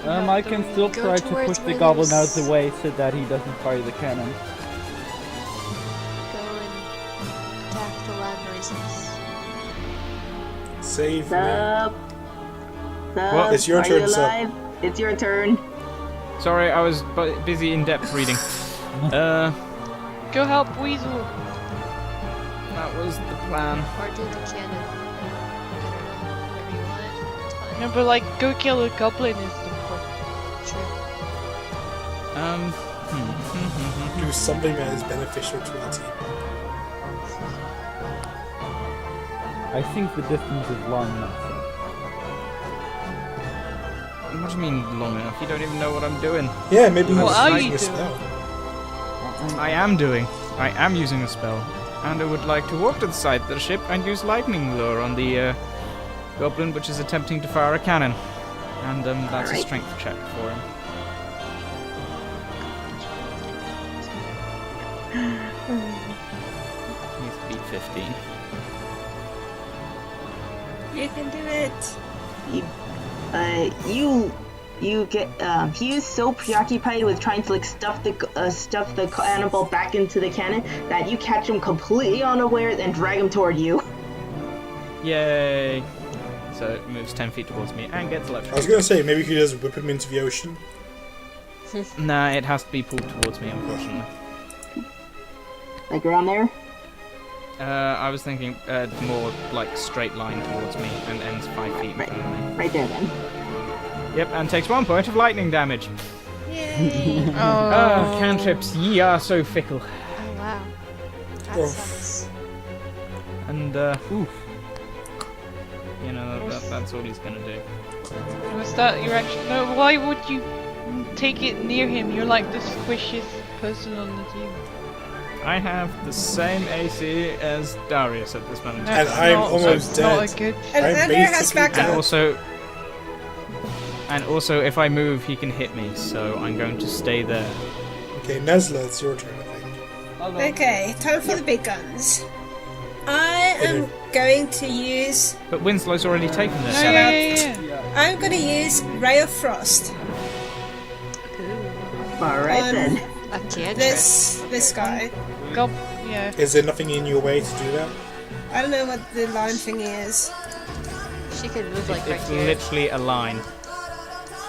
help I the can weasel. still Go try to towards push the where goblin out there's- of the way so that he doesn't fire the cannon. Go and attack the loud noises. Save me. Sup? What? It's your Are turn, you Sup. alive? It's your turn. Sorry, I was busy in-depth reading. Go help weasel. That was the plan. Or do the cannon. I don't know. Whatever you want. It's fine. No, but like, go kill a goblin is the point. True. Do something that is beneficial to our team. I think the distance is long enough. What do you mean long enough? You don't even know what I'm doing. Yeah, maybe he's What are using you a doing? spell. I am using a spell. And I would like to walk to the side of the ship and use lightning lure on the goblin which is attempting to fire a cannon. And that's a Alright. strength check for him. He needs to beat 15. You can do it. You get he is so preoccupied with trying to like stuff the cannonball back into the cannon that you catch him completely unawares and drag him toward you. Yay! So it moves 10 feet towards me and gets I was electrocuted. gonna say, maybe you could just whip him into the ocean. Nah, it has to be pulled towards me, unfortunately. Like around there. I was thinking more like straight line towards me and ends 5 feet in front of me. Right there then. Yep, and takes 1 point of lightning damage. Yay. Ah, cantrips, ye are so fickle. Oh wow. That Oof. sucks. And, oof. You know, that's all he's gonna do. Was that your action? No, why would you take it near him? You're like the squishiest person on the team. I have the same AC as Darius at this moment. And That's I'm not- almost that's not dead. a good. And I'm Andrew has basically back dead. up. And also, if I move, he can hit me, so I'm going to stay there. Okay, Nesla, it's your turn, I think. Okay, time for the big guns. I am going to use. But Winslow's already taken No, this. yeah. I'm going to use Ray of Frost. Alright On then. A cantrip. this guy. Go. Yeah. Is there nothing in your way to do that? I don't know what the line thing is. She could move like right It's here. literally a line.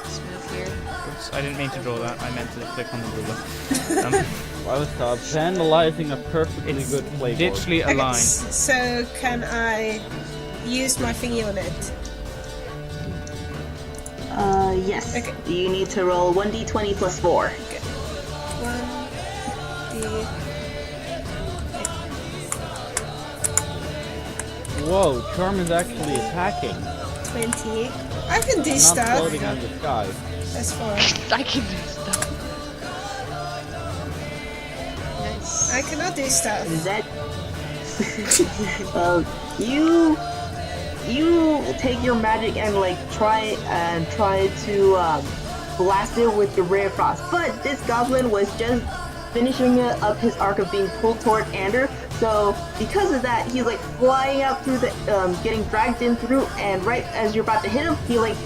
Just move here. Oops. I didn't mean to draw that. I meant to click on the ruler. I was vandalizing a perfectly It's good playboard. literally a line. So can I use my thingy on it? Yes. Okay. You need to roll 1d20 plus 4. Okay. 1d. Whoa, Charm is actually attacking. 20. I can do Not stuff. floating in the sky. That's fine. I can do stuff. Nice. I cannot do stuff. Is that? You take your magic and like try to blast it with your ray of frost, but this goblin was just finishing up his arc of being pulled toward Ander. So because of that, he's like flying out through the, getting dragged in through, and right as you're about to hit him, he like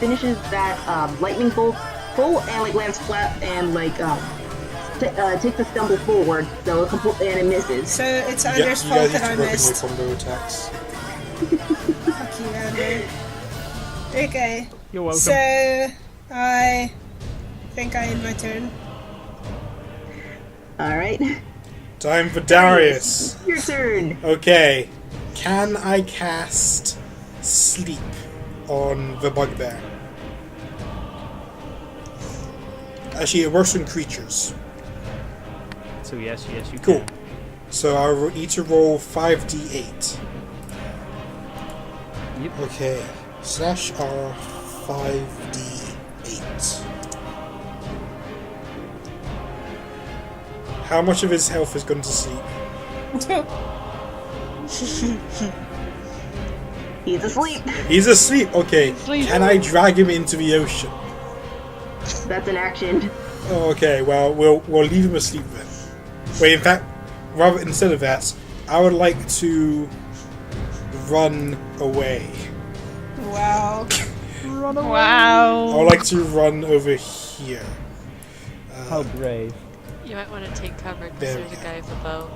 finishes that lightning bolt full and like lands flat and like takes a stumble forward, so and it misses. So it's Yeah, Anders' you fault guys that I need to work on your missed. combo attacks. Fuck you, Ander. Okay. You're welcome. So I think I end my turn. All right, Time for Darius. your turn. Okay. Can I cast Sleep on the bugbear? Actually, it works on creatures. So yes, you Cool. can. So I need to roll 5d8. Yep. Okay. Slash R 5d8. How much of his health has gone to sleep? He's asleep. He's asleep. Okay. Sleep. Can I drag him into the ocean? That's an action. Oh, okay. Well, we'll leave him asleep then. Wait. In fact, rather instead of that, I would like to run away. Wow. I Wow. would like to run over here. How brave. You might want to take cover because There there's we a guy with a bow.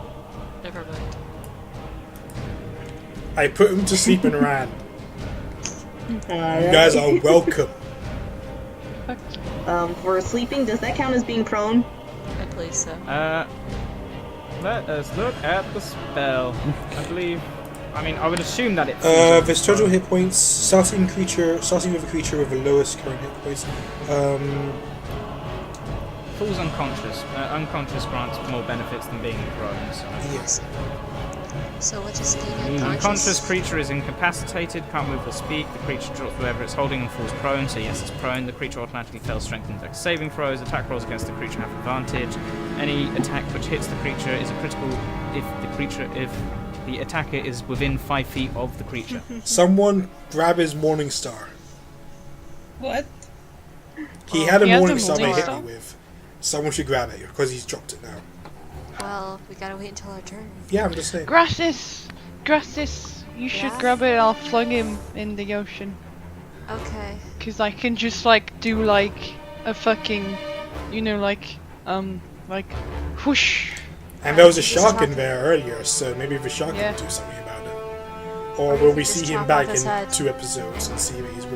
Never mind. I put him to sleep and ran. You Alright. guys are welcome. For sleeping, does that count as being prone? I believe so. Let us look at the spell. I believe. I mean, I would assume that it's. There's total hit points. Starting with a creature with the lowest current hit points. Falls unconscious. Unconscious grants more benefits than being prone. So. Yes. So what is being Unconscious unconscious? creature is incapacitated, can't move or speak. The creature drops whatever it's holding and falls prone. So yes, it's prone. The creature automatically fails strength and dex saving throws. Attack rolls against the creature have advantage. Any attack which hits the creature is a critical if the attacker is within 5 feet of the creature. Someone grab his morning star. What? He had a He has a morning star he morning hit star? me with. Someone should grab it because he's dropped it now. Well, we gotta wait until our turn. Yeah, I'm just saying. Grassis! You should Yeah? grab it. I'll flung him in the ocean. Okay. Cause I can just like do like a fucking, like whoosh. And there was a He's shark in talking. there earlier, so maybe the shark Yeah. can do something about it. Or Or will you we could see just him chop back off his in head. 2 episodes and see that he's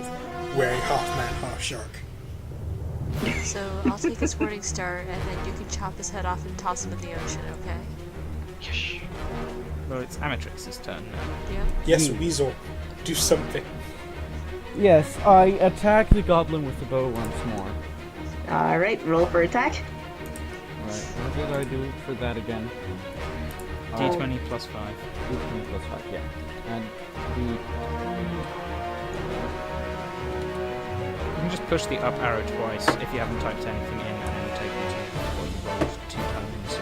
wearing half man, half shark? So I'll take his morning star, and then you can chop his head off and toss him in the ocean. Okay? Yes. Well, it's Amatrix's turn now. Yeah. Yes, Weasel, do something. Yes, I attack the goblin with the bow once more. All right, roll for attack. Right, what did I do for that again? D20 plus 5. D20 plus 5, yeah. And the... You can just push the up arrow twice if you haven't typed anything in, and then you take into what you rolled 2 times. So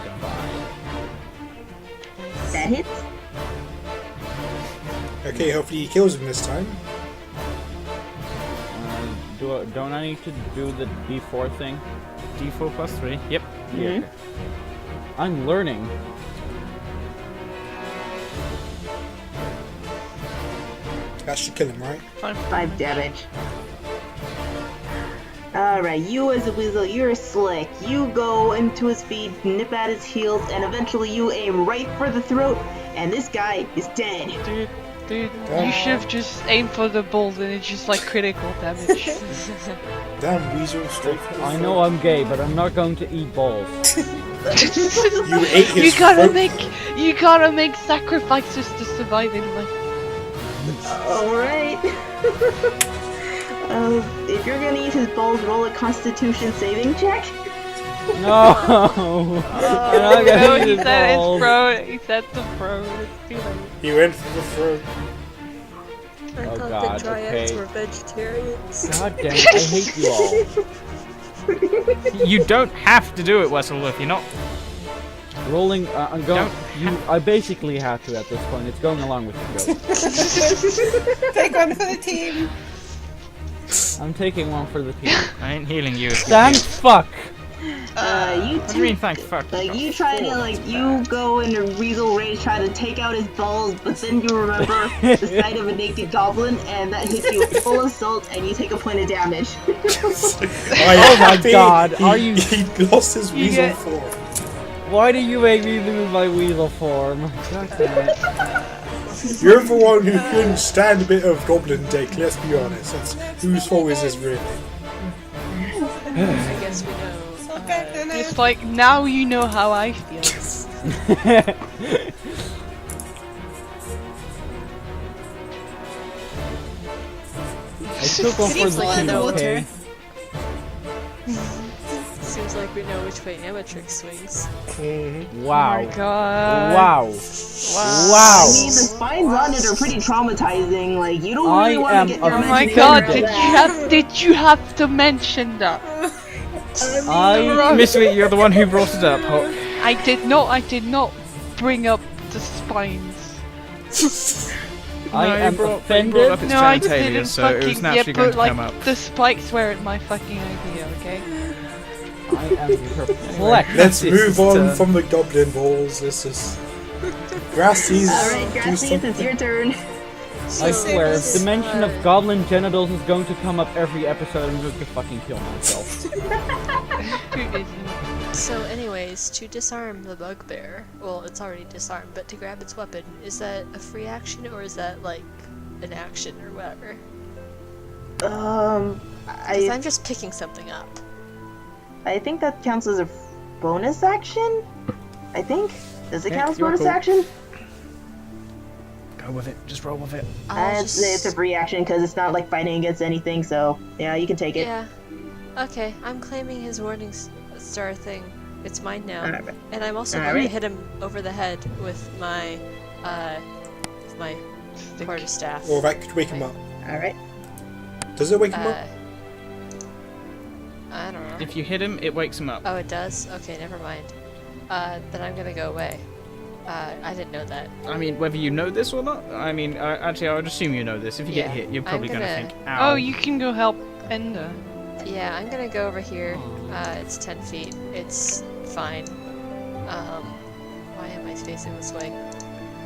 That hits. Okay, hopefully he kills him this time. don't I need to do the D4 thing? D4 plus 3. Yep. Yeah. Okay. I'm learning. That should kill him, right? 5 damage. Alright, you as a weasel, you're slick. You go into his feet, nip at his heels, and eventually you aim right for the throat, and this guy is dead. Dude, Dude, you should have just aimed for the balls and it's just like critical damage. Damn, Weasel straight for the I throat. know I'm gay, but I'm not going to eat balls. You ate his you throat. gotta make sacrifices to survive in life. Alright. If you're gonna eat his balls, roll a constitution saving check. No! I'm not gonna No, eat he his said balls. it's pro. He said the pro. It's too late. He went for the throat. I Oh thought God, the dryads okay. were vegetarians. God damn it, I hate you all. You don't have to do it, Wesselworth. You're not. Rolling, I'm going. Don't I basically have to at this point. It's going along with the joke. Take one for the team. I'm taking one for the team. I ain't healing you. if you Thank heal. fuck! You What do you mean, thank fuck? Like, you try to, like, you go into Weasel Rage, try to take out his balls, but then you remember the sight of a naked goblin, and that hits you with full assault, and you take a point of damage. Oh my God, are you- He lost his You weasel get- form. Why do you make me lose my weasel form? God damn it. You're the one who couldn't stand a bit of goblin dick, let's be honest. That's, whose fault is this really? I guess we know. It's like now you know how I feel. I took one Did he for fall the in team, the water? okay? Seems like we know which way Amatrix swings. Wow. Oh my god. Wow. Wow. I mean, the spines on it are pretty traumatizing. Like, you don't really I want am to get your a- Oh my imagination god, around did that. did you have to mention that? Mystery, you're the one who brought it up, Hawk. I did not bring up the spines. I No, you am brought up offended. its No, I genitalia, didn't so it was fucking naturally yeah, going but to like come up. the spikes weren't my fucking idea, okay? I am perplexed. Let's move on turn. from the goblin balls. This is. Grassy's. Alright, do Grassius, something. it's your turn. I swear, if this the mention of goblin genitals is going to come up every episode, I'm going to fucking kill myself. Who isn't? So, anyways, to disarm the bugbear, well, it's already disarmed, but to grab its weapon, is that a free action or is that like an action or whatever? Because I'm just picking something up. I think that counts as a bonus action. I think. Does it Yeah, count as you're bonus cool. action? Go with it. Just roll with it. It's a free action because it's not like fighting against anything. So yeah, you can take it. Yeah. Okay, I'm claiming his warning star thing. It's mine now. Alright. And I'm also going to Alright. hit him over the head with my quarterstaff. Or that could wake him up. All right. Does it wake him up? I don't know. If you hit him, it wakes him up. Oh, it does? Okay, never mind. Then I'm gonna go away. I didn't know that. I mean, whether you know this or not, I mean, actually, I would assume you know this. If you get Yeah, hit, you're I'm probably going to gonna- think, ow. Oh, you can go help Ender. Yeah, I'm gonna go over here. It's 10 feet. It's fine. Why am I facing this way?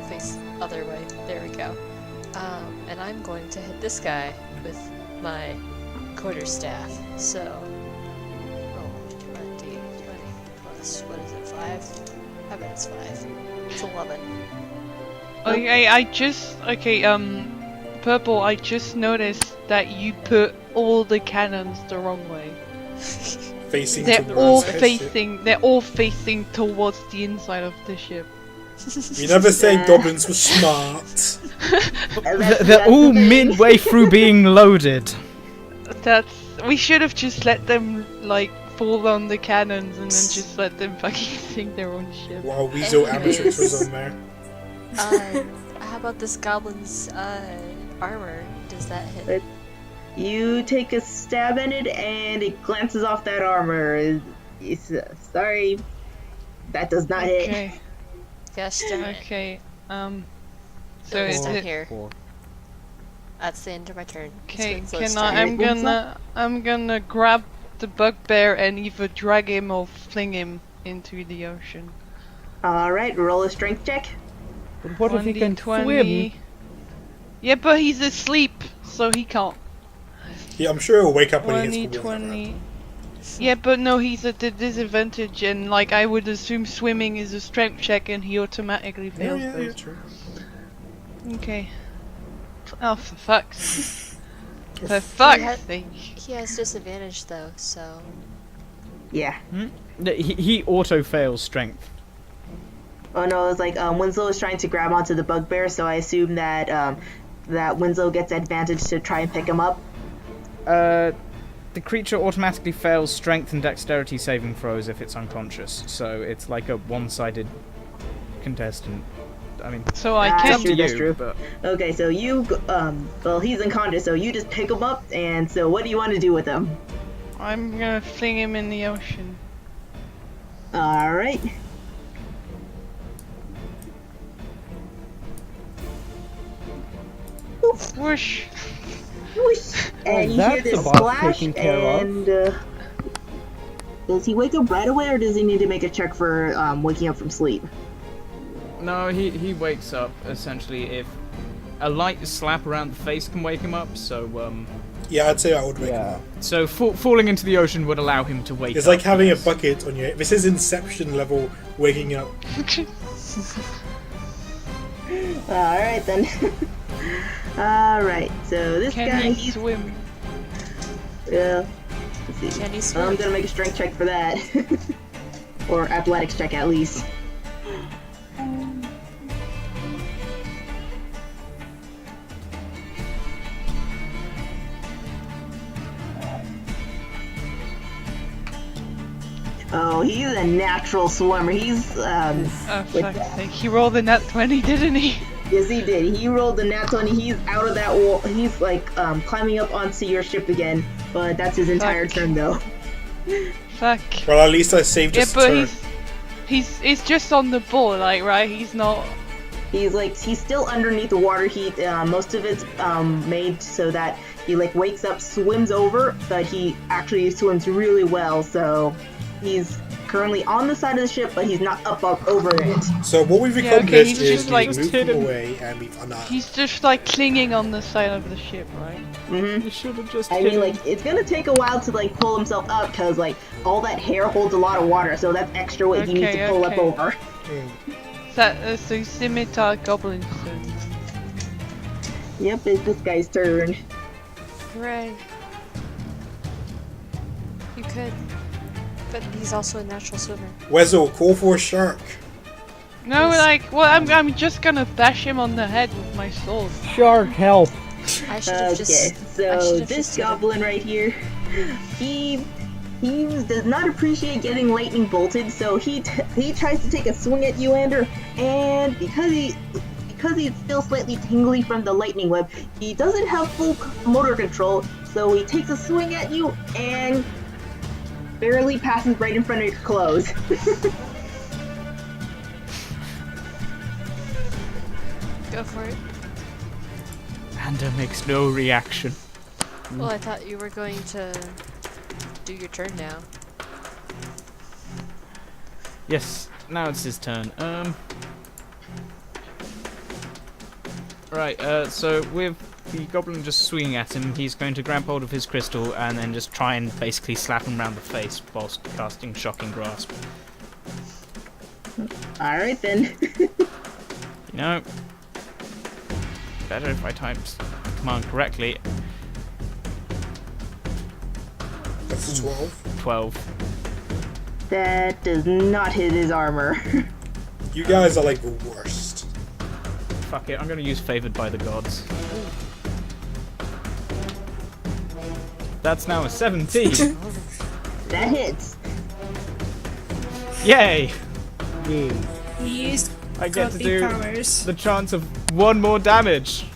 Face other way. There we go. And I'm going to hit this guy with my quarterstaff. So, roll 20 plus, what is it, 5? I bet it's 5. It's 11. Okay, Purple, I just noticed that you put all the cannons the wrong way. Facing They're towards the ship. they're all facing towards the inside of the ship. You never said goblins were smart. They're all midway through being loaded. We should have just let them, like, fall on the cannons and then just let them fucking sink their own ship. While Weasel Amatrix was on there. How about this goblin's armor? Does that hit? You take a stab at it, and it glances off that armor. Sorry, that does not hit. Okay, Gosh darn it. okay, so Don't is stop it... here. That's the end of my turn. Okay, It's been can slow I? starting. I'm gonna grab the bugbear and either drag him or fling him into the ocean. All right, roll a strength check. But what if he can 1d20. swim? Yeah, but he's asleep, so he can't. Yeah, I'm sure he'll wake up when he gets 20. Yeah, but no, he's at a disadvantage, and like I would assume swimming is a strength check, and he automatically Yeah, fails yeah, those. true. Okay. Oh, for fuck's sake. He has disadvantage though, so Yeah. He auto fails strength. Oh no, it's like Winslow is trying to grab onto the bugbear, so I assume that that Winslow gets advantage to try and pick him up. The creature automatically fails strength and dexterity saving throws if it's unconscious, so it's like a one-sided contestant. I mean, So I That's can. true, that's you, true. but Okay, so you well, he's unconscious, so you just pick him up, and so what do you want to do with him? I'm gonna fling him in the ocean. All right. Whoosh. Whoosh, and you hear that's this about splash, taken care of. and does he wake up right away, or does he need to make a check for waking up from sleep? no, he wakes up essentially if a light slap around the face can wake him up. So Yeah, I'd say I would wake him up. so falling into the ocean would allow him to wake up. It's like having a yes. bucket on your. This is Inception level waking up. All right then. All right, so this guy, Can he he's swim? let's see. can he I'm swim? gonna make a strength check for that, or athletics check at least. Oh, he's a natural swimmer. He's Oh, with fuck's that. sake. He rolled a nat 20, didn't he? Yes, he did. He rolled the nat 20. He's out of that wall. He's like climbing up onto your ship again, but that's his entire Fuck. turn though. Fuck. Well, at least I saved Yeah, his but turn. he's just on the board, like, right? He's not. He's still underneath the water heat. Most of it's made so that he like wakes up, swims over, but he actually swims really well. So he's currently on the side of the ship, but he's not up over it. So what we've Yeah, okay, accomplished he's is just, like, we've moved hit him him. away and we've unarmed. He's just like clinging on the side of the ship, right? You should have just. I hit mean, him. like, it's gonna take a while to like pull himself up, cause like all that hair holds a lot of water, so that's extra weight he needs to Okay, pull up okay. over. So scimitar goblin soon. Yep, it's this guy's turn. Hooray. You could. But he's also a natural swimmer. Wezzo, call for a shark. No, like, well, I'm just gonna bash him on the head with my sword. Shark, help! I should have Okay, just. I so should have this just hit him. goblin right here, he does not appreciate getting lightning bolted, so he tries to take a swing at you, Ander, and because he's still slightly tingly from the lightning web, he doesn't have full motor control, so he takes a swing at you and barely passes right in front of your clothes. Go for it. Ander makes no reaction. Well, I thought you were going to do your turn now. Yes, now it's his turn. Right, so with the goblin just swinging at him, he's going to grab hold of his crystal and then just try and basically slap him round the face whilst casting Shocking Grasp. Alright then. You know, better if I type the command correctly. That's a 12. 12. That does not hit his armor. You guys are like the worst. Fuck it, I'm gonna use Favoured by the Gods. That's now a 17. That hits. Yay! Yay. He used I get to godly do powers. the chance of 1 more damage.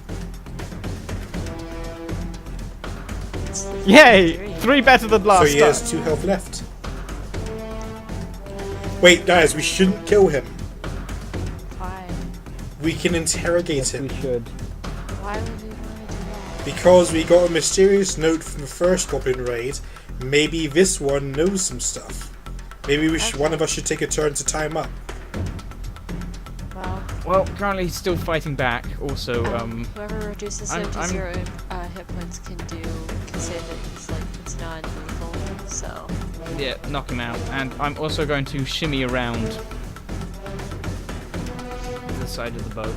Yay! 3 better than So last he time. has 2 health left. Wait, guys, we shouldn't kill him. Why? We can interrogate Yes, him. we should. Why would we want to do that? Because we got a mysterious note from the first Goblin raid. Maybe this one knows some stuff. Maybe one of us should take a turn to tie him up. Well, Well, currently he's still fighting back. Also, whoever reduces him to 0 hit points can say that he's like it's non-lethal. So yeah, knock him out. And I'm also going to shimmy around the side of the boat.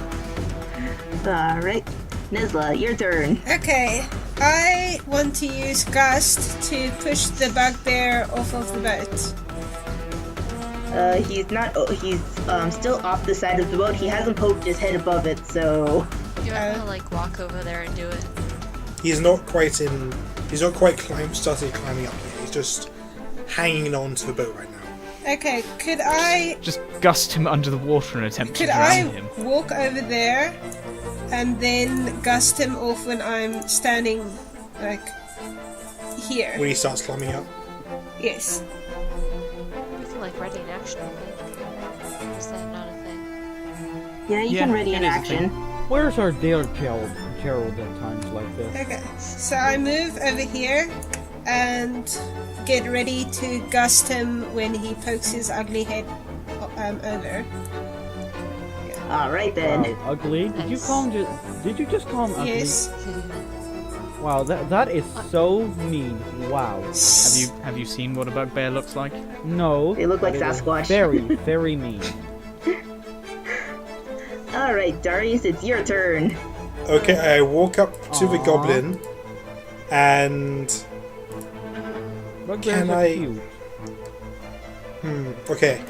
Alright. Nesla, your turn. Okay, I want to use Gust to push the bugbear off of the boat. He's not. Oh, he's still off the side of the boat. He hasn't poked his head above it, so. You want to like walk over there and do it? He's not quite in. He's not quite started climbing up yet. He's just hanging on to the boat right now. Okay, could I Just gust him under the water and attempt to drown him. walk over there and then gust him off when I'm standing, like, here? When he starts climbing up. Yes. You can like ready an action, I think. Is that not a thing? Yeah, you Yeah, can ready it an is a action. Where's our dear Gerald at times like this? Okay, so I move over here and get ready to gust him when he pokes his ugly head over. All right then. Wow, ugly? Did you Nice. call him Did you just call him ugly? Yes. Wow, that is so mean. Wow. Have you seen what a bugbear looks like? No. They look like but it was Sasquatch. Very, very mean. All right, Darius, it's your turn. Okay, I walk up to the Aw. goblin, and Bugbears Can are I- cute. okay.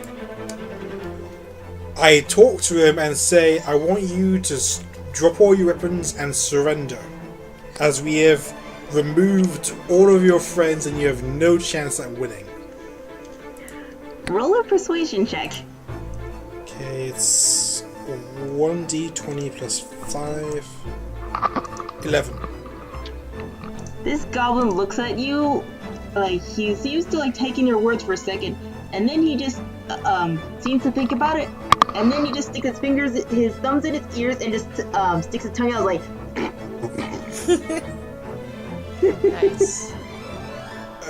I talk to him and say, I want you to drop all your weapons and surrender, as we have removed all of your friends and you have no chance at winning. Roll a persuasion check. Okay, it's 1d20 plus 5. 11. This goblin looks at you, like he seems to like taking your words for a second, and then he just seems to think about it, and then he just sticks his thumbs in his ears and just sticks his tongue out like. Nice.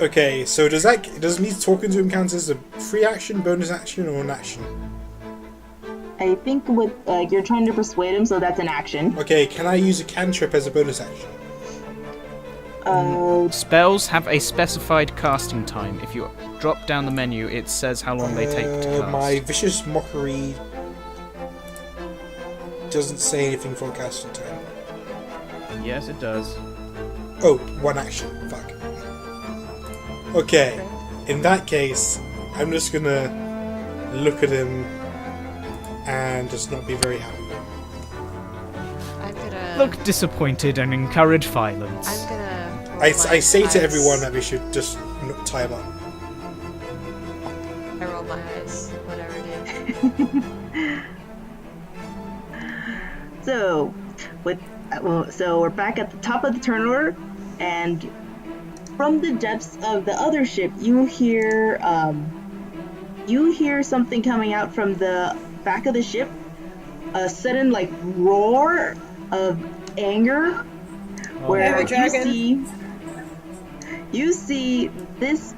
Okay, so does me talking to him count as a free action, bonus action, or an action? I think with you're trying to persuade him, so that's an action. Okay, can I use a cantrip as a bonus action? Spells have a specified casting time. If you drop down the menu, it says how long they take to cast. My vicious mockery doesn't say anything for casting time. Yes, it does. Oh, one action. Fuck. Okay, in that case, I'm just gonna look at him and just not be very happy. I'm gonna Look disappointed and encourage violence. I'm gonna roll I my say to eyes. everyone that we should just not tie him up. I roll my eyes, whatever it is. So, so we're back at the top of the turn order, and from the depths of the other ship, you hear something coming out from the back of the ship. A sudden like roar of anger, where Have a dragon. you see this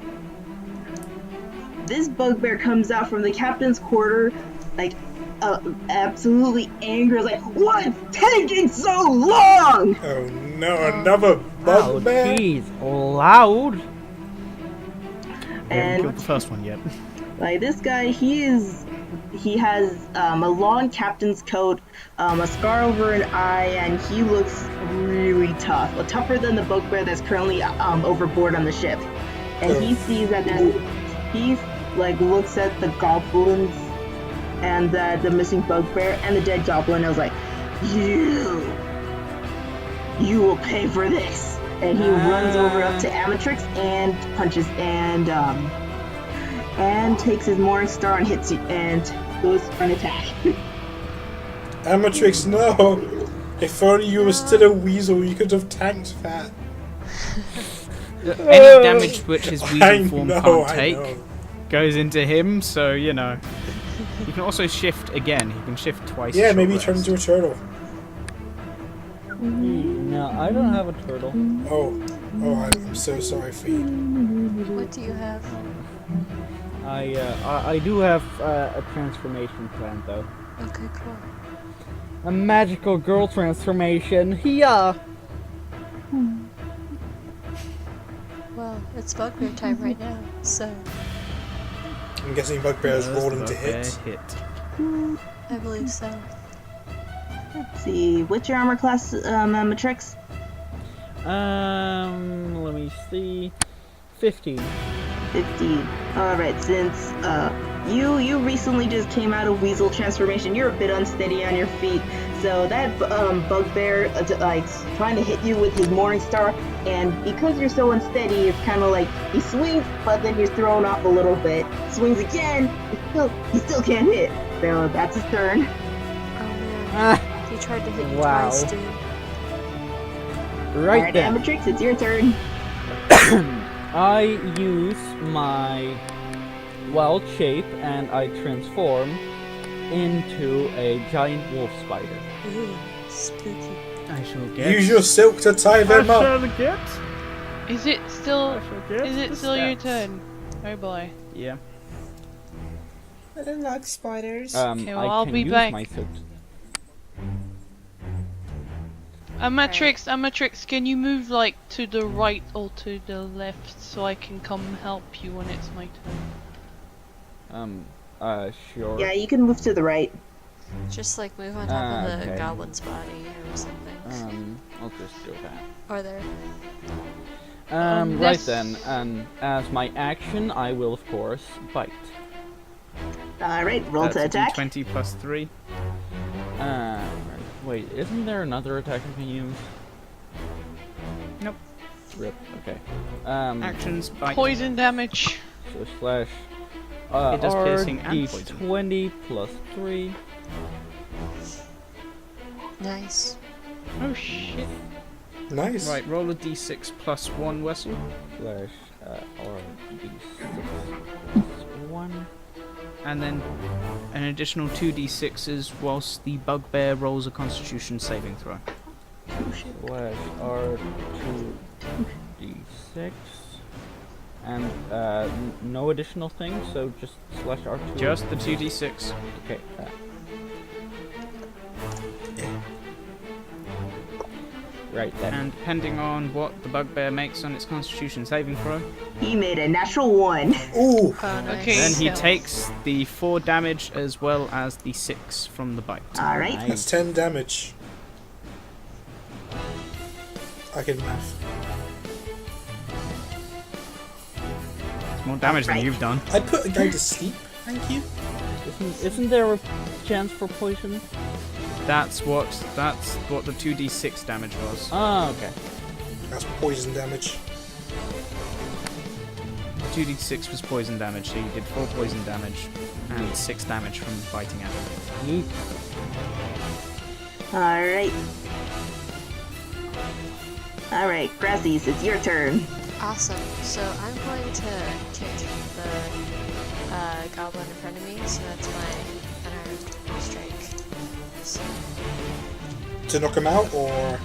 bugbear comes out from the captain's quarter, like absolutely angry, like, what's taking so long? Oh no, another Oh, bugbear! jeez, loud. We haven't And killed the first one yet. like this guy, he has a long captain's coat, a scar over an eye, and he looks really tough, tougher than the bugbear that's currently overboard on the ship. And he sees that he like looks at the goblins and the missing bugbear and the dead goblin. I was like, you will pay for this. And he runs over up to Amatrix and punches and takes his Morning Star and hits you and goes for an attack. Amatrix, no! If only you were still a weasel, you could have tanked that. Any damage which his I weasel form know, can't I take know. goes into him, so you know. You can also shift again. He can shift twice. Yeah, a maybe short turn rest. into a turtle. No, I don't have a turtle. Oh, I'm so sorry for you. What do you have? I do have a transformation plan though. Okay, cool. A magical girl transformation. Yeah. Well, it's bugbear time right now, so I'm guessing bugbears First roll into bugbear hits. hit. I believe so. Let's see. What's your armor class, Matrix? Let me see. 15. 15. Alright, since you recently just came out of Weasel transformation, you're a bit unsteady on your feet. So that bugbear like trying to hit you with his Morning Star, and because you're so unsteady, it's kind of like he swings, but then you're thrown off a little bit. Swings again, he still can't hit. So that's his turn. Oh man, he tried to hit you Wow. twice, dude. Right Alright, then. Amatrix, it's your turn. I use my wild shape and I transform into a giant wolf spider. Ooh, spooky. I shall get. Use your silk to tie I them up. shall get. Is it still? I shall get Is it the still your stats. turn? Oh boy. Yeah. I don't like spiders. Okay, well, I I'll can be use back. my silk. Amatrix, can you move like to the right or to the left so I can come help you when it's my turn? Sure. Yeah, you can move to the right. Just like move on top of the Okay. goblin's body or something. I'll just do that. Or there. Right then, and as my action, I will of course bite. Alright, roll That's to a attack. D20 plus 3. Wait, isn't there another attack I can use? Nope. Rip. Okay. Actions, bite. Poison damage. So slash. It does piercing and poison. D20 plus 3. Nice. Oh shit. Nice. Right, roll a D6 plus 1, Wessel. Slash RD6 plus 1. And then an additional 2d6s whilst the bugbear rolls a constitution saving throw. Slash R2D6. And no additional things, so just slash R2. Just the 2d6. Okay. Right then. And depending on what the bugbear makes on its constitution saving throw, He made a natural 1. Ooh. Oh, nice. Okay. then he So- takes the 4 damage as well as the 6 from the bite. Alright. That's 10 damage. I can math. It's more damage than Right. you've done. I put a guy to sleep. Thank you. Isn't there a chance for poison? That's what the 2d6 damage was. Ah, okay. That's poison damage. 2d6 was poison damage, so you did 4 poison damage and 6 damage from biting at it. Neat. Alright. Alright, Grassies, it's your turn. Awesome. So I'm going to kick the goblin in front of me, so that's my unarmed strike. So, To knock him out, or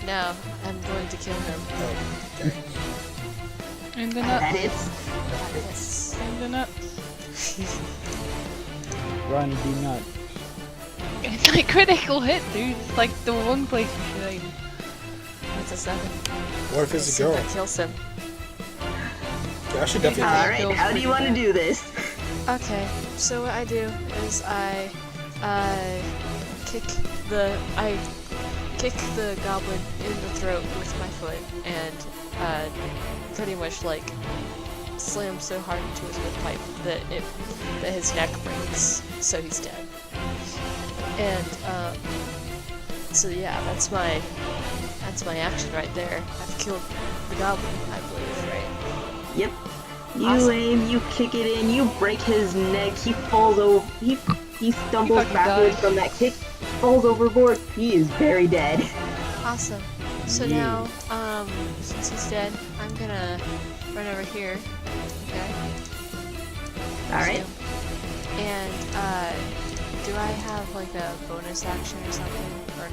no, I'm going to kill him. oh, okay. In the That nuts. hits. Yes. In the nuts. Run, do not. It's like critical hit, dude. It's like the one place you should aim. That's a 7. What if it's a girl? That kills him. Yeah, I should definitely. Alright, how do you want to do this? Okay, so what I do is I kick the goblin in the throat with my foot and pretty much like slam so hard into his windpipe that his neck breaks, so he's dead. And so yeah, that's my action right there. I've killed the goblin, I believe, right? Yep. You Awesome. aim, you kick it in, you break his neck, he falls over, he stumbles fucking backwards dies. from that kick, falls overboard, he is very dead. Awesome. So now, since he's dead, I'm gonna run over here. Okay. Alright. And do I have like a bonus action or something, or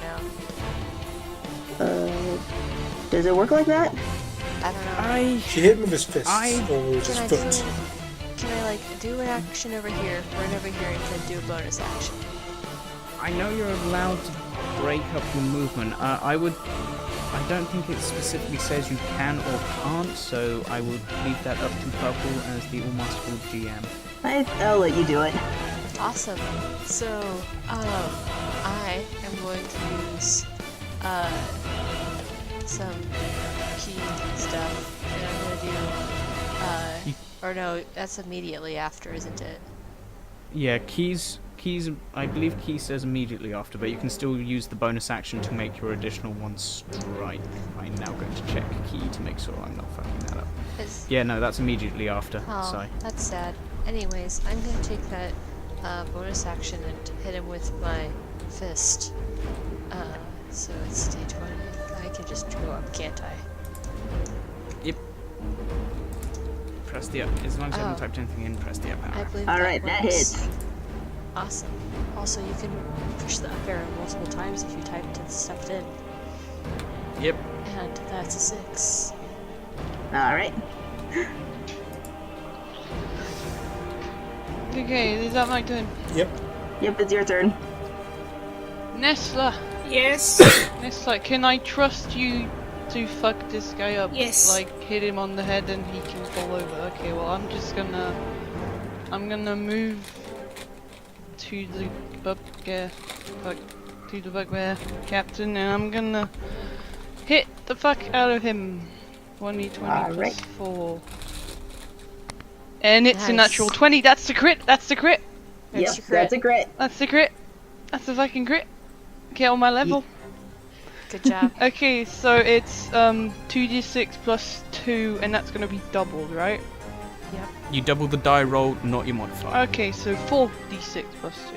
no? Does it work like that? I don't know. She hit him with his fists, or with his Can I foot. can I like do an action over here, run over here, and then do a bonus action? I know you're allowed to break up your movement. I don't think it specifically says you can or can't, so I would leave that up to Purple as the all-masterful GM. I'll let you do it. Awesome. So, I I am going to use some key stuff, and I'm gonna do or no, that's immediately after, isn't it? Yeah, keys. I believe key says immediately after, but you can still use the bonus action to make your additional one strike. I'm now going to check key to make sure I'm not fucking that up. Yeah, no, that's immediately after. Oh, Sorry. that's sad. Anyways, I'm gonna take that bonus action and hit him with my fist. So it's D20. I can just go up, can't I? Yep. Press the up. As long as you haven't typed anything in, press the up I arrow. believe Alright, that works. hits. Awesome. Also, you can push the up arrow multiple times if you typed the stuff in. Yep. And that's a 6. Alright. Okay, is that my turn? Yep. Yep, it's your turn. Nestla, Yes. Nestla, can I trust you to fuck this guy up? Yes. Like, hit him on the head and he can fall over. Okay, well, I'm gonna move to the bugbear captain, and I'm gonna hit the fuck out of him. 1d20 Alright. plus 4. And it's a Nice. natural 20. That's the crit. That's the crit. Yep, That's your crit. that's a crit. That's the crit. That's the fucking crit. Get on my level. Good job. Okay, so it's 2d6 plus 2, and that's gonna be doubled, right? You double the die roll, not your modifier. Okay, so 4d6 plus 2.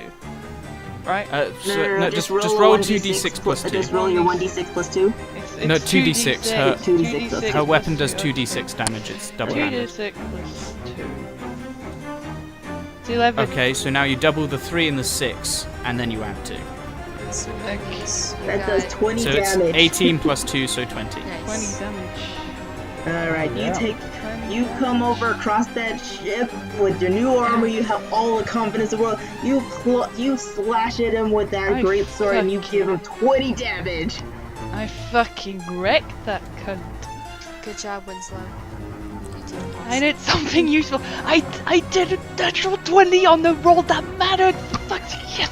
Right? No, just roll 2d6 plus 2. Just roll your 1d6 plus 2. It's No, 2d6. Her- 2d6 plus Her weapon plus does 2. 2d6 damage, it's double damage. 2d6 plus 2. It's 11. Okay, so now you double the 3 and the 6, and then you add 2. So that means you That got does 20 So it's damage. 18 plus 2, so 20. 20 nice. damage. Alright, Yeah. you come over across that ship with your new armor, you have all the confidence in the world, you slash at him with that I great sword and you fucking- give him 20 damage. I fucking wrecked that cunt. Good job, Winslow. You did awesome. I did something useful. I did a natural 20 on the roll that mattered. Fuck yes.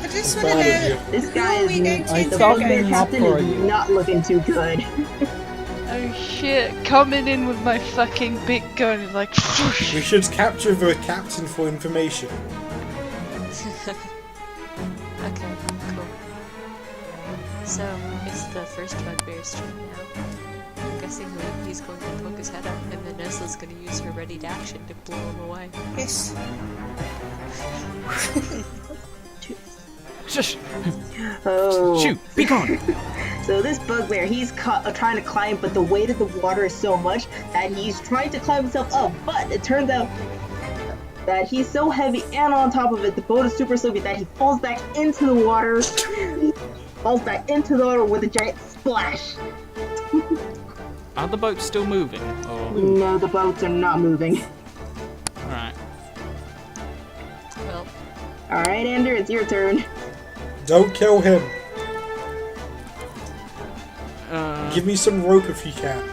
I just Proud want of to you. know, This who guy are we going is to I the thought bugbear we captain for is you. not looking too good. Oh shit, coming in with my fucking big gun, like, whoosh. We should capture the captain for information. Okay, cool. So, it's the first bugbear's turn now. I'm guessing he's going to poke his head up, and then Nestle's going to use her ready to action to blow him away. yes. Shush! Oh. Shoot! Be gone! So this bugbear, he's trying to climb, but the weight of the water is so much that he's trying to climb himself up. But it turns out that he's so heavy, and on top of it, the boat is super slippery that he falls back into the water. Falls back into the water with a giant splash. Are the boats still moving? Or... No, the boats are not moving. Alright. Well, All right, Ender, it's your turn. Don't kill him. Uh, Give me some rope if you can.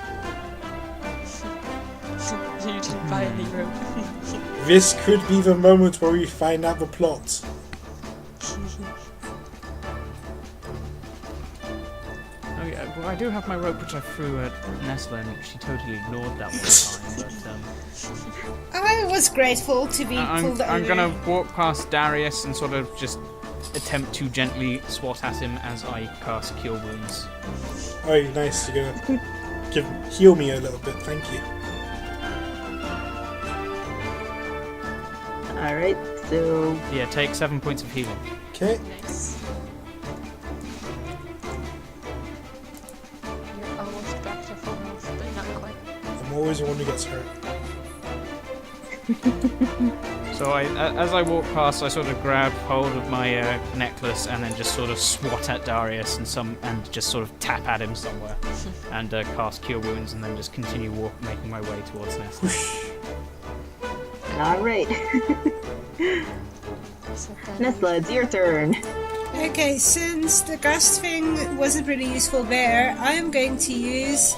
you didn't buy any rope. This could be the moment where we find out the plot. oh yeah, well I do have my rope which I threw at Nestla and she totally ignored that one time, but I was grateful to be pulled I'm over. gonna walk past Darius and sort of just attempt to gently swat at him as I cast Cure Wounds. Oh, nice. You're gonna heal me a little bit. Thank you. All right, so Yeah, take 7 points of healing. Okay. Nice. You're almost back to full health, but not quite. I'm always the one who gets hurt. So as I walk past, I sort of grab hold of my necklace and then just sort of swat at Darius and just sort of tap at him somewhere, and cast Cure Wounds, and then just continue making my way towards Nest. Whoosh. all right, Set that Nestla, it's your turn. Okay, since the gust thing wasn't really useful there, I am going to use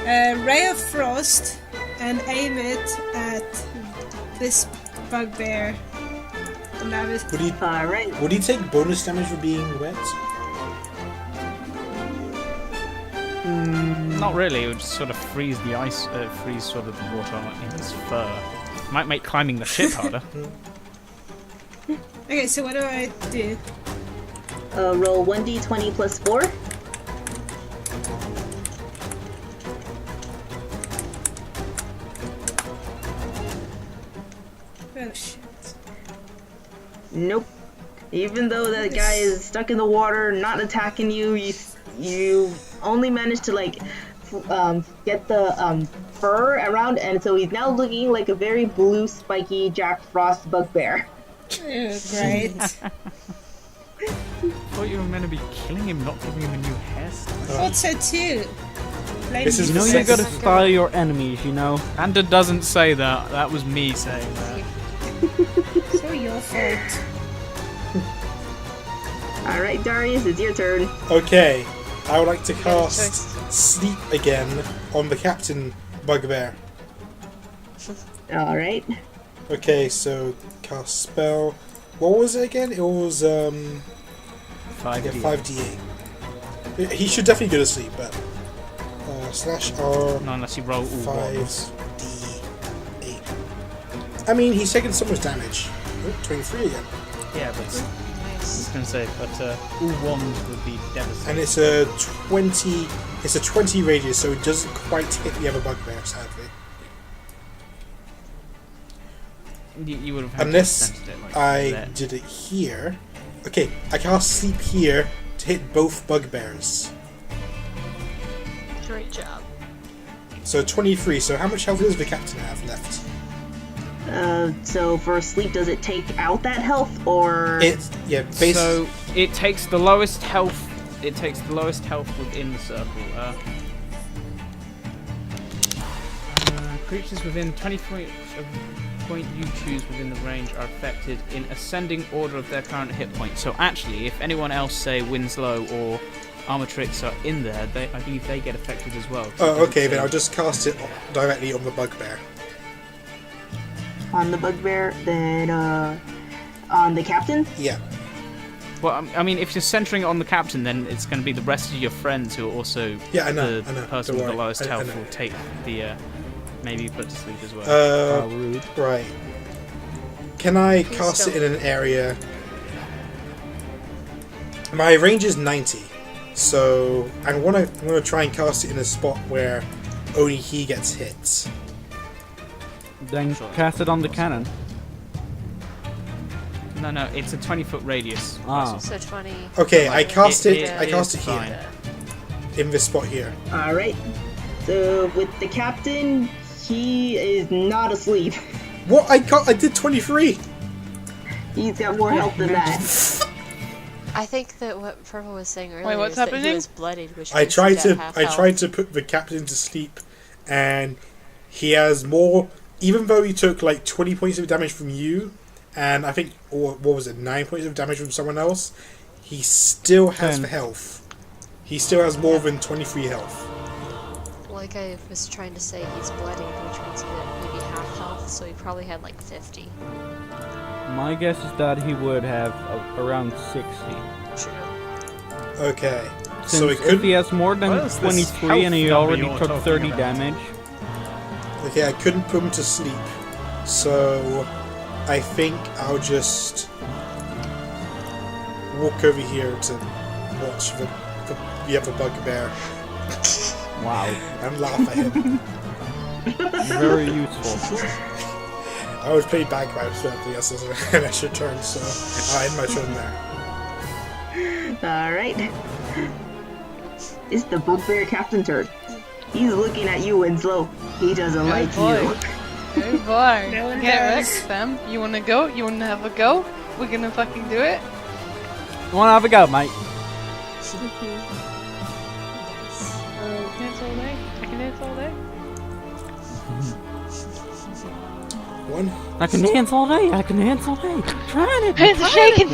Ray of Frost and aim it at this bugbear. on damage. Alright. Would he take bonus damage for being wet? Not really. It would just sort of freeze the ice, freeze sort of the water in his fur. Might make climbing the ship harder. Okay, so what do I do? Roll 1d20 plus 4. Oh shit. Nope. Even though that guy is stuck in the water, not attacking you, you only managed to like get the fur around, and so he's now looking like a very blue, spiky Jack Frost bugbear. Oh, great. Thought you were meant to be killing him, not giving him a new hairstyle. Thought so too. This is You know you gotta style your enemies, you know? Anda doesn't say that. That was me saying that. So your fault. Alright, Darius, it's your turn. Okay, I would like to cast Sleep again on the Captain Bugbear. Alright. Okay, so cast spell. What was it again? It was 5d8. He should definitely go to sleep, but /R. Not unless you roll all ones. 5d8. I mean, he's taken so much damage. Oh, 23 again. Yeah, but I was going to say, but all ones would be devastating. And it's a 20. It's a 20 radius, so it doesn't quite hit the other bugbear, sadly. You would have had Unless to have sensed it, like, I there. did it here. Okay, I cast sleep here to hit both bugbears. Great job. So 23. So how much health does the captain have left? So for sleep, does it take out that health, or? It's So it takes the lowest health. It takes the lowest health within the circle. Creatures within 20 feet of the point you choose within the range are affected in ascending order of their current hit point. So actually, if anyone else, say Winslow or Armatrix, are in there, I believe they get affected as well. Oh, okay. Then I'll just cast it directly on the bugbear. On the bugbear, then on the captain? Yeah. Well, I mean, if you're centering it on the captain, then it's going to be the rest of your friends who are also Yeah, I know. the I know. person Don't with the worry. lowest I health know. will take the maybe put to sleep as well. Rude. Right. Can I Please cast it don't. in an area? My range is 90, so I'm gonna try and cast it in a spot where only he gets hit. Then Sure. cast it on the cannon. No, it's a 20-foot radius. Ah. So 20. Okay, I cast it. it I cast it is here, fine. in this spot here. Alright. So with the captain, he is not asleep. What? I did 23. He's got more health than that. I think that what Purple was saying earlier Wait, what's is that happening? he was bloodied, which I means tried he's to at half I health. tried to put the captain to sleep, and he has more. Even though he took like 20 points of damage from you, and I think, or what was it, 9 points of damage from someone else, he still has 10. the health. He still has more than 23 health. Like I was trying to say, he's bloodied, which means that maybe half health, so he probably had like 50. My guess is that he would have around 60. True. Okay, Since so it if could. he has more than What is this 23 and he health already number took you're 30 talking about? damage, Okay, I couldn't put him to sleep, so I think I'll just walk over here to watch the other bugbear wow, and laugh at him. very useful. I was playing bagpipes, but yes, this is an extra turn, so I'll end my turn there. Alright. It's the bugbear captain turn. He's looking at you, Winslow. He doesn't like boy. you. Oh boy. No one Get does. wrecked, Sam. You wanna go? You wanna have a go? We're gonna fucking do it? You wanna have a go, mate? Dance all day? I can dance all day? One. I can dance all day, I can dance all day. Trying it. Hands are shaking!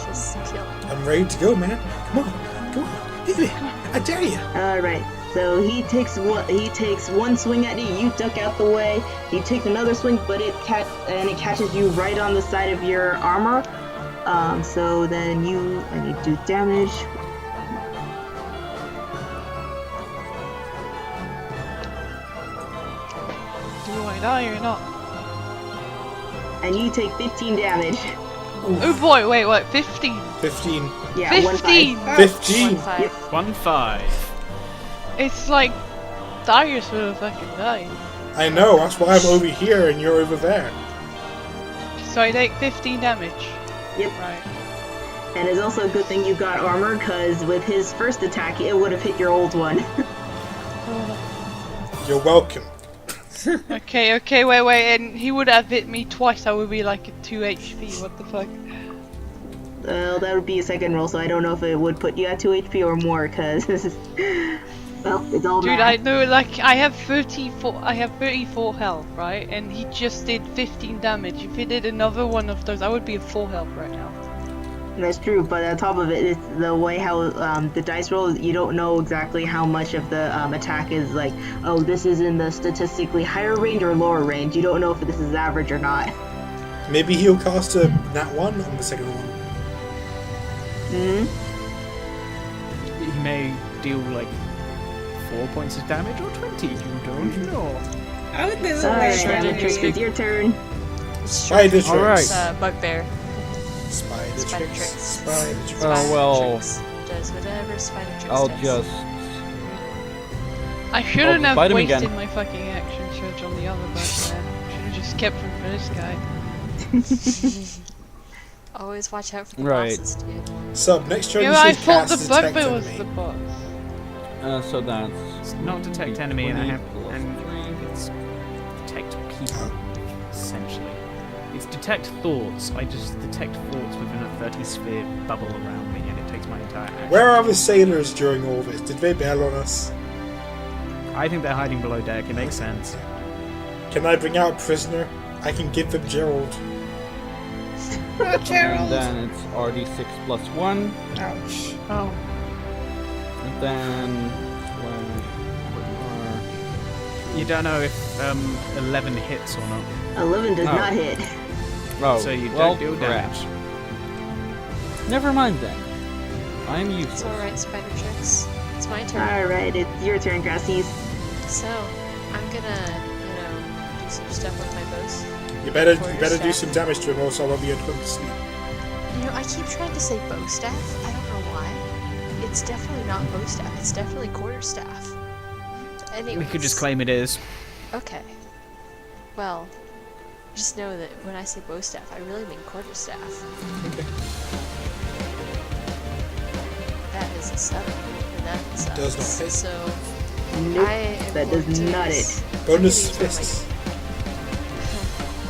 Just kill him. I'm ready to go, man. Come on, hit me. I dare you. Alright. So he takes one swing at you. You duck out the way. He takes another swing, but it catches you right on the side of your armor. So then I need to do damage. Do I die or not? And you take 15 damage. Oh boy, wait, what? 15? 15. Yeah, 15! 15! 1-5. Yep. 1-5. It's like Darius would have fucking died. I know, that's why I'm over here and you're over there. So I take 15 damage. Yep. Right. And it's also a good thing you got armor, because with his first attack, it would have hit your old one. You're welcome. Okay, wait, and he would have hit me twice, I would be like at 2 HP, what the fuck? Well, that would be a second roll, so I don't know if it would put you at 2 HP or more, because this is... Well, it's all Dude, math. I know, like, I have 34 health, right? And he just did 15 damage. If he did another one of those, I would be at full health right now. That's true, but on top of it, it's the way how the dice roll, you don't know exactly how much of the attack is like, oh, this is in the statistically higher range or lower range. You don't know if this is average or not. Maybe he'll cast a nat 1 on the second one. Hmm? He may deal like 4 points of damage or 20, you don't know. I would be Alright, aware. Trick, it's your turn. Spider tricks. Alright. Bugbear. Spider Spider tricks. tricks. Spider tricks. Oh, well. Tricks does whatever spider tricks I'll does. just... I shouldn't have bite him wasted again. my fucking action surge on the other bugbear. Should have just kept him for this guy. Always watch out for the Right. bosses, dude. Sub, next turn Yeah, you I should thought cast the detect bugbear was enemy. the boss. So that's... It's not detect enemy, and I have... 20 And it's detect people, essentially. It's detect thoughts. I just detect thoughts within a 30-sphere bubble around me, and it takes my entire action. Where are the sailors during all this? Did they bail on us? I think they're hiding below deck. It makes sense. Can I bring out a prisoner? I can give them Gerald. Oh, And Gerald. then it's RD6 plus 1. Ouch. Oh. And then... You don't know if 11 hits or not. 11 does Oh. not hit. Oh, So you well, don't deal crap. damage. Never mind then. I'm It's useless. alright, spider tricks. It's my turn. Alright, it's your turn, Grassies. So, I'm gonna, do some stuff with my bows. You better Quarter do staff. some damage to him, or else I won't be able to sleep. I keep trying to say bow staff. I don't know why. It's definitely not bow staff. It's definitely quarterstaff. Anyways. We could just claim it is. Okay. Well, just know that when I say bow staff, I really mean quarterstaff. That is a 7, and that sucks. Does not hit. So Nope, I am that does going to not use- hit. Bonus I'm gonna use fists.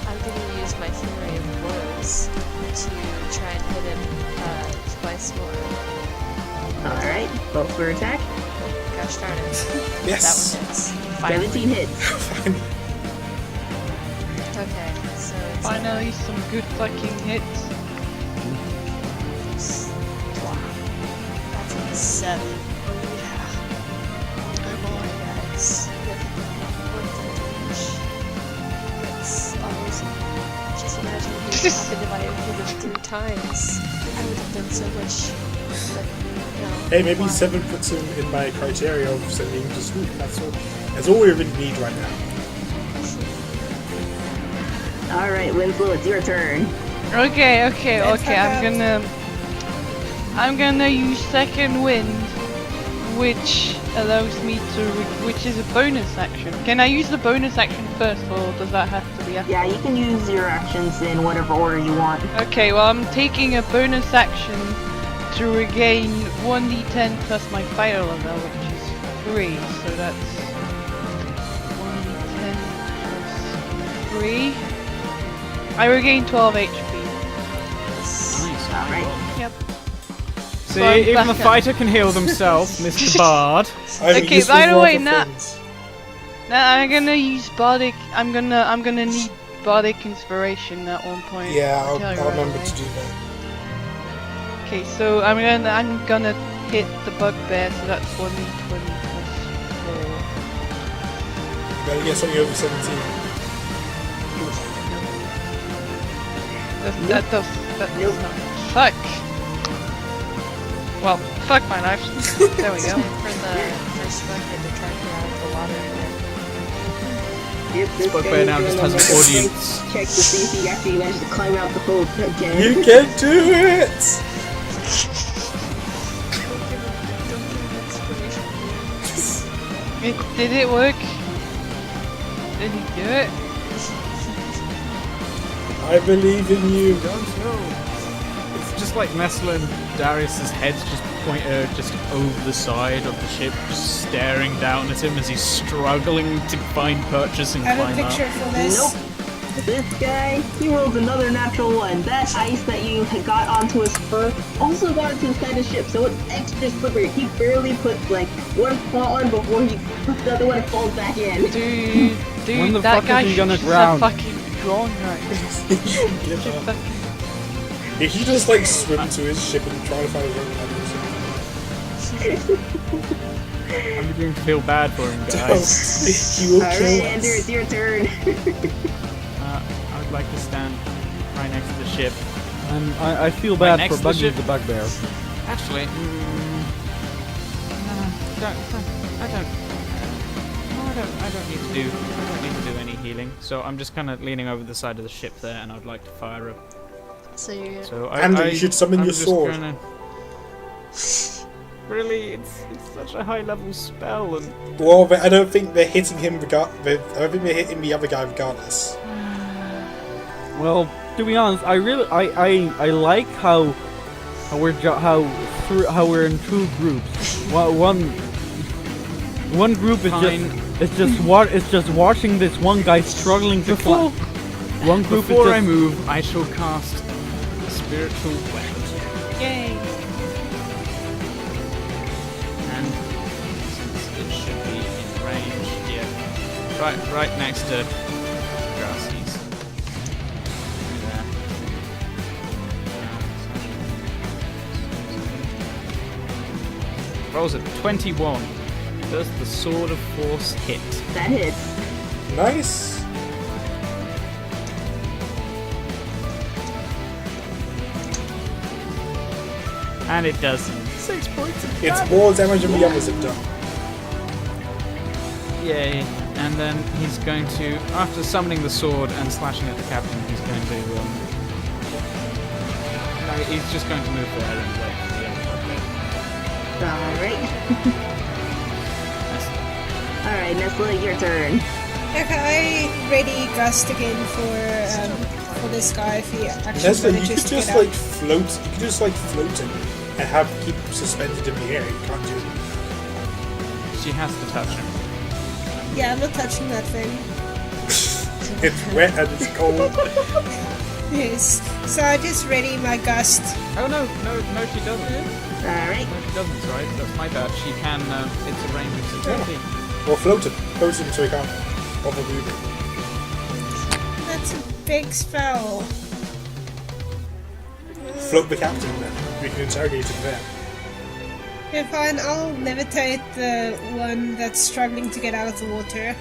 I'm gonna use my flurry of blows to try and hit him twice more. Alright, go for attack. Gosh darn it. Yes. That one hits. Finally. 17 hits. Fine. Okay, so it's Finally, some good fucking hits. That's a 7. Oh yeah. Come on, guys. With damage. It's almost... Just imagine if you happened if I had hit him 3 times. I would have done so much. But, Hey, maybe why? 7 puts him in my criteria of sending him to school. That's all. That's all we really need right now. Alright, Winslow, it's your turn. Okay. Let's I'm gonna use second wind, which allows me to, which is a bonus action. Can I use the bonus action first, or does that have to be after? Yeah, you can use your actions in whatever order you want. Okay, well I'm taking a bonus action to regain 1d10 plus my fighter level, which is 3, so that's 1d10 plus 3. I regain 12 HP. Nice. Alright. Yep. See, So I'm even back the up. fighter can heal themselves, Mr. Bard. I have a Okay, useful by the for way, other now- things. Now I'm gonna use bardic. I'm gonna need bardic inspiration at one point. Yeah, I'll tell you right remember away. to do that. Okay, so I'm gonna hit the bugbear. So that's 1d20 plus Better get something over 17. That does not. Fuck. Well, fuck my life. There we go. For the first bucket to try to get out of the water again. Yep, this Bugbear guy now is just doing has a an audience. Check to see if he actually managed to climb out the hole again. You can do it! Did it work? Did he do it? I believe in you. Don't know. It's just like Nestle and Darius's heads just just over the side of the ship, just staring down at him as he's struggling to find purchase and I have a climb picture up. for this. Nope. This guy, he rolled another natural one. That ice that you had got onto his fur also got into the side of the ship, so it's extra slippery. He barely puts like one paw on before he puts the other one and falls back in. Dude, the that fuck guy is he gonna should drown? have fucking drawn right. Give up. He should just like swim to his ship and try to find a rope ladder or something. I'm beginning to feel bad for him, guys. He will Alright, kill Andrew, us. it's your turn. I would like to stand right next to the ship. And I feel Right bad next for to the Buggy ship. the Bugbear. Actually, I don't need to do any healing. So I'm just kind of leaning over the side of the ship there, and I'd like to fire a. So you're So Andrew, you should summon I'm your just sword. Gonna... Really, it's such a high level spell, and Well, but I don't think they're hitting him I don't think they're hitting the other guy regardless. Well, to be honest, I like how we're in two groups. One group is Fine. just watching this one guy struggling to climb. One group before is I just move, I shall cast a spiritual weapon. yay. And since it should be in range, yeah, right next to Grassy's. There. Rolls a 21. Does the Sword of Force hit? That hits. Nice. And it does 6 points of It's damage. more damage than the others have done. Yay. And then he's going to, after summoning the sword and slashing at the captain, he's going to, no, he's just going to move there and wait for the other bugbear. Alright. Alright, Nestle, your turn. Okay, I ready Gust again for this guy if he actually Nestle, you manages could to just get out. like float. You could just like float him and keep him suspended in the air. You can't do it. She has to touch him. Yeah, I'm not touching that thing. It's wet and it's cold. Yes. So I just ready my Gust. Oh no, she doesn't. Alright. No, she doesn't, sorry. That's my bad. She can, it's a range of 16. Or float him. Float him so he can't bother moving. That's a big spell. Float the captain then. We can interrogate him there. Okay, fine, I'll levitate the one that's struggling to get out of the water.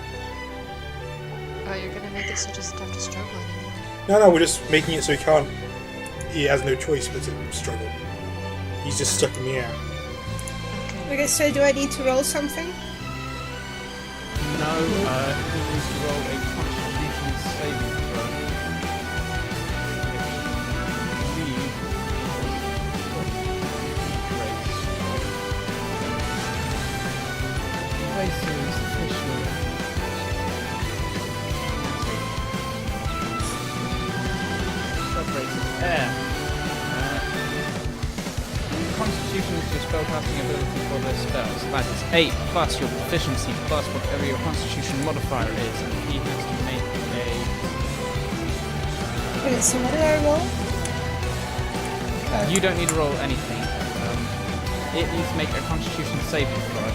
Oh, you're gonna make it so he doesn't have to struggle anymore. No, we're just making it so he can't. He has no choice but to struggle. He's just stuck in the air. Okay. Okay, so do I need to roll something? No, he needs to roll a Constitution saving throw. Places official. Separated air. Constitution is your spellcasting ability for this spell. So that is 8 plus your proficiency plus whatever your Constitution modifier is, and he has to make Okay, so what did I roll? a. You don't need to roll anything. It needs to make a Constitution saving throw.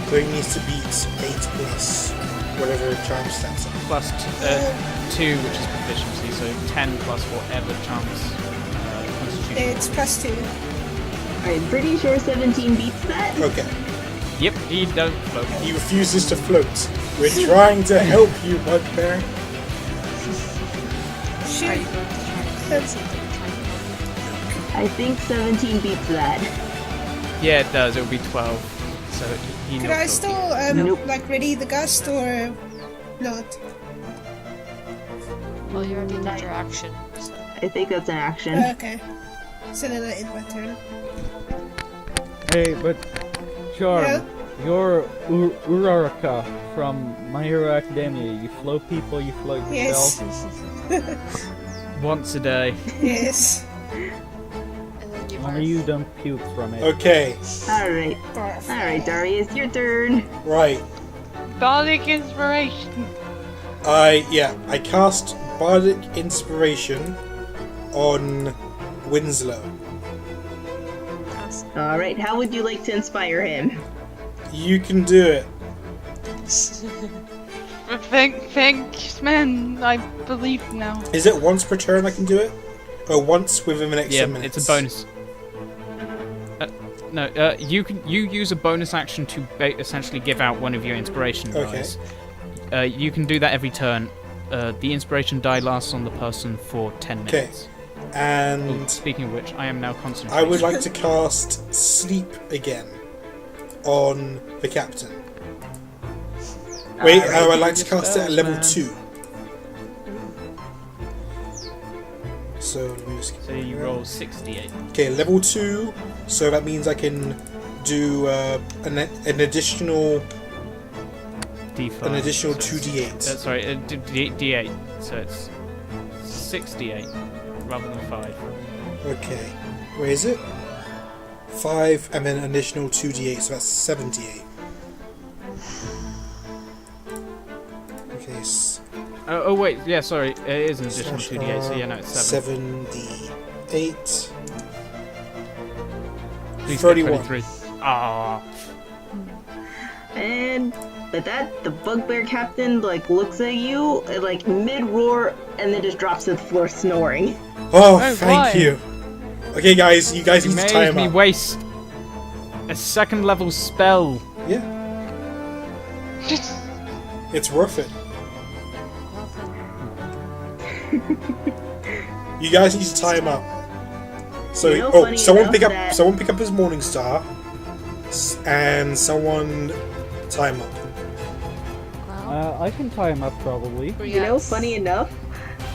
So he needs to beat 8 plus whatever charm stats are. Plus 2, which is proficiency, so 10 plus whatever charms Constitution. It's plus 2. I'm pretty sure 17 beats that. Okay. Yep, he don't float. He refuses to float. We're trying to help you, Bugbear. Are Shoot. you going to try and create something to try and I think 17 beats that. Yeah, it does. It will be 12. So he Could knocked I off still Nope. like ready the gust or not? Well, you already did your action, so. I think that's an action. Okay. So then I end my turn. Hey, but Charm, Yeah? you're Uraraka from My Hero Academia. You float people, you float Yes. yourself. once a day. Yes. And then you Only you don't puke from it. Okay, Alright. Barf. Alright, Darius, your turn. right. Bardic inspiration. I cast Bardic Inspiration on Winslow. Alright, how would you like to inspire him? You can do it. Thanks, man. I believe now. Is it once per turn I can do it? Or once within the next Yeah, 10 minutes? it's a bonus. No, you use a bonus action to essentially give out one of your inspiration dice. You can do that every turn. The inspiration die lasts on the person for 10 Okay. minutes. And Speaking of which, I am now concentrating. I would like to cast Sleep again on the captain. Wait, I would like to cast it at level 2. So let me just So you roll 68. Okay, level 2, so that means I can do an additional D5. An additional so it's- 2d8. Sorry, D8. So it's 68 rather than 5. Okay, where is it? 5 and then an additional 2d8, so that's 78. Okay, Oh wait, yeah, sorry, it is an additional slash 2d8. So yeah, no, it's 7. 7d8. Please get 31. 23. Ah. And with that, the bugbear captain like looks at you like mid roar and then just drops to the floor snoring. Oh, Oh, thank boy. you. Okay, guys, you guys You need to tie made him me up. waste a second level spell. Yeah, it's worth it. Well then, You guys need to tie him up. So, You know, funny someone enough pick up, that- someone pick up his morning star, and someone tie him up. well, I can tie him up probably. You know, funny enough,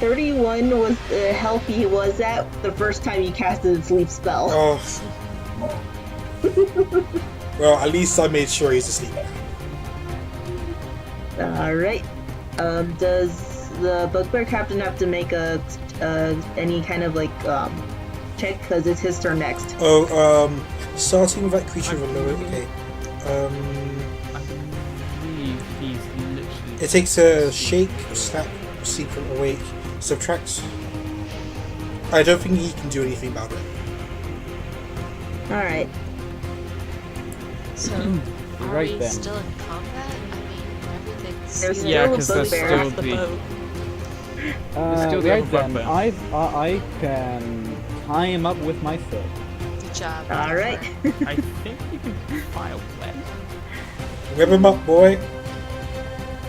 31 was the health he was at the first time you casted a sleep spell. Oh. Well, at least I made sure he's asleep. Alright. Does the bugbear captain have to make a any kind of like check because it's his turn next? Oh, starting with that creature of a lower. Okay. I believe he's literally. It takes a shake, snap, secret, awake, subtract. I don't think he can do anything about it. Alright. so are Right we then. still in combat? I mean, everything's There's either Yeah, still a 'cause there's bugbear. still off the the- boat. still the Right other then, bugbear. I can tie him up with my foot. Good job. Alright. I think you can file web. Whip him up, boy.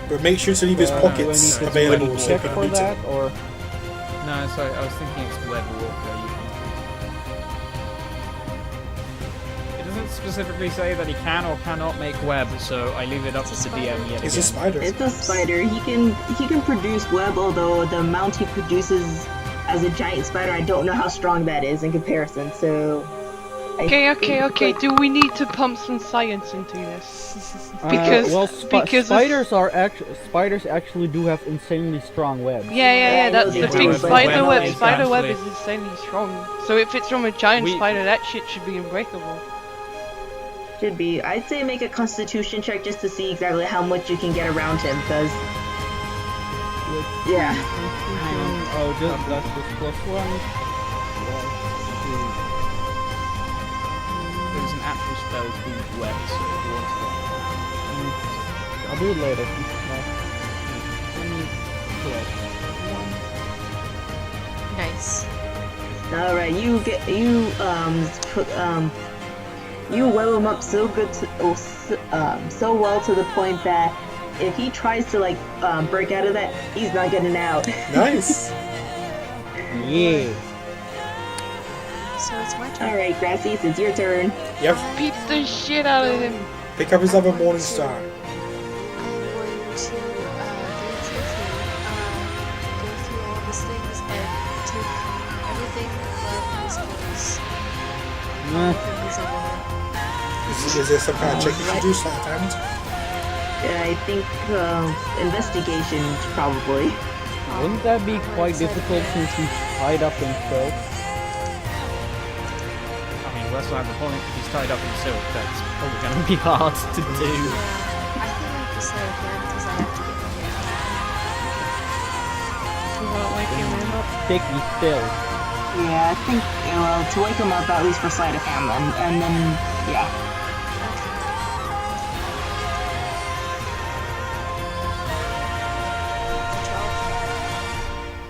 But make sure to leave his Do I pockets need to available do a so check you for can that, or No, sorry, I was thinking it's web warfare. It doesn't specifically say that he can or cannot make web, so I leave it up to It's a the DM yet It's a again. spider. It's a spider. He can produce web, although the amount he produces as a giant spider, I don't know how strong that is in comparison. So. I Okay. think- Do we need to pump some science into this? Because- well, because spiders actually do have insanely strong webs. Yeah. That's Yeah, the the thing. web- Spider web web. is Spider web actually- is insanely strong. So if it's from a giant We- spider, that shit should be unbreakable. Should be. I'd say make a Constitution check just to see exactly how much you can get around him, because. Yeah. Oh, that's just +1. There's an actual spell called web, so if you want to. I'll do it later. Nice. All right. You web him up so good, so well to the point that if he tries to like break out of that, he's not getting out. Nice. Yeah. So it's my turn. All right, Grassies, it's your turn. Yep. Beat the shit out of him. Pick up his other Morning Star. I'm going to very carefully go through all these things and take everything but his clothes. Nah. Everything is under him. Is there some kind of check you can do, sleight of hand? I think investigation probably. Wouldn't that be quite difficult since he's tied up in silk? I mean, that's not the point. If he's tied up in silk, that's probably going to be hard to do. Yeah, I think I have to sleight of hand because I have to get my hands on You won't wake him up. Sticky still. Yeah, I think well to wake him up at least for sleight of hand, and then yeah.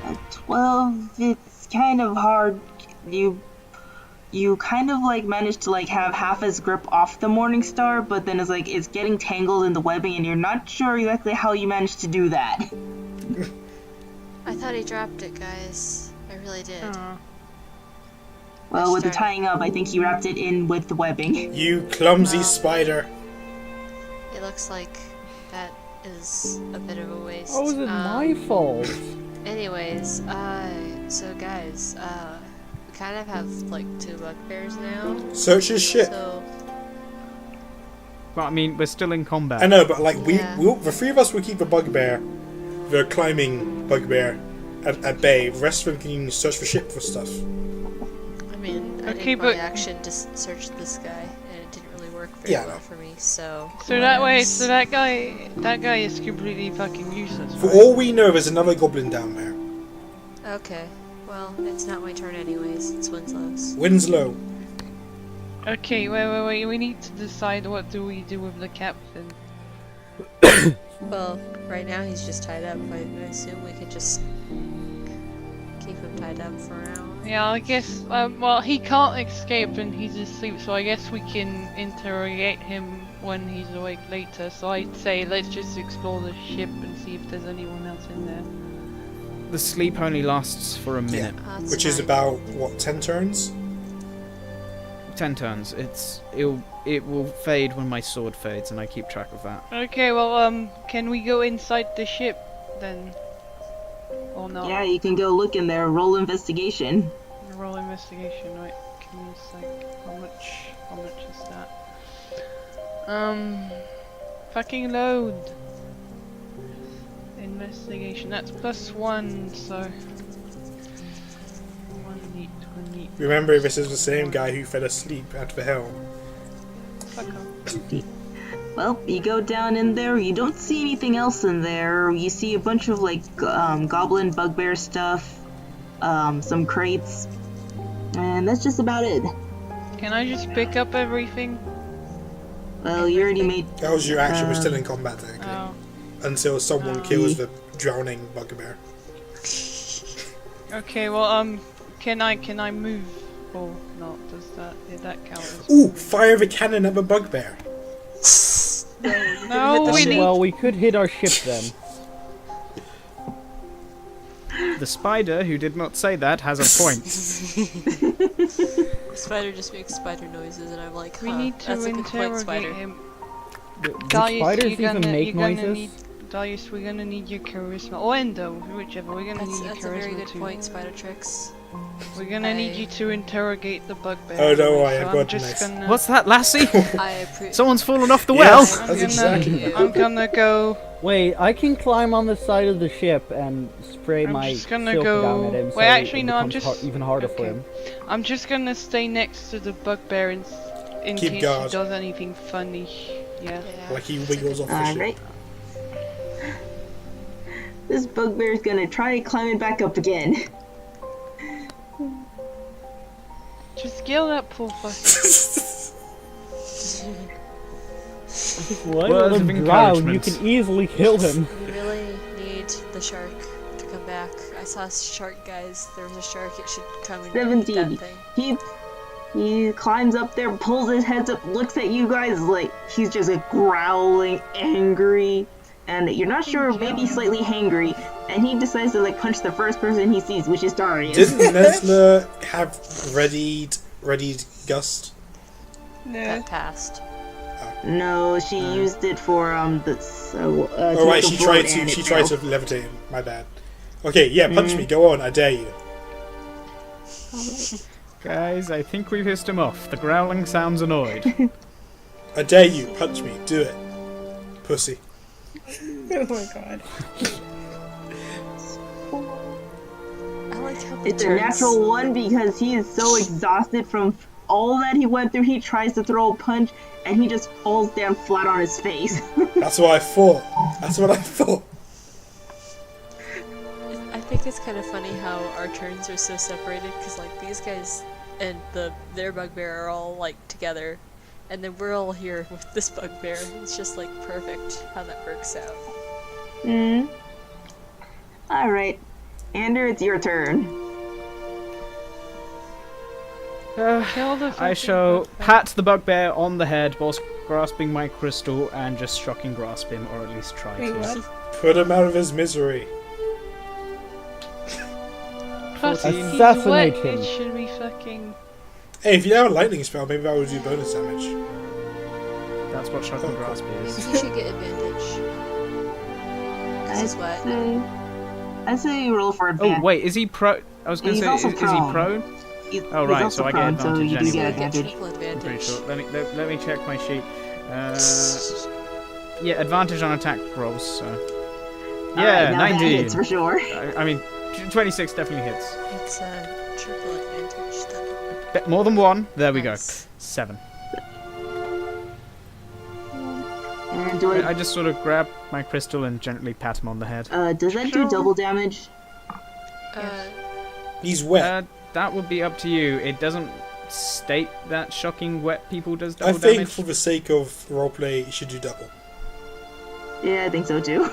At 12, it's kind of hard. You kind of like manage to like have half his grip off the Morning Star, but then it's like it's getting tangled in the webbing, and you're not sure exactly how you managed to do that. I thought he dropped it, guys. I really did. Well, with the Sorry. tying up, I think he wrapped it in with the webbing. You clumsy spider. It looks like that is a bit of a waste. How is it my fault? Anyways, so guys, we kind of have like 2 bugbears now. Search his shit. So But I mean, we're still in combat. I know, but like Yeah. the 3 of us will keep the bugbear, the climbing bugbear, at bay. The rest of them can search for shit for stuff. I mean, I Okay, did my but- action to search this guy, and it didn't really work very Yeah, I well know. for me. So That way, let's- so that guy is completely fucking useless. For right? all we know, there's another goblin down there. Okay, well, it's not my turn anyways. It's Winslow's. Winslow. Okay, wait. We need to decide what do we do with the captain. Well, right now he's just tied up. I assume we can just keep him tied up for now. Yeah, I guess. Well, he can't escape and he's asleep, so I guess we can interrogate him when he's awake later. So I'd say let's just explore the ship and see if there's anyone else in there. The sleep only lasts for a minute. That's Which is fine. about, what, 10 turns? 10 turns. It will fade when my sword fades, and I keep track of that. Okay, well, can we go inside the ship then? Or not? Yeah, you can go look in there, roll investigation. Roll investigation, right? Give me a sec. How much is that? Fucking load. Investigation, that's +1, so... 1d20. Remember, this is the same guy who fell asleep at the helm. Fuck off. Well, you go down in there, you don't see anything else in there. You see a bunch of like goblin bugbear stuff, some crates, and that's just about it. Can I just pick up everything? Well, you already made. That was your action, we're still in combat technically. Oh. Until someone kills the drowning bugbear. Okay, well, can I move or not? Did that count as... Ooh, fire the cannon at the bugbear. No, we need... Well, we could hit our ship then. The spider, who did not say that, has a point. The spider just makes spider noises, and I'm like, huh, We need to that's a good point, interrogate spider. him. Do Darius, spiders even make you're gonna noises? need... Darius, we're gonna need your charisma. Or Endo, whichever. We're gonna need your That's a very charisma good too. point, Spider Tricks. We're gonna need you to interrogate the bugbear. Oh, don't worry, so I've I'm got just this. gonna... What's that, lassie? I appreciate. Someone's fallen off the well! Yes, I'm that's gonna, exactly. I'm gonna go... Wait, I can climb on the side of the ship and spray I'm my just gonna silk go- down at him. Wait, So actually, it no, I'm becomes just- even harder for okay. him. I'm just gonna stay next to the bugbear in Keep case guard. he does anything funny. Yeah. Yeah. Like he wiggles off the ship. Alright. This bugbear's gonna try climbing back up again. Just kill that poor fucker. What? Words Let of him drown. You encouragement. can easily kill him. We really need the shark to come back. I saw a shark, guys. There was a shark. It should come and 17. eat that thing. He climbs up there, pulls his head up, looks at you guys like he's just like growling, angry, and you're not sure, maybe slightly hangry, and he decides to like punch the first person he sees, which is Darius. Didn't Nesla have readied gust? No. That passed. No, she used it for Oh right, she tried to levitate him. My bad. Okay, yeah, punch me. Go on, I dare you. Guys, I think we've hissed him off. The growling sounds annoyed. I dare you, punch me. Do it, pussy. Oh my god. I like how the It's a turns- natural one because he is so exhausted from all that he went through. He tries to throw a punch and he just falls down flat on his face. That's what I thought. I think it's kind of funny how our turns are so separated because like these guys and their bugbear are all like together, and then we're all here with this bugbear. It's just like perfect how that works out. Alright. Ander, it's your turn. Kill the I fucking shall bugbear. pat the bugbear on the head whilst grasping my crystal and just shocking grasp him, or at least try Wait, to. what? Put him out of his misery. Plus, he's Assassinate wet, him. it should be fucking... Hey, if you have a lightning spell, maybe that would do bonus damage. That's what shocking grasp is. He should get advantage. Cause he's wet. I say you roll for advantage. Oh wait, is he pro? I was going He's to say, also is he prone. prone? He's Oh right, also so I get prone, so advantage you do anyway. get Get advantage. triple I'm pretty advantage. sure. Let me check my sheet. Yeah, advantage on attack rolls. So. Yeah, Alright, now that 19. hits for sure. I mean, 26 definitely hits. It's triple advantage though. More than one. There we go. Nice. 7. And do I just sort of grab my crystal and gently pat him on the head. does that do double damage? He's wet. That would be up to you. It doesn't state that shocking wet people does I double think damage. for the sake of roleplay, you should do double. Yeah, I think so too.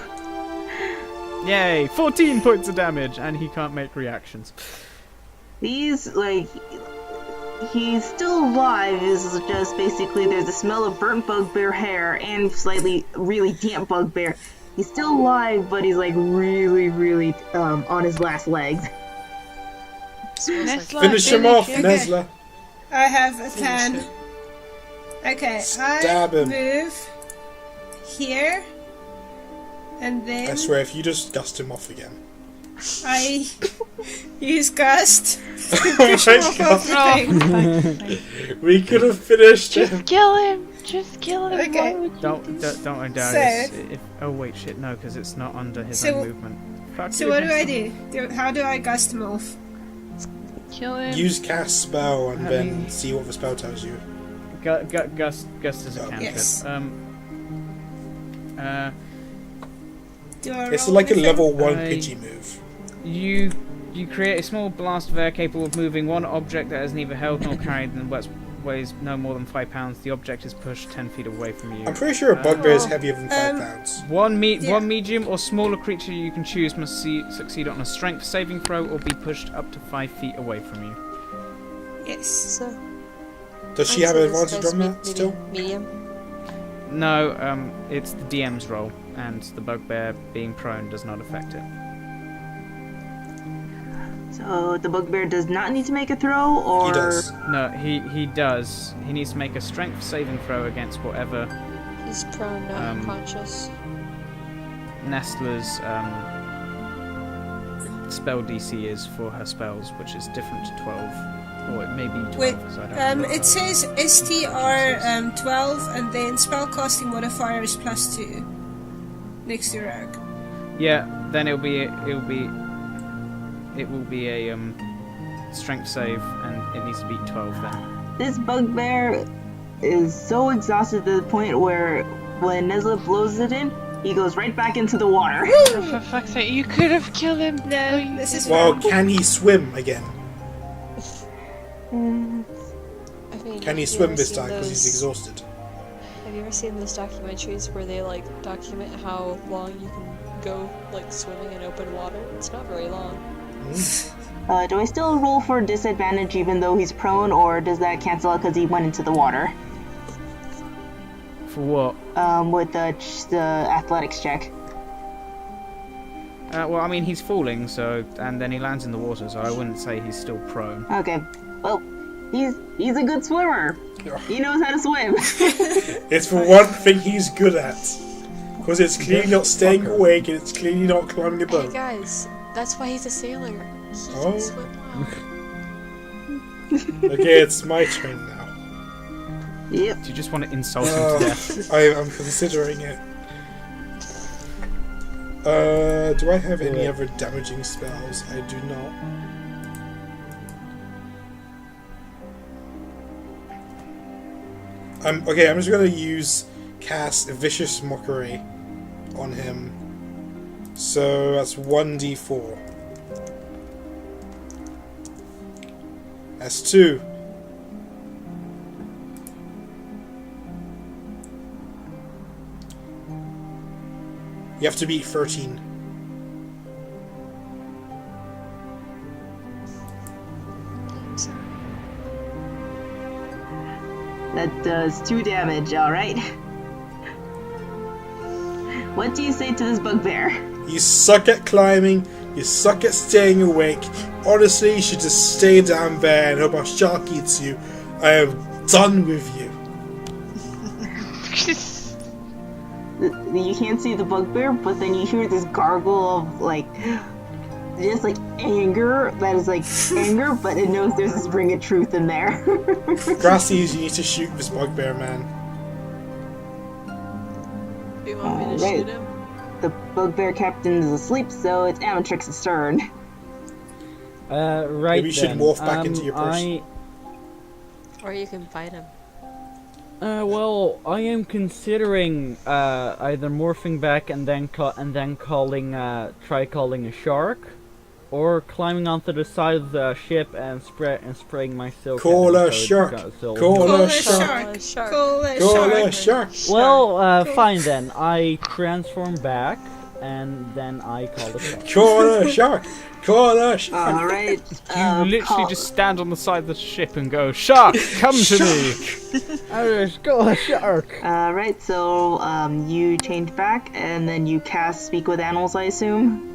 Yay! 14 points of damage, and he can't make reactions. He's still alive. Is just basically there's a smell of burnt bugbear hair and slightly really damp bugbear. He's still alive, but he's like really on his last legs. Smells like Nesla, Finish him off, Okay. Nesla. I have a plan. Okay, Stab I him. move here, and then I swear, if you just gust him off again. I use gust. Oh my off god. the thing. We could have finished him. Just kill him! Just kill him! Okay. Why would you Don't worry, So- Darius. Oh wait, shit, no, because it's not under his So- own movement. Fuck So you. what do I do? How do I gust him off? kill him? Use cast spell and I then mean- see what the spell tells you. Gust is a Oh. cantrip. Yes. Do I It's roll like a anything? level 1 I- Pidgey move. You create a small blast of air capable of moving one object that is neither held nor carried and weighs no more than 5 pounds. The object is pushed 10 feet away from you. I'm pretty sure a bugbear is Oh, heavier than 5 um, pounds. One Yeah. medium or smaller creature you can choose must succeed on a strength saving throw or be pushed up to 5 feet away from you. Yes. So. Does she I'd have say an this advantage guy's on that still? Medium. No, it's the DM's roll, and the bugbear being prone does not affect it. So the bugbear does not need to make a throw, or He does. No, he does. He needs to make a strength saving throw against whatever He's prone, not unconscious. Nestler's spell DC is for her spells, which is different to 12. Or it may be 12, Wait, because I don't know. it says STR 12 and then spellcasting modifier is +2 next to rogue. Yeah, then it will be a strength save, and it needs to beat 12 then. this bugbear is so exhausted to the point where when Nesla blows it in, he goes right back into the water. Oh, for fuck's sake, you could have killed him! No, this is Well, wrong. can he swim again? I mean, Can have he you swim ever this seen time because he's those- exhausted? Have you ever seen those documentaries where they like document how long you can go like swimming in open water? It's not very long. Do I still roll for disadvantage even though he's prone, or does that cancel out because he went into the water? For what? With the athletics check. Well, I mean, he's falling, and then he lands in the water, so I wouldn't say he's still prone. Okay. Well, he's a good swimmer. He knows how to swim. It's the one thing he's good at. Because it's clearly not staying awake and it's clearly not climbing a Hey boat. guys, that's why he's a sailor. He Oh. can swim well. Okay, it's my turn now. Yep. Do you just want to insult him to death? I'm considering it. Do I have any other damaging spells? I do not. I'm just gonna cast Vicious Mockery on him. So that's 1d4. That's 2. You have to beat 13. That does 2 damage, alright? What do you say to this bugbear? You suck at climbing, you suck at staying awake. Honestly, you should just stay down there and hope a shark eats you. I am done with you. You can't see the bugbear, but then you hear this gargle of, just anger. That is anger, but it knows there's this ring of truth in there. Grassies, you need to shoot this bugbear, man. Do you want me to Alright. shoot him? The bugbear captain is asleep, so it's Amatrix's turn. Right. Maybe you should then. morph back into your person. Or you can fight him. Well, I am considering either morphing back and then try calling a shark, or climbing onto the side of the ship and spraying my silk. Call at a it so it shark. goes- so- Call Call a a shark. shark. Call a shark. Call Call a a shark. shark. Well, fine then. I transform back, and then I call the shark. Call a shark. Call a shark. Alright. You literally just stand on the side of the ship and go, "Shark, come to me!" Let's go, a shark. Alright, so you change back and then you cast Speak with Animals, I assume?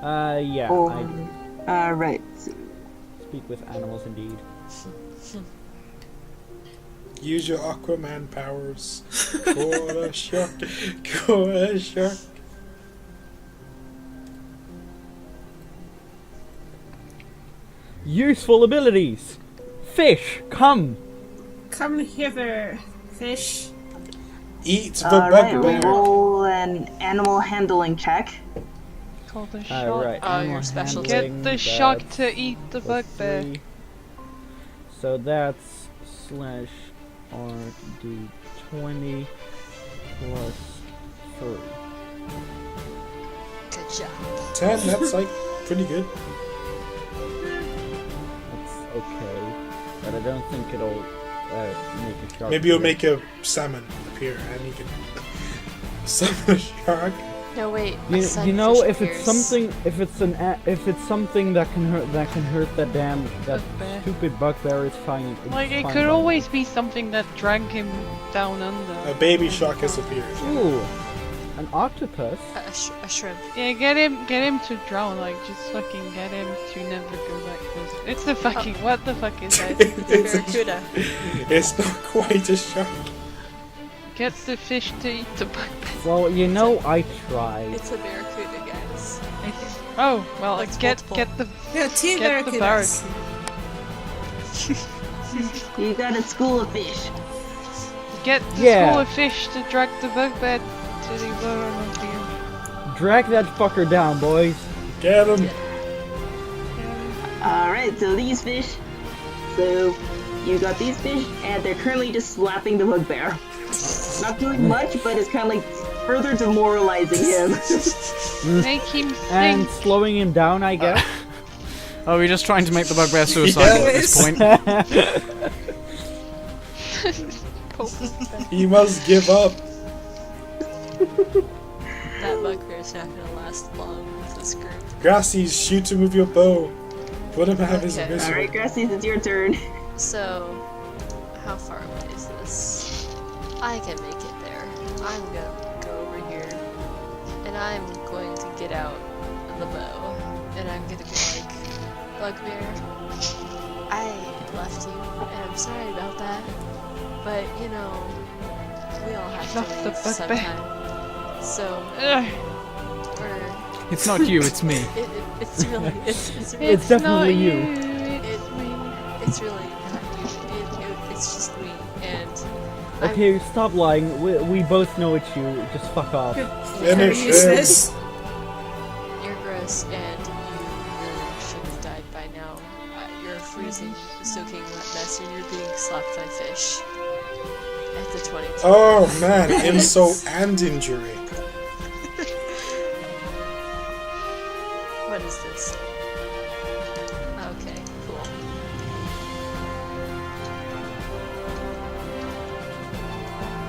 Yeah, Or- I do. Alright. Speak with animals indeed. Use your Aquaman powers. Call a shark. Call a shark. Useful abilities. Fish, come. Come hither, fish. Eat the Alright, bugbear. roll an animal handling check. Call the shark. Right. Oh, animal your specialty. handling, Get the shark that's to eat the plus bugbear. 3. So that's /RD20 plus 3. Good job. 10, that's pretty good. That's okay, but I don't think it'll make a shark. Maybe you'll appear. make a salmon appear and you can summon a shark. No, wait. a You know, sunfish if it's appears. something, if it's something that can hurt that Bugbear. stupid bugbear, it's fine. It's Like, it fine could by always me. be something that dragged him down under. A baby shark has appeared. Ooh, an octopus. A shrimp. Yeah, get him to drown, just fucking get him to never go back. It's the fucking, what the fuck is that? It's a barracuda. It's not quite a shark. Get the fish to eat the bugbear. Well, you know, I tried. It's a barracuda, guys. Oh, well, That's get multiple. the Yeah, two Get the barracudas. You got a school of fish. get the Yeah. school of fish to drag the bugbear to the bottom of the. Drag that fucker down, boys. Get him. Alright, so these fish. So you got these fish, and they're currently just slapping the bugbear. Not doing much, but it's kind of further demoralizing him. Make him And think. slowing him down, I guess. Are we just trying to make the bugbear suicidal at this point? He must give up. That bugbear's not gonna last long with this group. Grassies, shoot him with your bow. Put him out of his Okay. misery. Alright, Grassies, it's your turn. So, how far away is this? I can make it there. I'm gonna go over here, and I'm going to get out the bow, and I'm gonna be like, Bugbear, I left you, and I'm sorry about that, but you know, we all have to Left the leave bugbear. sometime. So, Ugh. we're, It's not you, it's me. it's really, it's really, It's definitely not you. It's me. it's really not you. It's just me, and I'm Okay, stop lying. We both know it's you. Just fuck off. Finish him. Useless. You're gross, and you really should have died by now. You're a freezing, soaking wet mess, and you're being slapped by fish. At the 22. Oh man, insult and injury. What is this? Okay, cool.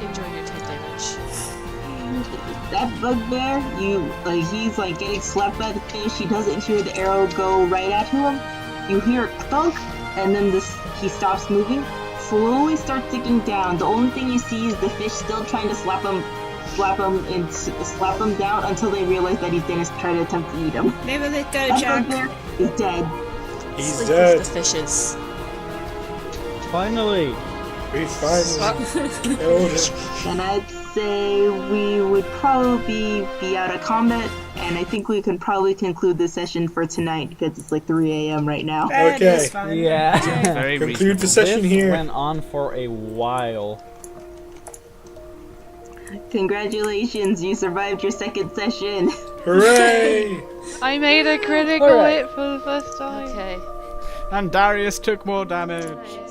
Enjoy your 10 damage. That bugbear, he's like getting slapped by the fish. He doesn't hear the arrow go right at him. You hear a thunk, and then he stops moving. Slowly starts digging down. The only thing you see is the fish still trying to slap him down until they realize that he's gonna try to attempt to eat him. Never let go, That Jack. bugbear is dead. He's Sleep dead. with the fishes. Finally. We finally killed him. And I'd say we would probably be out of combat, and I think we can probably conclude this session for tonight because it's like 3 a.m. right now. That Okay. is fun. Yeah. Very Conclude reasonable. the session This here. went on for a while. Congratulations, you survived your second session. Hooray! I made a critical Alright. hit for the first time. Okay. And Darius took more damage. Nice.